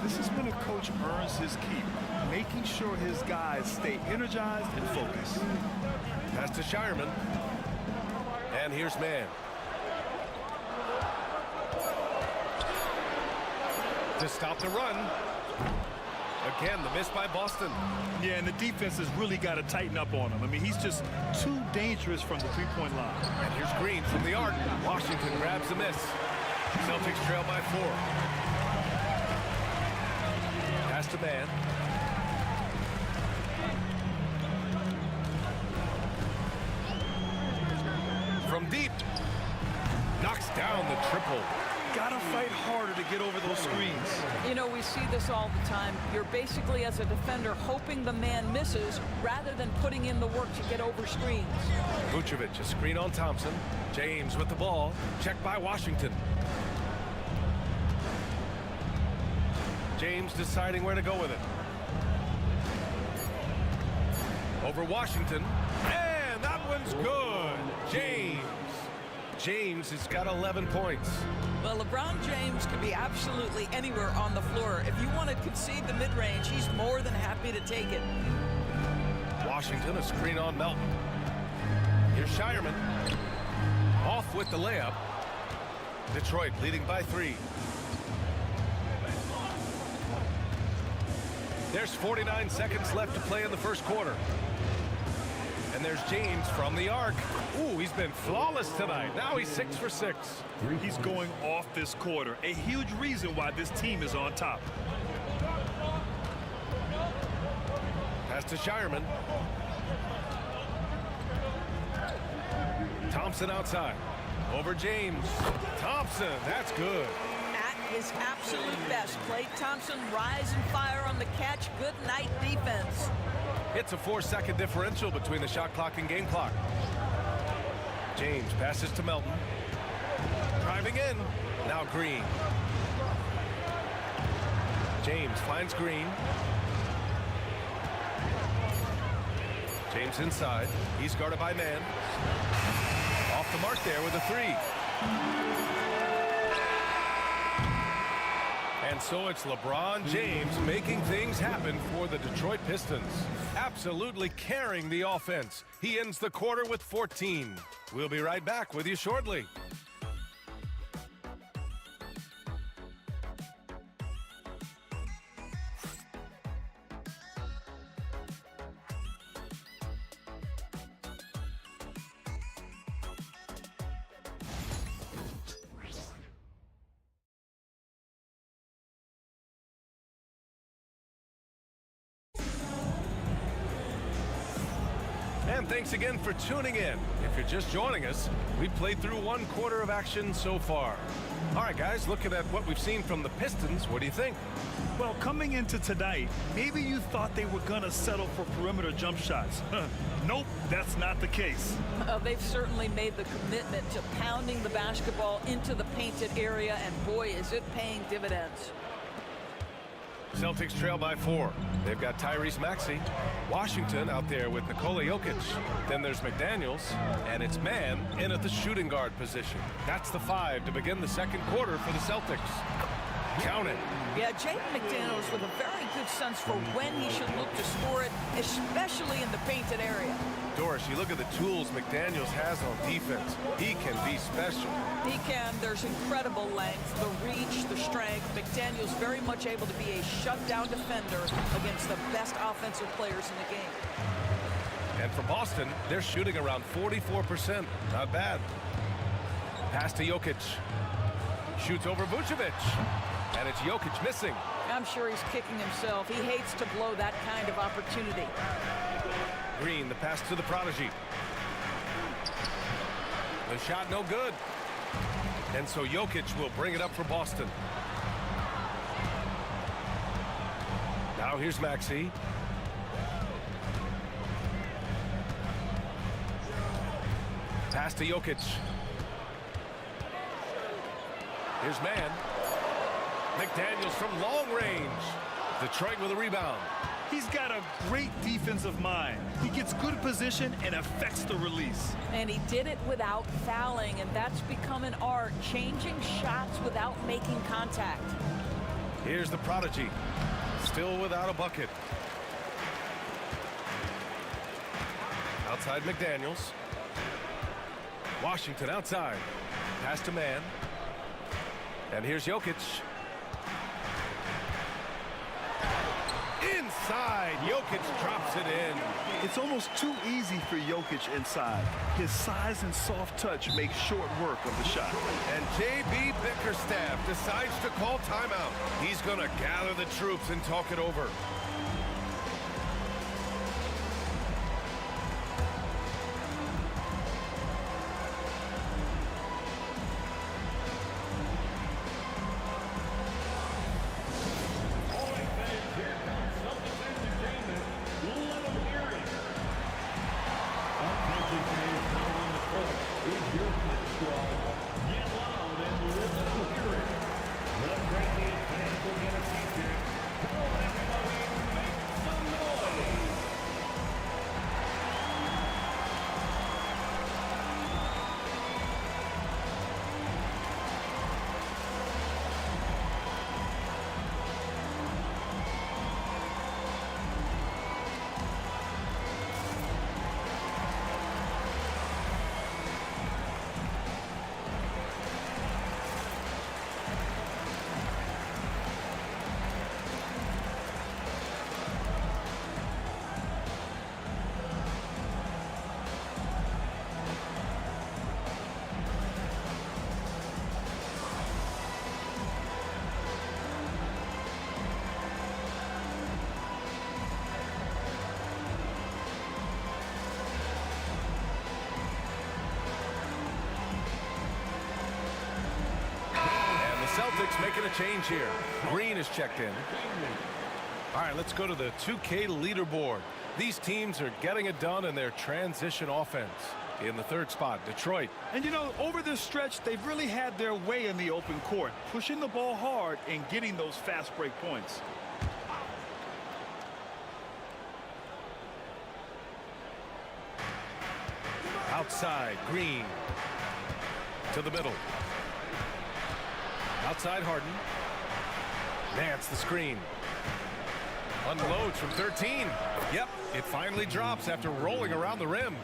This is when a coach earns his keep, making sure his guys stay energized and focused. Pass to Shireman. And here's Mann. To stop the run. Again, the miss by Boston. Yeah, and the defense has really got to tighten up on him. I mean, he's just too dangerous from the three-point line. And here's Green from the arc. Washington grabs the miss. Celtics trail by 4. Pass to Mann. From deep. Knocks down the triple. Gotta fight harder to get over those screens. You know, we see this all the time. You're basically, as a defender, hoping the man misses rather than putting in the work to get over screens. Vucevic, a screen on Thompson. James with the ball. Checked by Washington. James deciding where to go with it. Over Washington. And that one's good. James has got 11 points. Well, LeBron James could be absolutely anywhere on the floor. If you want to concede the mid-range, he's more than happy to take it. Washington, a screen on Melton. Here's Shireman. Off with the layup. Detroit leading by 3. There's 49 seconds left to play in the first quarter. And there's James from the arc. Ooh, he's been flawless tonight. Now he's 6 for 6. He's going off this quarter. A huge reason why this team is on top. Pass to Shireman. Thompson outside. Over James. Thompson, that's good. At his absolute best. Klay Thompson, rise and fire on the catch. Good night defense. It's a 4-second differential between the shot clock and game clock. James passes to Melton. Driving in. Now Green. James finds Green. James inside. He's guarded by Man. Off the mark there with a three. And so it's LeBron James making things happen for the Detroit Pistons. Absolutely carrying the offense. He ends the quarter with 14. We'll be right back with you shortly. And thanks again for tuning in. If you're just joining us, we played through one quarter of action so far. All right, guys, looking at what we've seen from the Pistons, what do you think? Well, coming into tonight, maybe you thought they were going to settle for perimeter jump shots. Nope, that's not the case. They've certainly made the commitment to pounding the basketball into the painted area, and boy, is it paying dividends. Celtics trail by 4. They've got Tyrese Maxey. Washington out there with Nikola Jokic. Then there's McDaniels, and it's Man in at the shooting guard position. That's the 5 to begin the second quarter for the Celtics. Count it. Yeah, Jake McDaniels with a very good sense for when he should look to score it, especially in the painted area. Doris, you look at the tools McDaniels has on defense. He can be special. He can. There's incredible length, the reach, the strength. McDaniels very much able to be a shutdown defender against the best offensive players in the game. And for Boston, they're shooting around 44%. Not bad. Pass to Jokic. Shoots over Vucevic. And it's Jokic missing. I'm sure he's kicking himself. He hates to blow that kind of opportunity. Green, the pass to the prodigy. The shot no good. And so Jokic will bring it up for Boston. Now here's Maxey. Pass to Jokic. Here's Man. McDaniels from long range. Detroit with a rebound. He's got a great defensive mind. He gets good position and affects the release. And he did it without fouling, and that's become an art, changing shots without making contact. Here's the prodigy, still without a bucket. Outside McDaniels. Washington outside. Pass to Man. And here's Jokic. Inside, Jokic drops it in. It's almost too easy for Jokic inside. His size and soft touch make short work of the shot. And J.B. Bickerstaff decides to call timeout. He's going to gather the troops and talk it over. Celtics making a change here. Green is checked in. All right, let's go to the 2K leaderboard. These teams are getting it done in their transition offense. In the third spot, Detroit. And you know, over this stretch, they've really had their way in the open court, pushing the ball hard and getting those fast break points. Outside, Green. To the middle. Outside, Harden. Nance the screen. Unloads from 13. Yep, it finally drops after rolling around the rim.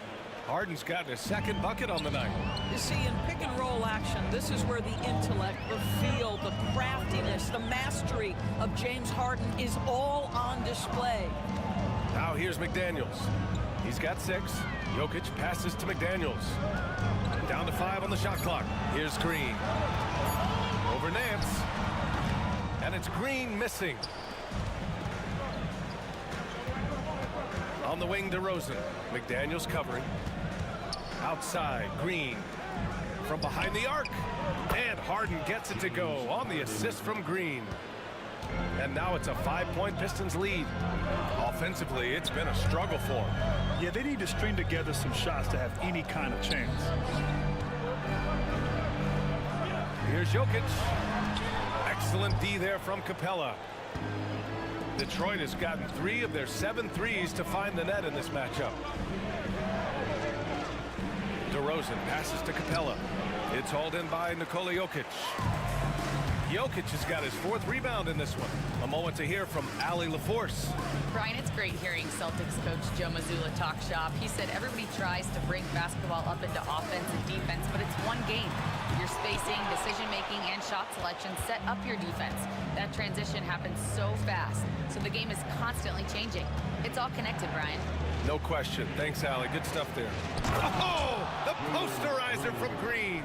Harden's gotten his second bucket on the night. You see, in pick and roll action, this is where the intellect, the feel, the craftiness, the mastery of James Harden is all on display. Now here's McDaniels. He's got 6. Jokic passes to McDaniels. Down to 5 on the shot clock. Here's Green. Over Nance. And it's Green missing. On the wing, DeRozan. McDaniels covering. Outside, Green. From behind the arc. And Harden gets it to go on the assist from Green. And now it's a 5-point Pistons lead. Offensively, it's been a struggle for them. Yeah, they need to string together some shots to have any kind of chance. Here's Jokic. Excellent D there from Capella. Detroit has gotten 3 of their 7 threes to find the net in this matchup. DeRozan passes to Capella. It's hauled in by Nikola Jokic. Jokic has got his 4th rebound in this one. A moment to hear from Allie LaForce. Brian, it's great hearing Celtics coach Joe Mazzulla talk shop. He said everybody tries to bring basketball up into offense and defense, but it's one game. Your spacing, decision-making, and shot selection set up your defense. That transition happens so fast, so the game is constantly changing. It's all connected, Brian. No question. Thanks, Allie. Good stuff there. Oh, the posterizer from Green.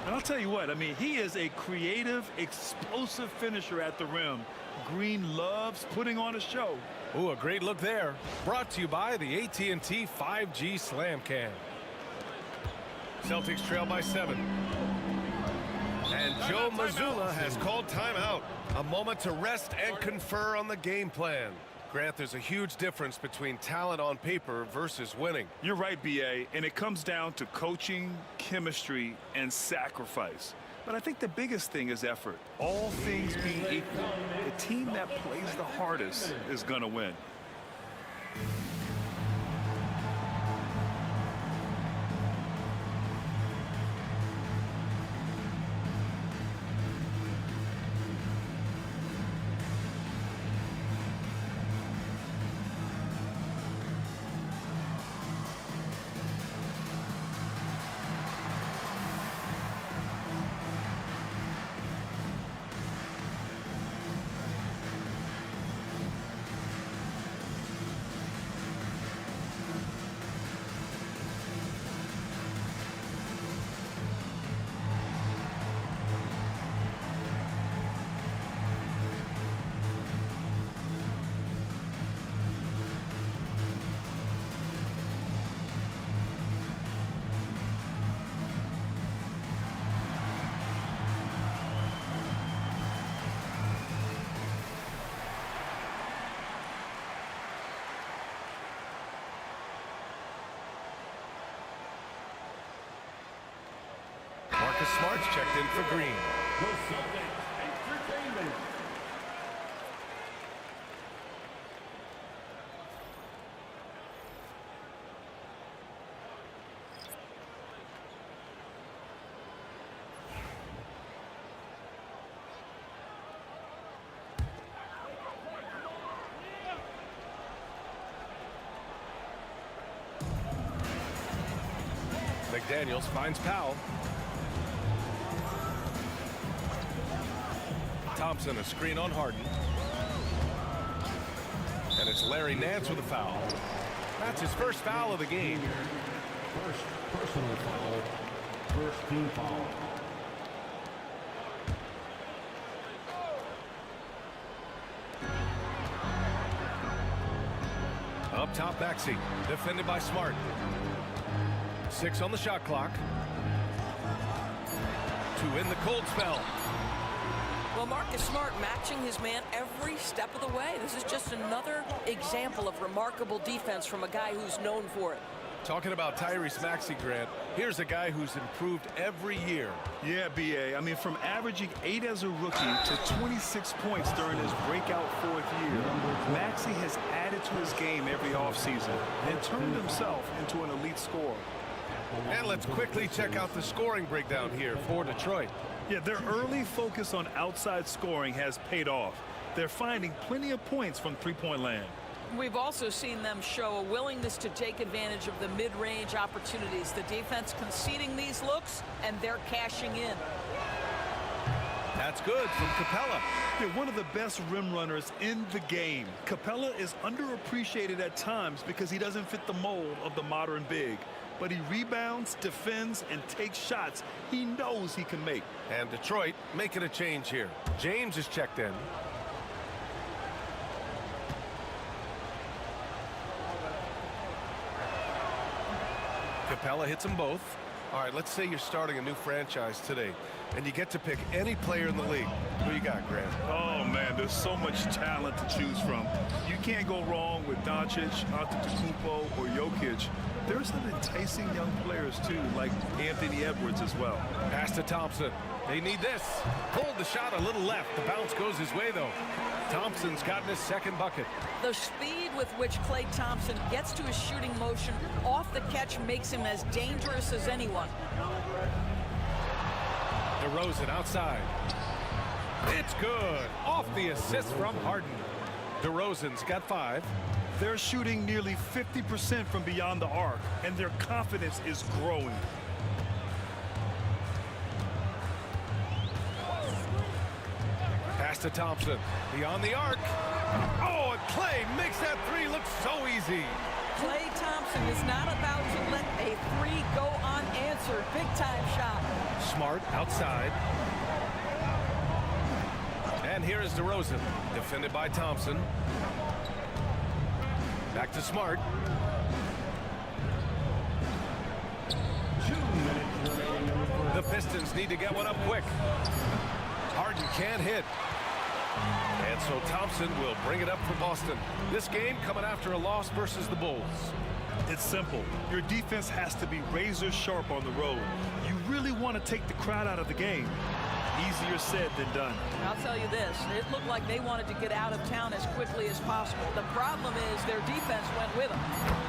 And I'll tell you what, I mean, he is a creative, explosive finisher at the rim. Green loves putting on a show. Ooh, a great look there. Brought to you by the AT&T 5G Slam Cam. Celtics trail by 7. And Joe Mazzulla has called timeout. A moment to rest and confer on the game plan. Grant, there's a huge difference between talent on paper versus winning. You're right, B.A., and it comes down to coaching, chemistry, and sacrifice. But I think the biggest thing is effort. All things being equal, the team that plays the hardest is going to win. Marcus Smart's checked in for Green. McDaniels finds Powell. Thompson, a screen on Harden. And it's Larry Nance with a foul. That's his first foul of the game. First personal foul. First team foul. Up top, Maxey, defended by Smart. 6 on the shot clock. To end the cold spell. Well, Marcus Smart matching his man every step of the way. This is just another example of remarkable defense from a guy who's known for it. Talking about Tyrese Maxey, Grant, here's a guy who's improved every year. Yeah, B.A. I mean, from averaging 8 as a rookie to 26 points during his breakout 4th year, Maxey has added to his game every offseason and turned himself into an elite scorer. And let's quickly check out the scoring breakdown here for Detroit. Yeah, their early focus on outside scoring has paid off. They're finding plenty of points from three-point land. We've also seen them show a willingness to take advantage of the mid-range opportunities. The defense conceding these looks, and they're cashing in. That's good from Capella. They're one of the best rim runners in the game. Capella is underappreciated at times because he doesn't fit the mold of the modern big. But he rebounds, defends, and takes shots he knows he can make. And Detroit making a change here. James is checked in. Capella hits them both. All right, let's say you're starting a new franchise today, and you get to pick any player in the league. Who you got, Grant? Oh, man, there's so much talent to choose from. You can't go wrong with Doncic, Antetokounmpo, or Jokic. There's some enticing young players, too, like Anthony Edwards as well. Pass to Thompson. They need this. Pulled the shot a little left. The bounce goes his way, though. Thompson's gotten his second bucket. The speed with which Klay Thompson gets to his shooting motion off the catch makes him as dangerous as anyone. DeRozan outside. It's good. Off the assist from Harden. DeRozan's got 5. They're shooting nearly 50% from beyond the arc, and their confidence is growing. Pass to Thompson. Beyond the arc. Oh, and Klay makes that 3 look so easy. Klay Thompson is not about to let a 3 go unanswered. Big-time shot. Smart outside. And here is DeRozan, defended by Thompson. Back to Smart. 2 minutes remaining. The Pistons need to get one up quick. Harden can't hit. And so Thompson will bring it up for Boston. This game coming after a loss versus the Bulls. It's simple. Your defense has to be razor sharp on the road. You really want to take the crowd out of the game. Easier said than done. I'll tell you this, it looked like they wanted to get out of town as quickly as possible. The problem is their defense went with them.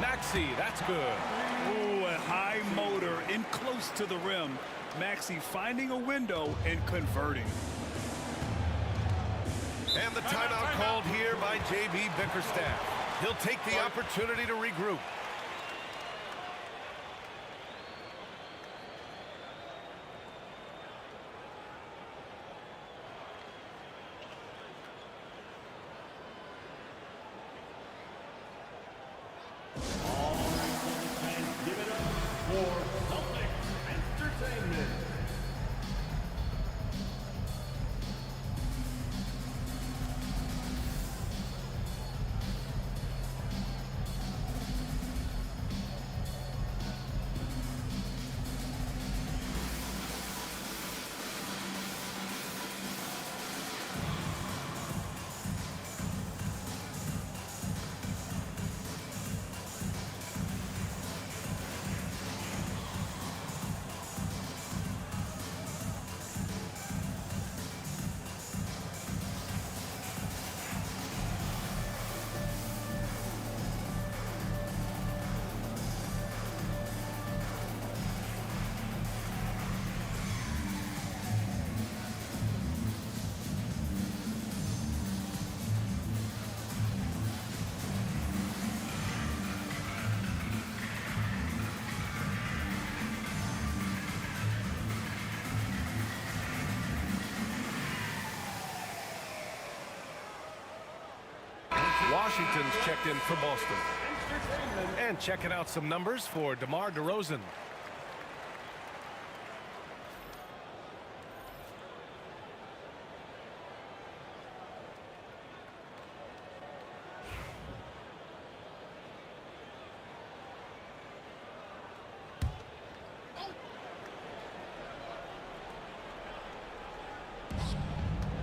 Maxey, that's good. Ooh, a high motor in close to the rim. Maxey finding a window and converting. And the timeout called here by J.B. Bickerstaff. He'll take the opportunity to regroup. All right, fans, give it up for Celtics Entertainment. Washington's checked in for Boston. And checking out some numbers for DeMar DeRozan.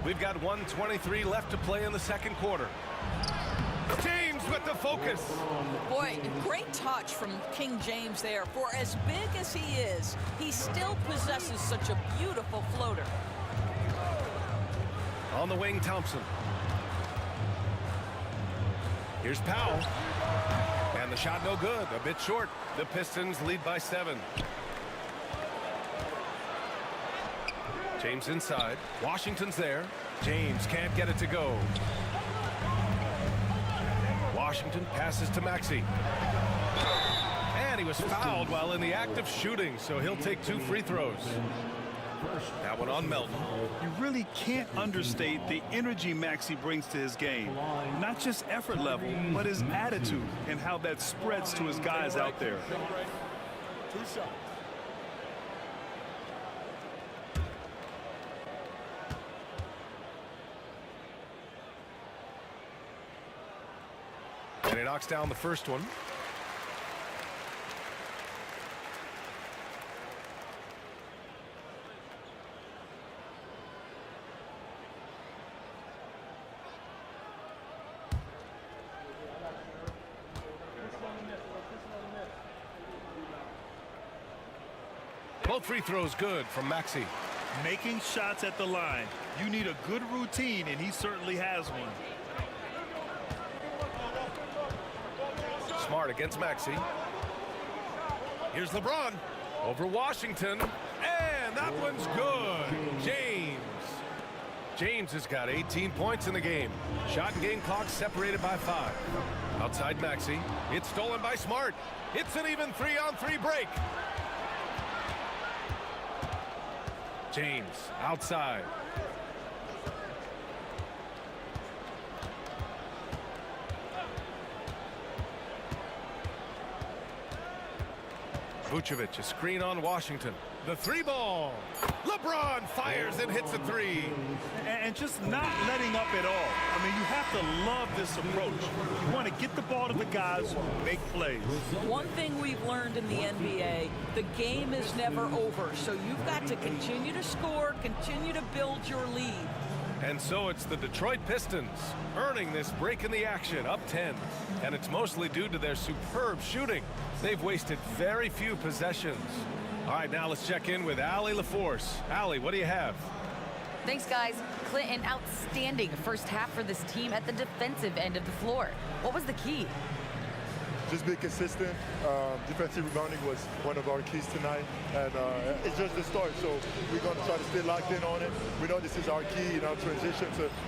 We've got 1:23 left to play in the second quarter. James with the focus. Boy, great touch from King James there. For as big as he is, he still possesses such a beautiful floater. On the wing, Thompson. Here's Powell. And the shot no good, a bit short. The Pistons lead by 7. James inside. Washington's there. James can't get it to go. Washington passes to Maxey. And he was fouled while in the act of shooting, so he'll take 2 free throws. That one on Melton. You really can't understate the energy Maxey brings to his game. Not just effort level, but his attitude and how that spreads to his guys out there. 2 shots. And he knocks down the first one. Both free throws good from Maxey. Making shots at the line. You need a good routine, and he certainly has one. Smart against Maxey. Here's LeBron over Washington. And that one's good. James has got 18 points in the game. Shot and game clock separated by 5. Outside Maxey. It's stolen by Smart. It's an even 3-on-3 break. James outside. Vucevic, a screen on Washington. The 3-ball. LeBron fires and hits a 3. And just not letting up at all. I mean, you have to love this approach. You want to get the ball to the guys who make plays. One thing we've learned in the NBA, the game is never over. So you've got to continue to score, continue to build your lead. And so it's the Detroit Pistons earning this break in the action, up 10. And it's mostly due to their superb shooting. They've wasted very few possessions. All right, now let's check in with Allie LaForce. Allie, what do you have? Thanks, guys. Clinton, outstanding first half for this team at the defensive end of the floor. What was the key? Just be consistent. Defensive rebounding was one of our keys tonight, and it's just the start. So we're going to try to stay locked in on it. We know this is our key in our transition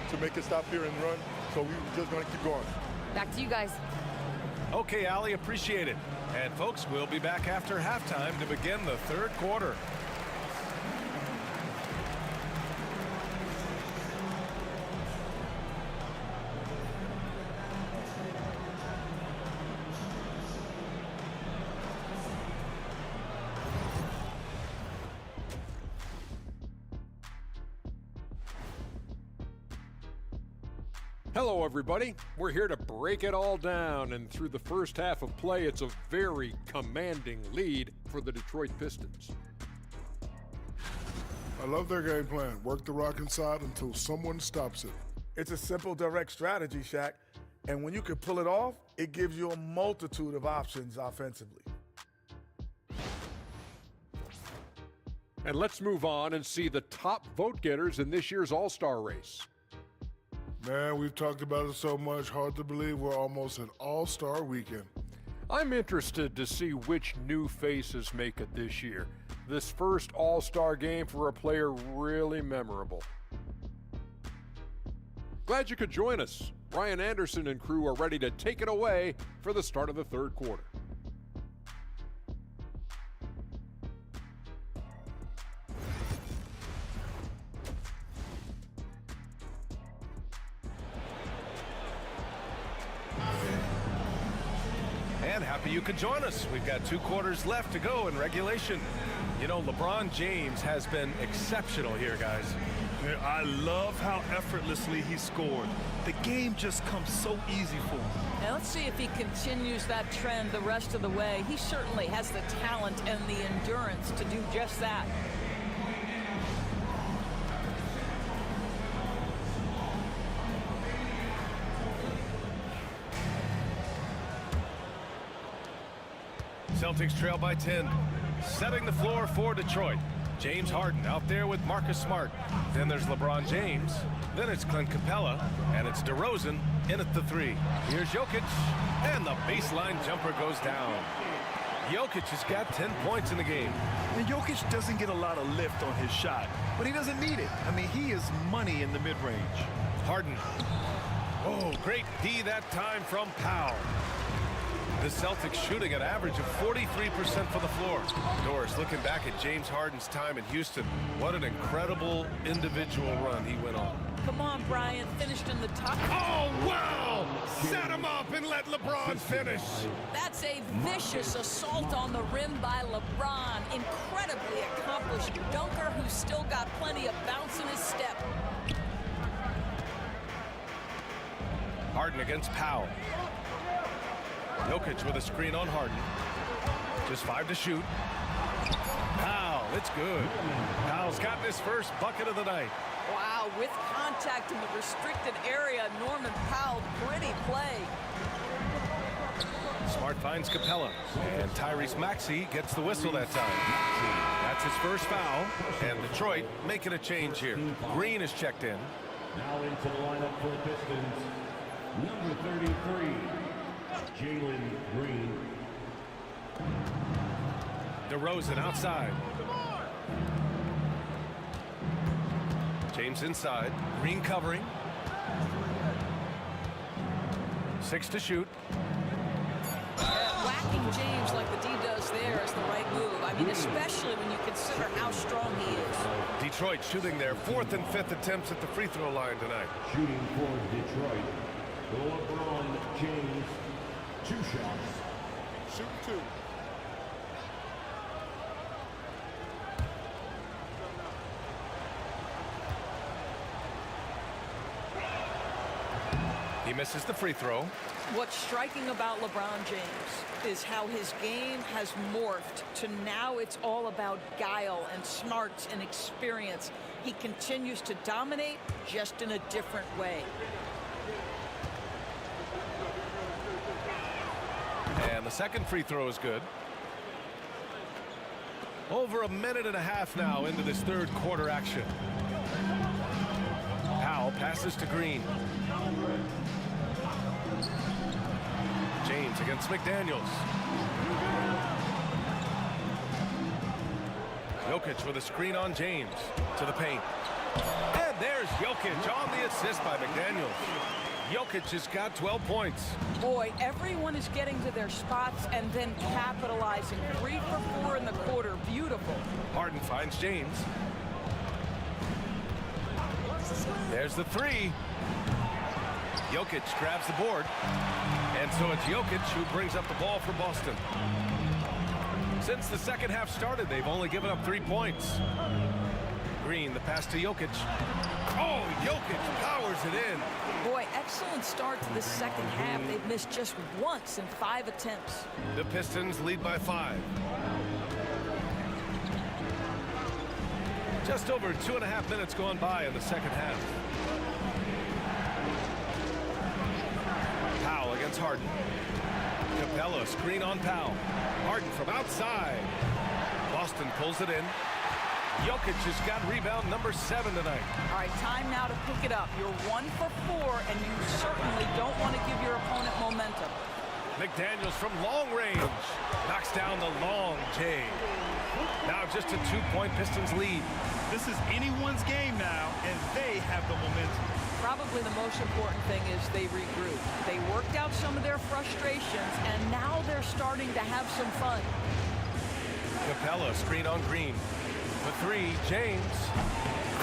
to make a stop here and run. So we're just going to keep going. Back to you guys. Okay, Allie, appreciate it. And folks, we'll be back after halftime to begin the third quarter. Hello, everybody. We're here to break it all down, and through the first half of play, it's a very commanding lead for the Detroit Pistons. I love their game plan. Work the rock inside until someone stops it. It's a simple, direct strategy, Shaq. And when you can pull it off, it gives you a multitude of options offensively. And let's move on and see the top vote getters in this year's All-Star race. Man, we've talked about it so much, hard to believe we're almost at All-Star weekend. I'm interested to see which new faces make it this year. This first All-Star game for a player really memorable. Glad you could join us. Ryan Anderson and crew are ready to take it away for the start of the third quarter. And happy you could join us. We've got 2 quarters left to go in regulation. You know, LeBron James has been exceptional here, guys. I love how effortlessly he scored. The game just comes so easy for him. Now let's see if he continues that trend the rest of the way. He certainly has the talent and the endurance to do just that. Celtics trail by 10. Setting the floor for Detroit. James Harden out there with Marcus Smart. Then there's LeBron James. Then it's Clint Capella. And it's DeRozan in at the 3. Here's Jokic. And the baseline jumper goes down. Jokic has got 10 points in the game. And Jokic doesn't get a lot of lift on his shot, but he doesn't need it. I mean, he is money in the mid-range. Harden. Oh, great D that time from Powell. The Celtics shooting an average of 43% for the floor. Doris looking back at James Harden's time in Houston. What an incredible individual run he went on. Come on, Brian. Finished in the top. Oh, wow! Set him up and let LeBron finish. That's a vicious assault on the rim by LeBron. Incredibly accomplished dunker who's still got plenty of bounce in his step. Harden against Powell. Jokic with a screen on Harden. Just 5 to shoot. Powell, it's good. Powell's gotten his first bucket of the night. Wow, with contact in the restricted area, Norman Powell, pretty play. Smart finds Capella, and Tyrese Maxey gets the whistle that time. That's his first foul, and Detroit making a change here. Green is checked in. Now into the lineup for the Pistons, number 33, Jalen Green. DeRozan outside. James inside. Green covering. 6 to shoot. Whacking James like the D does there is the right move. I mean, especially when you consider how strong he is. Detroit shooting their 4th and 5th attempts at the free throw line tonight. Shooting for Detroit, LeBron James, 2 shots. Shoot 2. He misses the free throw. What's striking about LeBron James is how his game has morphed to now it's all about guile and smarts and experience. He continues to dominate just in a different way. And the second free throw is good. Over a minute and a half now into this third quarter action. Powell passes to Green. James against McDaniels. Jokic with a screen on James to the paint. And there's Jokic on the assist by McDaniels. Jokic has got 12 points. Boy, everyone is getting to their spots and then capitalizing. 3 for 4 in the quarter. Beautiful. Harden finds James. There's the 3. Jokic grabs the board. And so it's Jokic who brings up the ball for Boston. Since the second half started, they've only given up 3 points. Green, the pass to Jokic. Oh, Jokic powers it in. Boy, excellent start to this second half. They've missed just once in 5 attempts. The Pistons lead by 5. Just over 2.5 minutes gone by in the second half. Powell against Harden. Capella, screen on Powell. Harden from outside. Boston pulls it in. Jokic has got rebound number 7 tonight. All right, time now to pick it up. You're 1 for 4, and you certainly don't want to give your opponent momentum. McDaniels from long range knocks down the long J. Now just a 2-point Pistons lead. This is anyone's game now, and they have the momentum. Probably the most important thing is they regroup. They worked out some of their frustrations, and now they're starting to have some fun. Capella, screen on Green. The 3, James.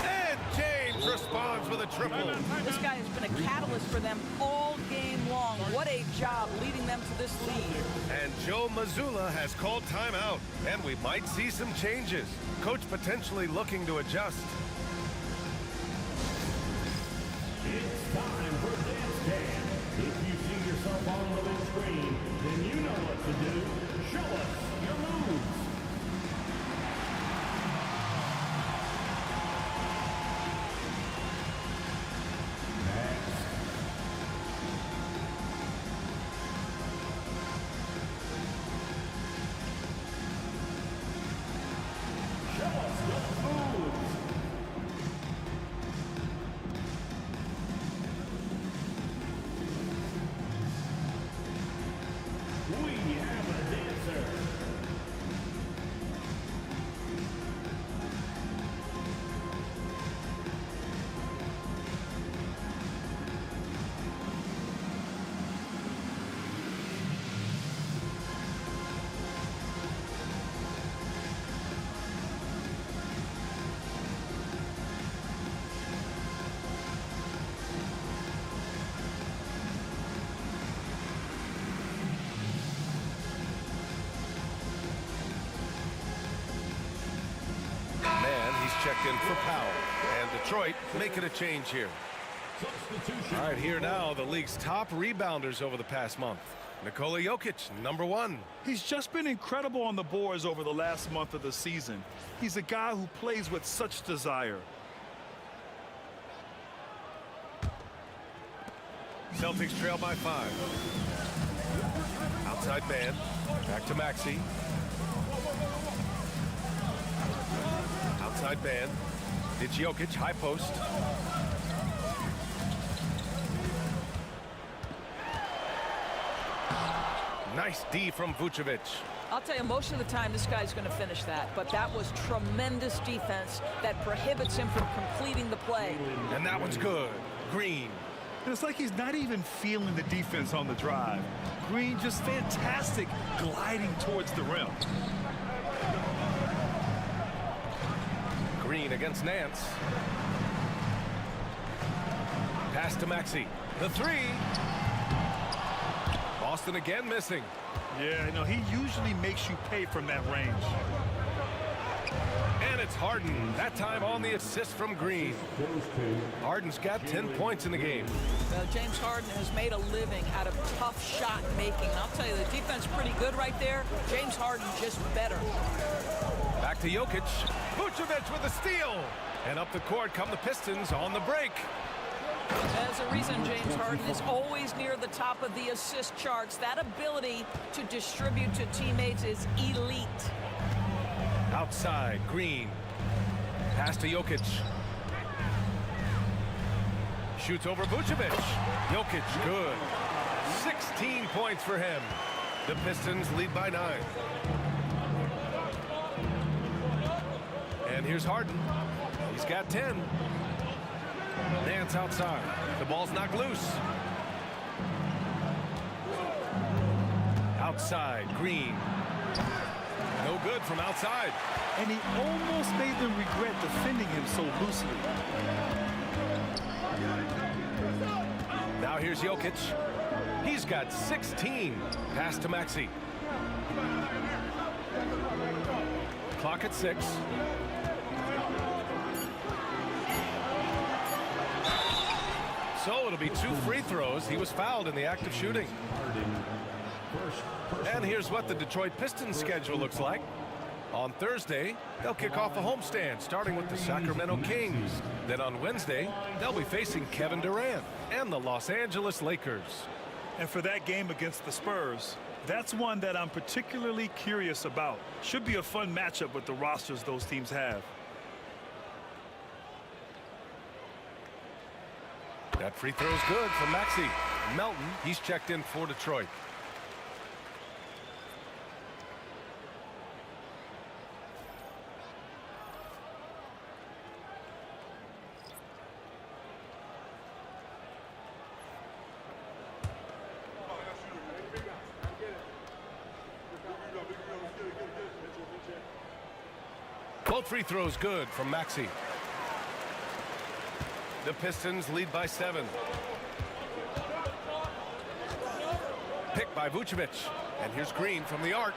And James responds with a triple. This guy has been a catalyst for them all game long. What a job leading them to this lead. And Joe Mazzulla has called timeout, and we might see some changes. Coach potentially looking to adjust. It's time for Dance Cam. If you see yourself on the big screen, then you know what to do. Show us your moves. checked in for Powell. And Detroit making a change here. All right, here now, the league's top rebounders over the past month. Nikola Jokic, number 1. He's just been incredible on the boards over the last month of the season. He's a guy who plays with such desire. Celtics trail by 5. Outside man. Back to Maxey. Outside man. It's Jokic, high post. Nice D from Vucevic. I'll tell you, most of the time this guy's going to finish that, but that was tremendous defense that prohibits him from completing the play. And that one's good. Green. It's like he's not even feeling the defense on the drive. Green just fantastic gliding towards the rim. Green against Nance. Pass to Maxey. The 3. Boston again missing. Yeah, you know, he usually makes you pay from that range. And it's Harden, that time on the assist from Green. Harden's got 10 points in the game. Well, James Harden has made a living out of tough shot making. I'll tell you, the defense pretty good right there. James Harden just better. Back to Jokic. Vucevic with a steal. And up the court come the Pistons on the break. There's a reason James Harden is always near the top of the assist charts. That ability to distribute to teammates is elite. Outside, Green. Pass to Jokic. Shoots over Vucevic. Jokic, good. 16 points for him. The Pistons lead by 9. And here's Harden. He's got 10. Nance outside. The ball's knocked loose. Outside, Green. No good from outside. And he almost made them regret defending him so loosely. Now here's Jokic. He's got 16. Pass to Maxey. Clock at 6. So it'll be 2 free throws. He was fouled in the act of shooting. And here's what the Detroit Pistons schedule looks like. On Thursday, they'll kick off a homestand, starting with the Sacramento Kings. Then on Wednesday, they'll be facing Kevin Durant and the Los Angeles Lakers. And for that game against the Spurs, that's one that I'm particularly curious about. Should be a fun matchup with the rosters those teams have. That free throw's good from Maxey. Melton, he's checked in for Detroit. Both free throws good from Maxey. The Pistons lead by 7. Picked by Vucevic. And here's Green from the arc.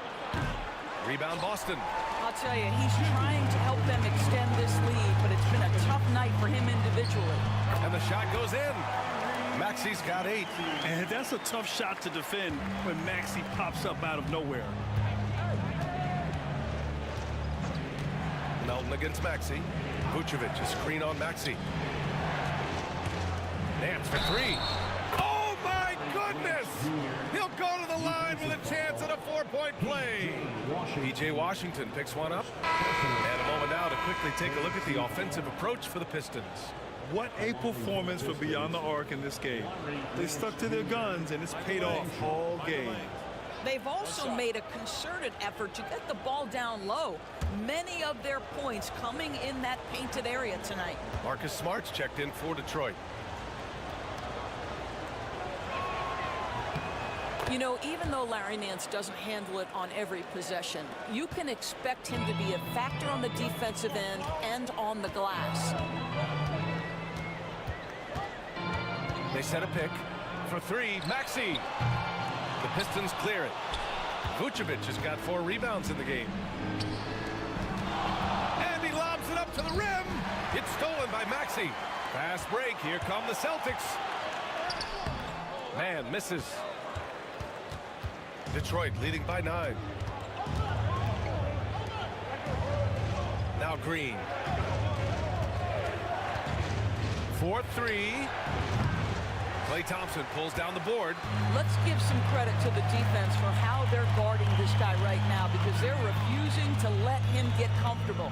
Rebound Boston. I'll tell you, he's trying to help them extend this lead, but it's been a tough night for him individually. And the shot goes in. Maxey's got 8. And that's a tough shot to defend when Maxey pops up out of nowhere. Melton against Maxey. Vucevic, a screen on Maxey. Nance for 3. Oh my goodness! He'll go to the line with a chance at a 4-point play. P.J. Washington picks one up. And a moment now to quickly take a look at the offensive approach for the Pistons. What a performance for Beyond the Arc in this game. They stuck to their guns, and it's paid off all game. They've also made a concerted effort to get the ball down low. Many of their points coming in that painted area tonight. Marcus Smart's checked in for Detroit. You know, even though Larry Nance doesn't handle it on every possession, you can expect him to be a factor on the defensive end and on the glass. They set a pick for 3. Maxey. The Pistons clear it. Vucevic has got 4 rebounds in the game. And he lobs it up to the rim. It's stolen by Maxey. Fast break. Here come the Celtics. Man misses. Detroit leading by 9. Now Green. 4-3. Klay Thompson pulls down the board. Let's give some credit to the defense for how they're guarding this guy right now, because they're refusing to let him get comfortable.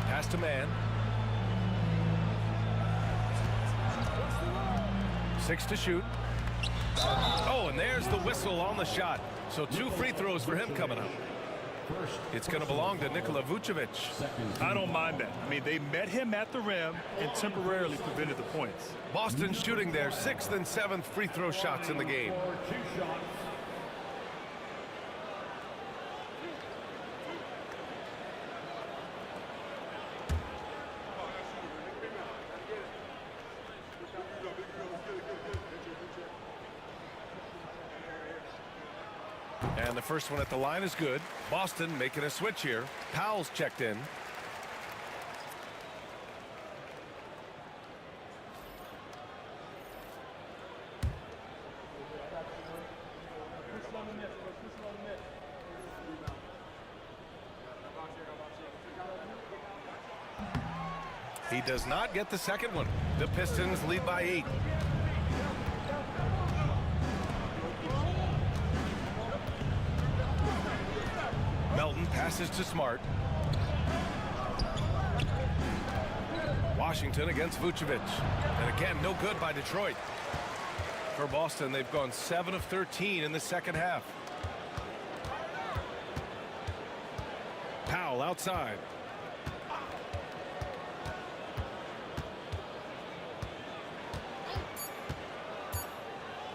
Pass to man. 6 to shoot. Oh, and there's the whistle on the shot. So 2 free throws for him coming up. It's going to belong to Nikola Vucevic. I don't mind that. I mean, they met him at the rim and temporarily prevented the points. Boston shooting their 6th and 7th free throw shots in the game. And the first one at the line is good. Boston making a switch here. Powell's checked in. He does not get the second one. The Pistons lead by 8. Melton passes to Smart. Washington against Vucevic. And again, no good by Detroit. For Boston, they've gone 7 of 13 in the second half. Powell outside.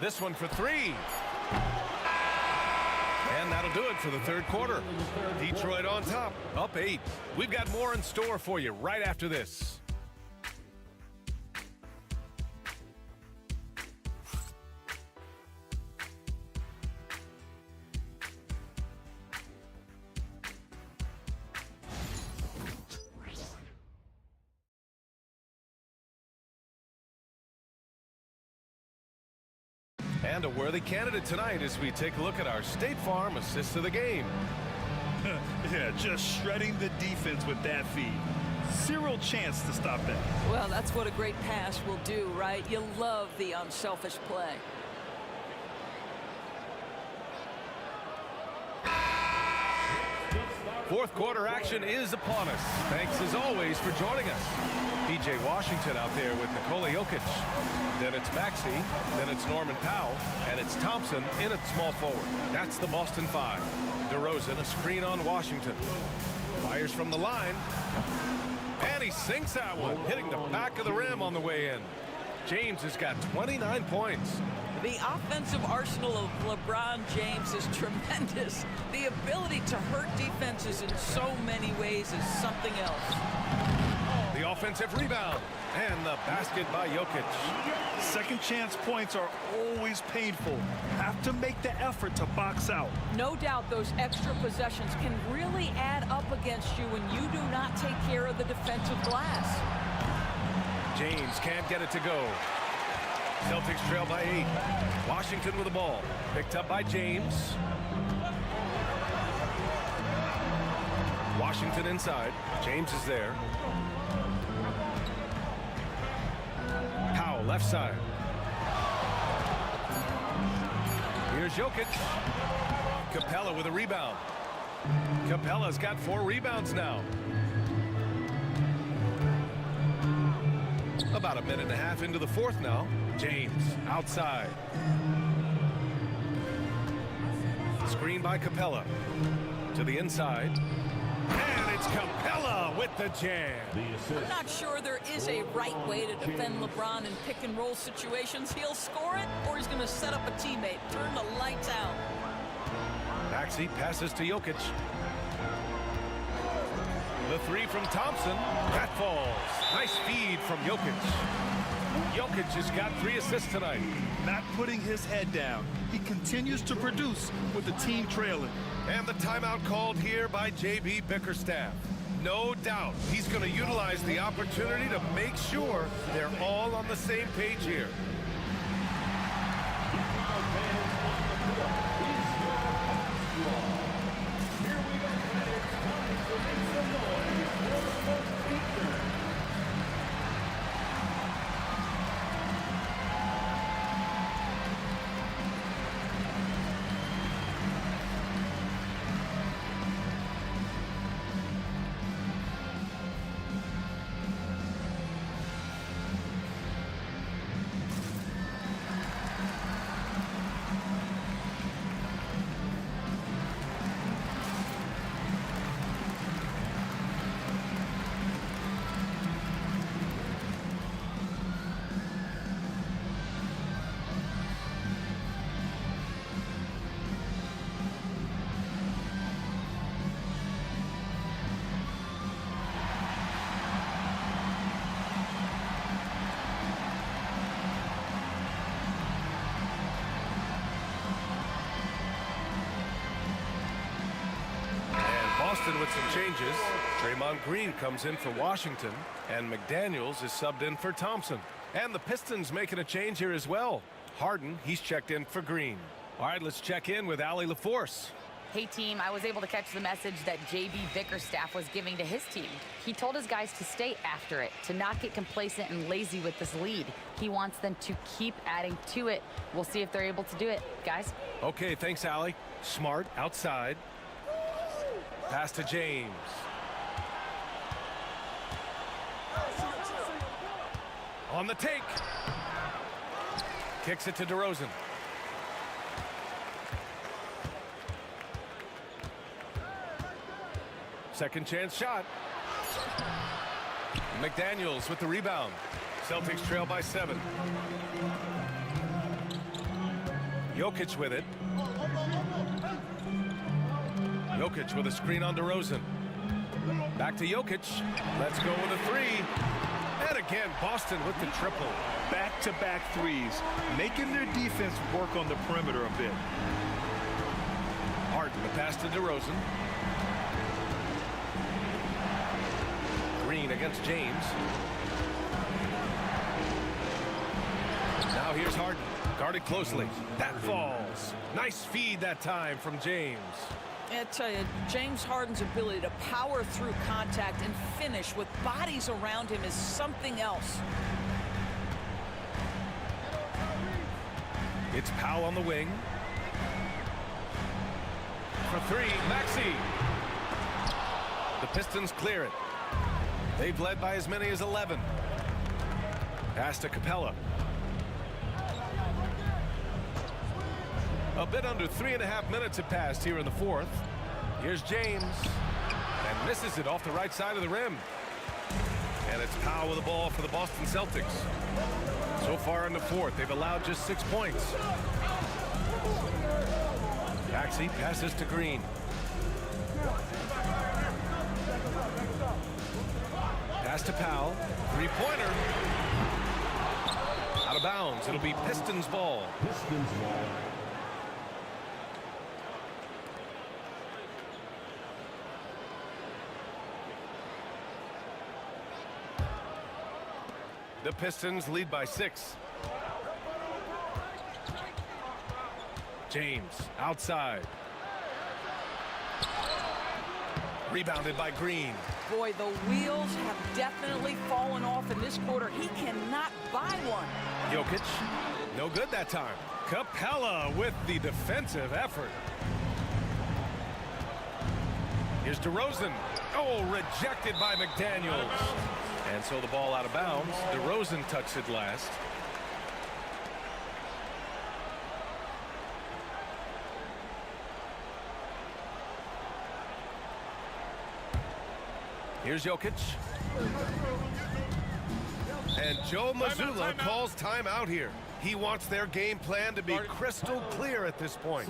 This one for 3. And that'll do it for the third quarter. Detroit on top, up 8. We've got more in store for you right after this. And a worthy candidate tonight as we take a look at our State Farm assist of the game. Yeah, just shredding the defense with that feed. Zero chance to stop that. Well, that's what a great pass will do, right? You love the unselfish play. Fourth quarter action is upon us. Thanks as always for joining us. P.J. Washington out there with Nikola Jokic. Then it's Maxey, then it's Norman Powell, and it's Thompson in at small forward. That's the Boston 5. DeRozan, a screen on Washington. Fires from the line. And he sinks that one, hitting the back of the rim on the way in. James has got 29 points. The offensive arsenal of LeBron James is tremendous. The ability to hurt defenses in so many ways is something else. The offensive rebound and the basket by Jokic. Second chance points are always painful. Have to make the effort to box out. No doubt those extra possessions can really add up against you when you do not take care of the defensive glass. James can't get it to go. Celtics trail by 8. Washington with the ball. Picked up by James. Washington inside. James is there. Powell left side. Here's Jokic. Capella with a rebound. Capella's got 4 rebounds now. About a minute and a half into the fourth now. James outside. Screen by Capella. To the inside. And it's Capella with the jam. I'm not sure there is a right way to defend LeBron in pick and roll situations. He'll score it or he's going to set up a teammate. Turn the lights out. Maxey passes to Jokic. The 3 from Thompson. That falls. Nice feed from Jokic. Jokic has got 3 assists tonight. Not putting his head down. He continues to produce with the team trailing. And the timeout called here by J.B. Bickerstaff. No doubt he's going to utilize the opportunity to make sure they're all on the same page here. Boston with some changes. Draymond Green comes in for Washington, and McDaniels is subbed in for Thompson. And the Pistons making a change here as well. Harden, he's checked in for Green. All right, let's check in with Allie LaForce. Hey, team, I was able to catch the message that J.B. Bickerstaff was giving to his team. He told his guys to stay after it, to not get complacent and lazy with this lead. He wants them to keep adding to it. We'll see if they're able to do it, guys. Okay, thanks, Allie. Smart outside. Pass to James. On the take. Kicks it to DeRozan. Second chance shot. McDaniels with the rebound. Celtics trail by 7. Jokic with it. Jokic with a screen on DeRozan. Back to Jokic. Let's go with a 3. And again, Boston with the triple. Back-to-back threes, making their defense work on the perimeter a bit. Harden, the pass to DeRozan. Green against James. Now here's Harden, guarded closely. That falls. Nice feed that time from James. I tell you, James Harden's ability to power through contact and finish with bodies around him is something else. It's Powell on the wing. For 3, Maxey. The Pistons clear it. They've led by as many as 11. Pass to Capella. A bit under 3.5 minutes have passed here in the 4th. Here's James. And misses it off the right side of the rim. And it's Powell with the ball for the Boston Celtics. So far in the 4th, they've allowed just 6 points. Maxey passes to Green. Pass to Powell. 3-pointer. Out of bounds. It'll be Pistons ball. Pistons ball. The Pistons lead by 6. James outside. Rebounded by Green. Boy, the wheels have definitely fallen off in this quarter. He cannot buy one. Jokic, no good that time. Capella with the defensive effort. Here's DeRozan. Oh, rejected by McDaniels. And so the ball out of bounds. DeRozan touched it last. Here's Jokic. And Joe Mazzulla calls timeout here. He wants their game plan to be crystal clear at this point.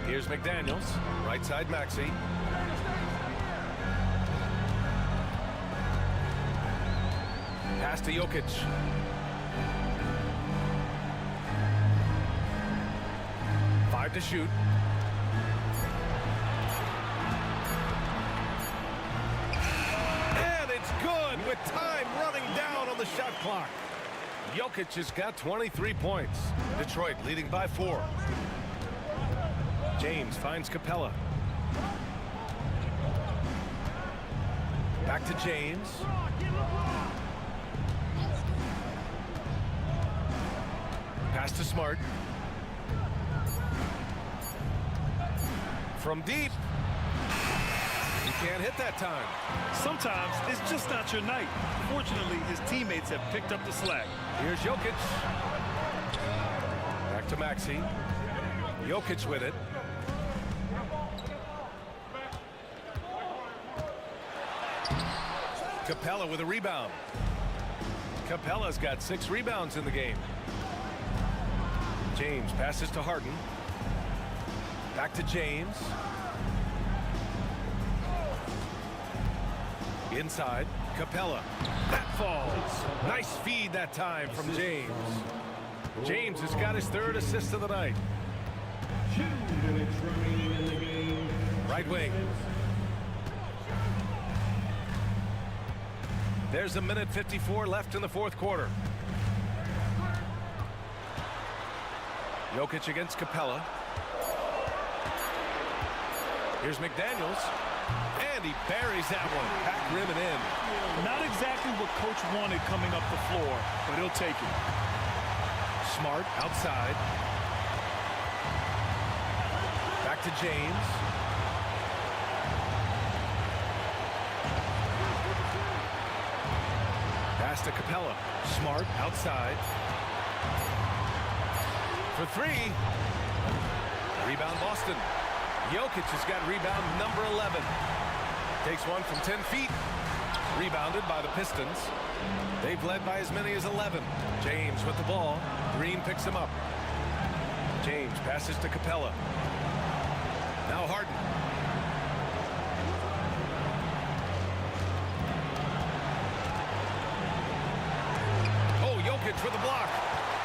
Here's McDaniels, right side Maxey. Pass to Jokic. Five to shoot. And it's good with time running down on the shot clock. Jokic has got 23 points. Detroit leading by 4. James finds Capella. Back to James. Pass to Smart. From deep. He can't hit that time. Sometimes it's just not your night. Fortunately, his teammates have picked up the slack. Here's Jokic. Back to Maxey. Jokic with it. Capella with a rebound. Capella's got 6 rebounds in the game. James passes to Harden. Back to James. Inside, Capella. That falls. Nice feed that time from James. James has got his 3rd assist of the night. 2 minutes remaining in the game. Right wing. There's 1:54 left in the 4th quarter. Jokic against Capella. Here's McDaniels. And he buries that one. Back rim and in. Not exactly what coach wanted coming up the floor, but he'll take it. Smart outside. Back to James. Pass to Capella. Smart outside. For 3. Rebound Boston. Jokic has got rebound number 11. Takes one from 10 feet. Rebounded by the Pistons. They've led by as many as 11. James with the ball. Green picks him up. James passes to Capella. Now Harden. Oh, Jokic with the block.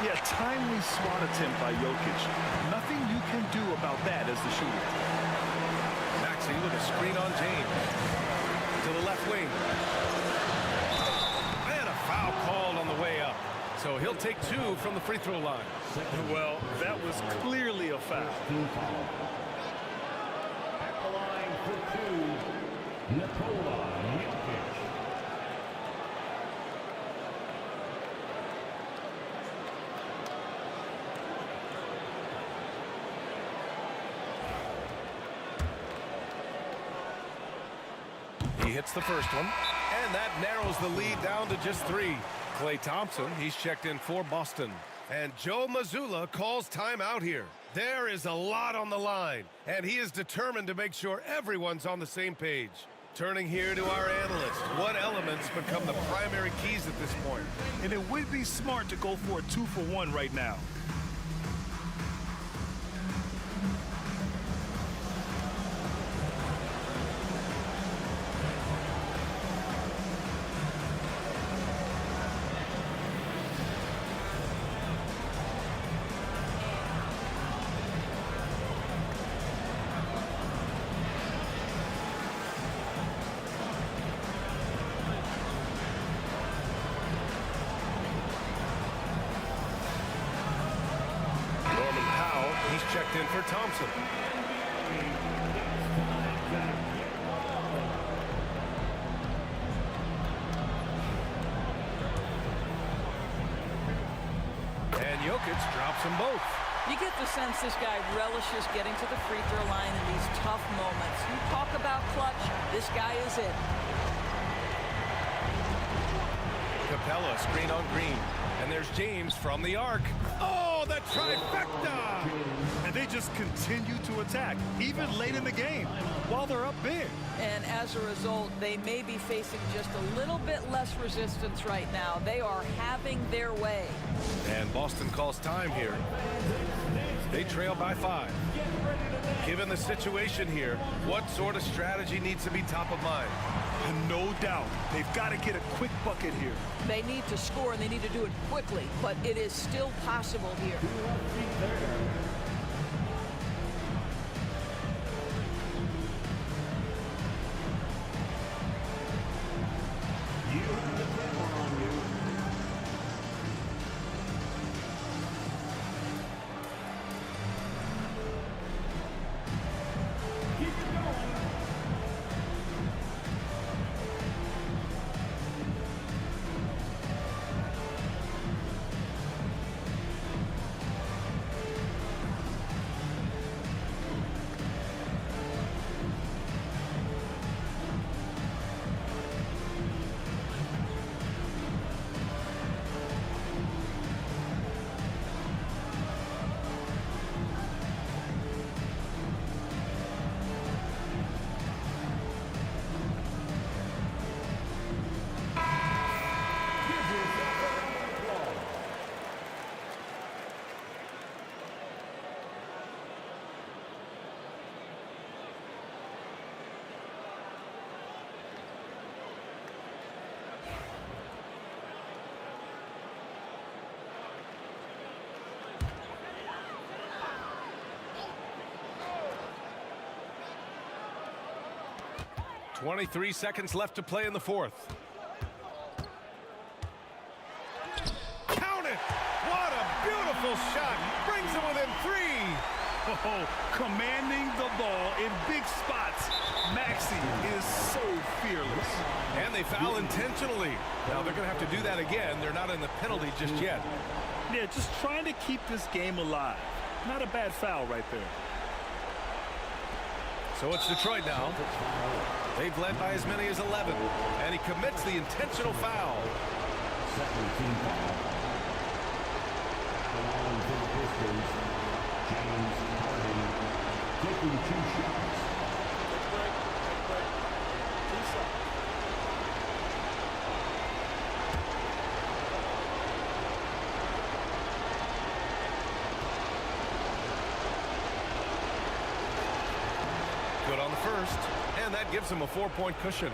Yeah, timely swat attempt by Jokic. Nothing you can do about that as the shooter. Maxey with a screen on James. To the left wing. And a foul called on the way up. So he'll take 2 from the free throw line. Well, that was clearly a foul. At the line for 2, Nikola Jokic. He hits the first one, and that narrows the lead down to just 3. Klay Thompson, he's checked in for Boston. And Joe Mazzulla calls timeout here. There is a lot on the line, and he is determined to make sure everyone's on the same page. Turning here to our analyst, what elements become the primary keys at this point? And it would be smart to go for a 2-for-1 right now. Checked in for Thompson. And Jokic drops them both. You get the sense this guy relishes getting to the free throw line in these tough moments. You talk about clutch, this guy is it. Capella, screen on Green. And there's James from the arc. Oh, the trifecta! And they just continue to attack, even late in the game, while they're up big. And as a result, they may be facing just a little bit less resistance right now. They are having their way. And Boston calls time here. They trail by 5. Given the situation here, what sort of strategy needs to be top of mind? No doubt. They've got to get a quick bucket here. They need to score, and they need to do it quickly, but it is still possible here. .23 seconds left to play in the fourth. Count it! What a beautiful shot! Brings them within 3. Oh, commanding the ball in big spots. Maxey is so fearless. And they foul intentionally. Now they're going to have to do that again. They're not in the penalty just yet. Yeah, just trying to keep this game alive. Not a bad foul right there. So it's Detroit now. They've led by as many as 11. And he commits the intentional foul. Second team foul. Along for the Pistons, James Harden taking 2 shots. Good on the first, and that gives him a 4-point cushion.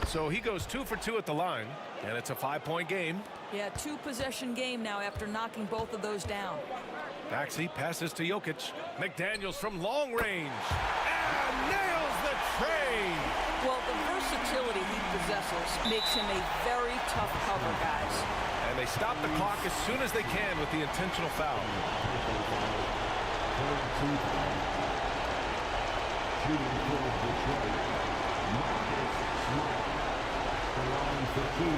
So he goes 2 for 2 at the line, and it's a 5-point game. Yeah, 2-possession game now after knocking both of those down. Maxey passes to Jokic. McDaniels from long range, and nails the trade. Well, the versatility he possesses makes him a very tough cover, guys. And they stop the clock as soon as they can with the intentional foul. Shooting for Detroit, Marcus Smart. The line for 2.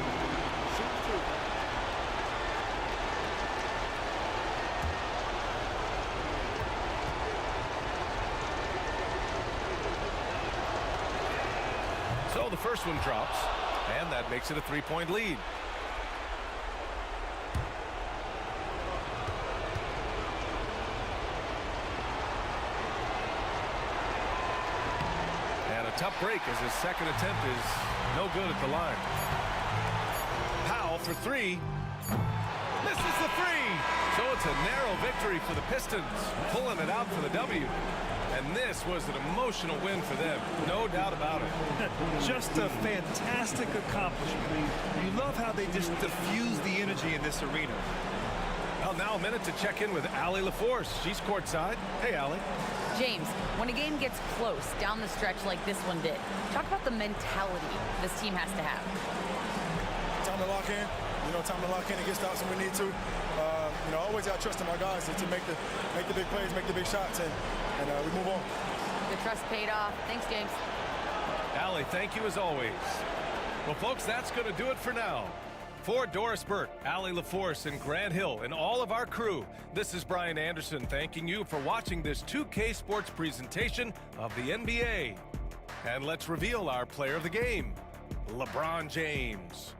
So the first one drops, and that makes it a 3-point lead. And a tough break as his second attempt is no good at the line. Powell for 3. Misses the 3. So it's a narrow victory for the Pistons, pulling it out for the W. And this was an emotional win for them, no doubt about it. Just a fantastic accomplishment. You love how they just diffuse the energy in this arena. Well, now a minute to check in with Allie LaForce. She's courtside. Hey, Allie. James, when a game gets close down the stretch like this one did, talk about the mentality this team has to have. Time to lock in. You know, time to lock in and get stops when we need to. You know, I always got trust in my guys to make the big plays, make the big shots, and we move on. The trust paid off. Thanks, James. Allie, thank you as always. Well, folks, that's going to do it for now. For Doris Burke, Allie LaForce, and Grant Hill, and all of our crew, this is Brian Anderson thanking you for watching this 2K Sports presentation of the NBA. And let's reveal our player of the game, LeBron James.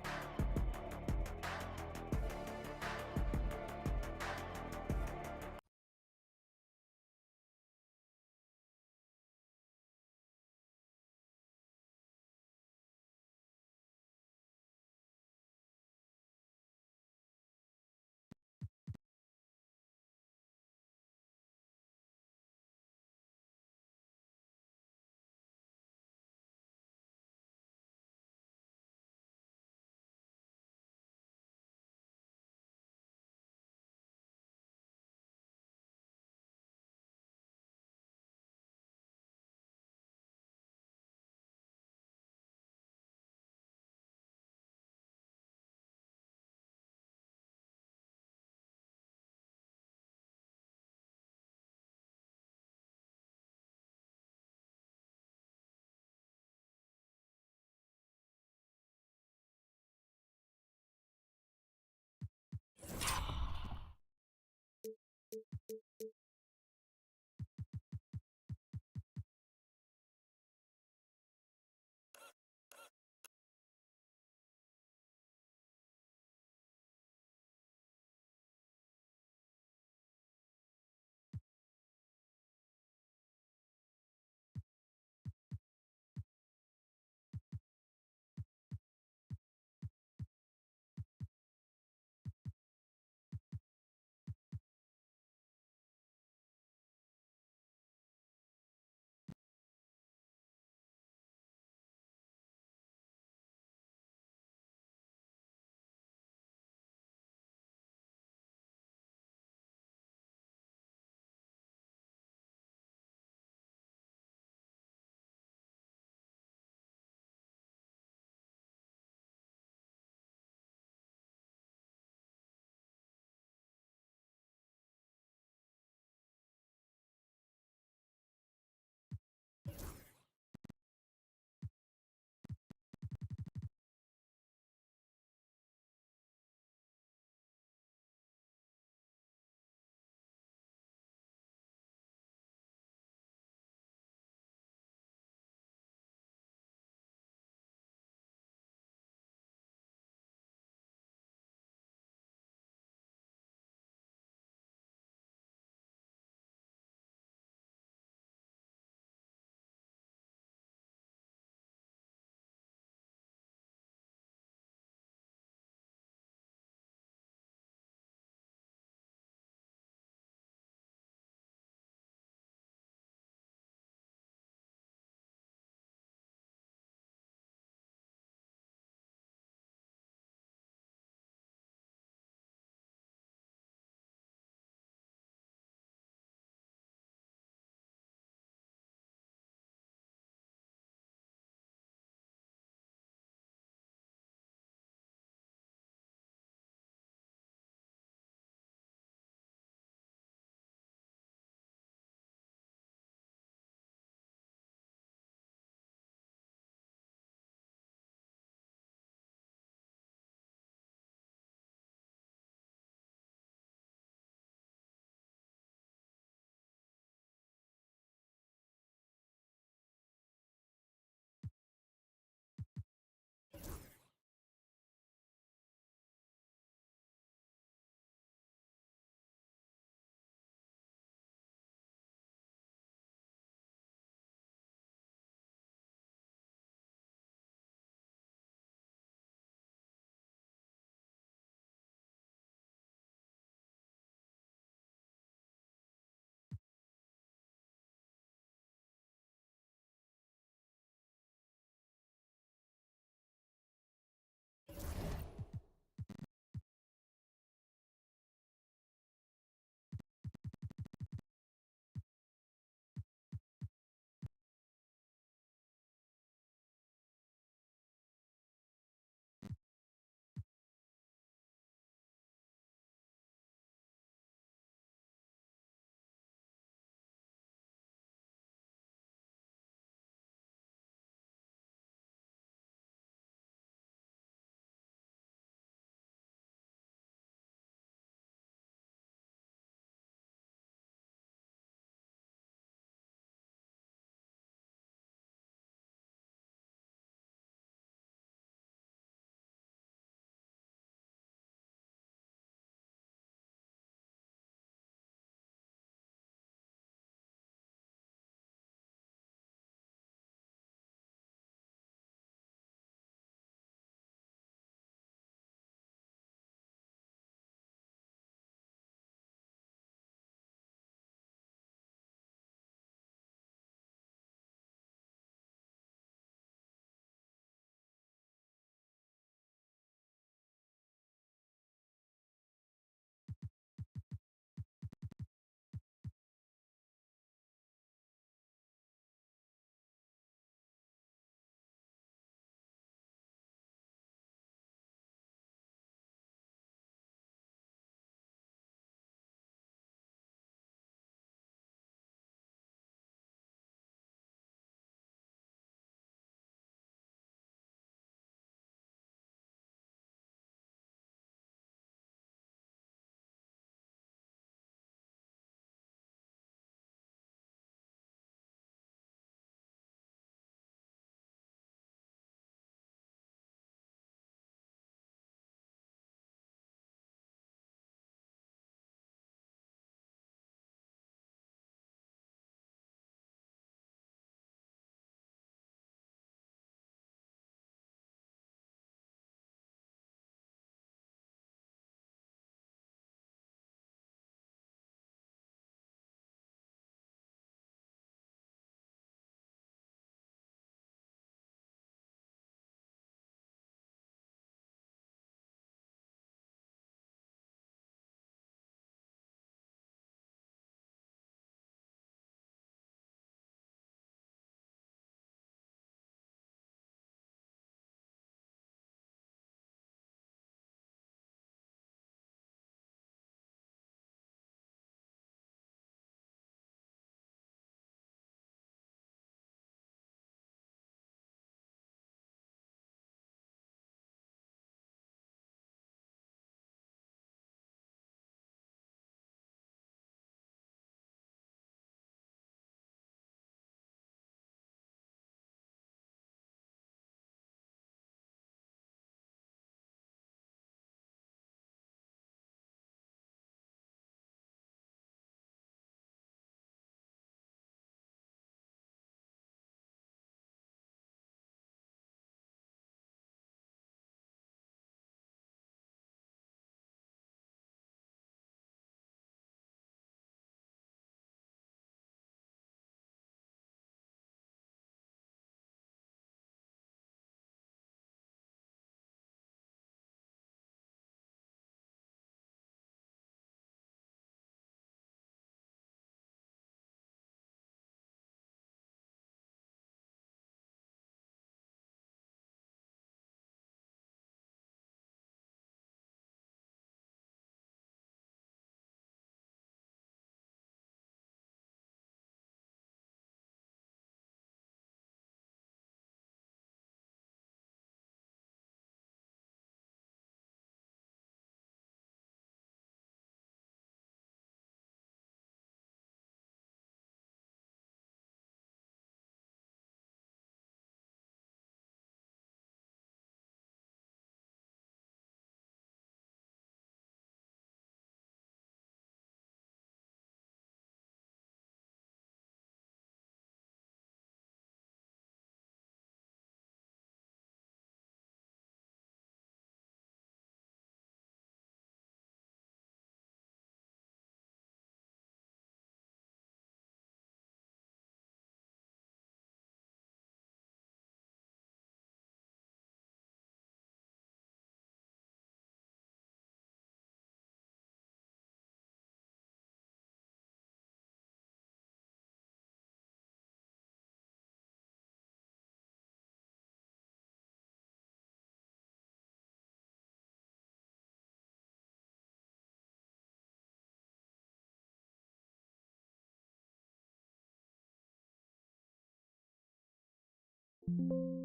Thank you.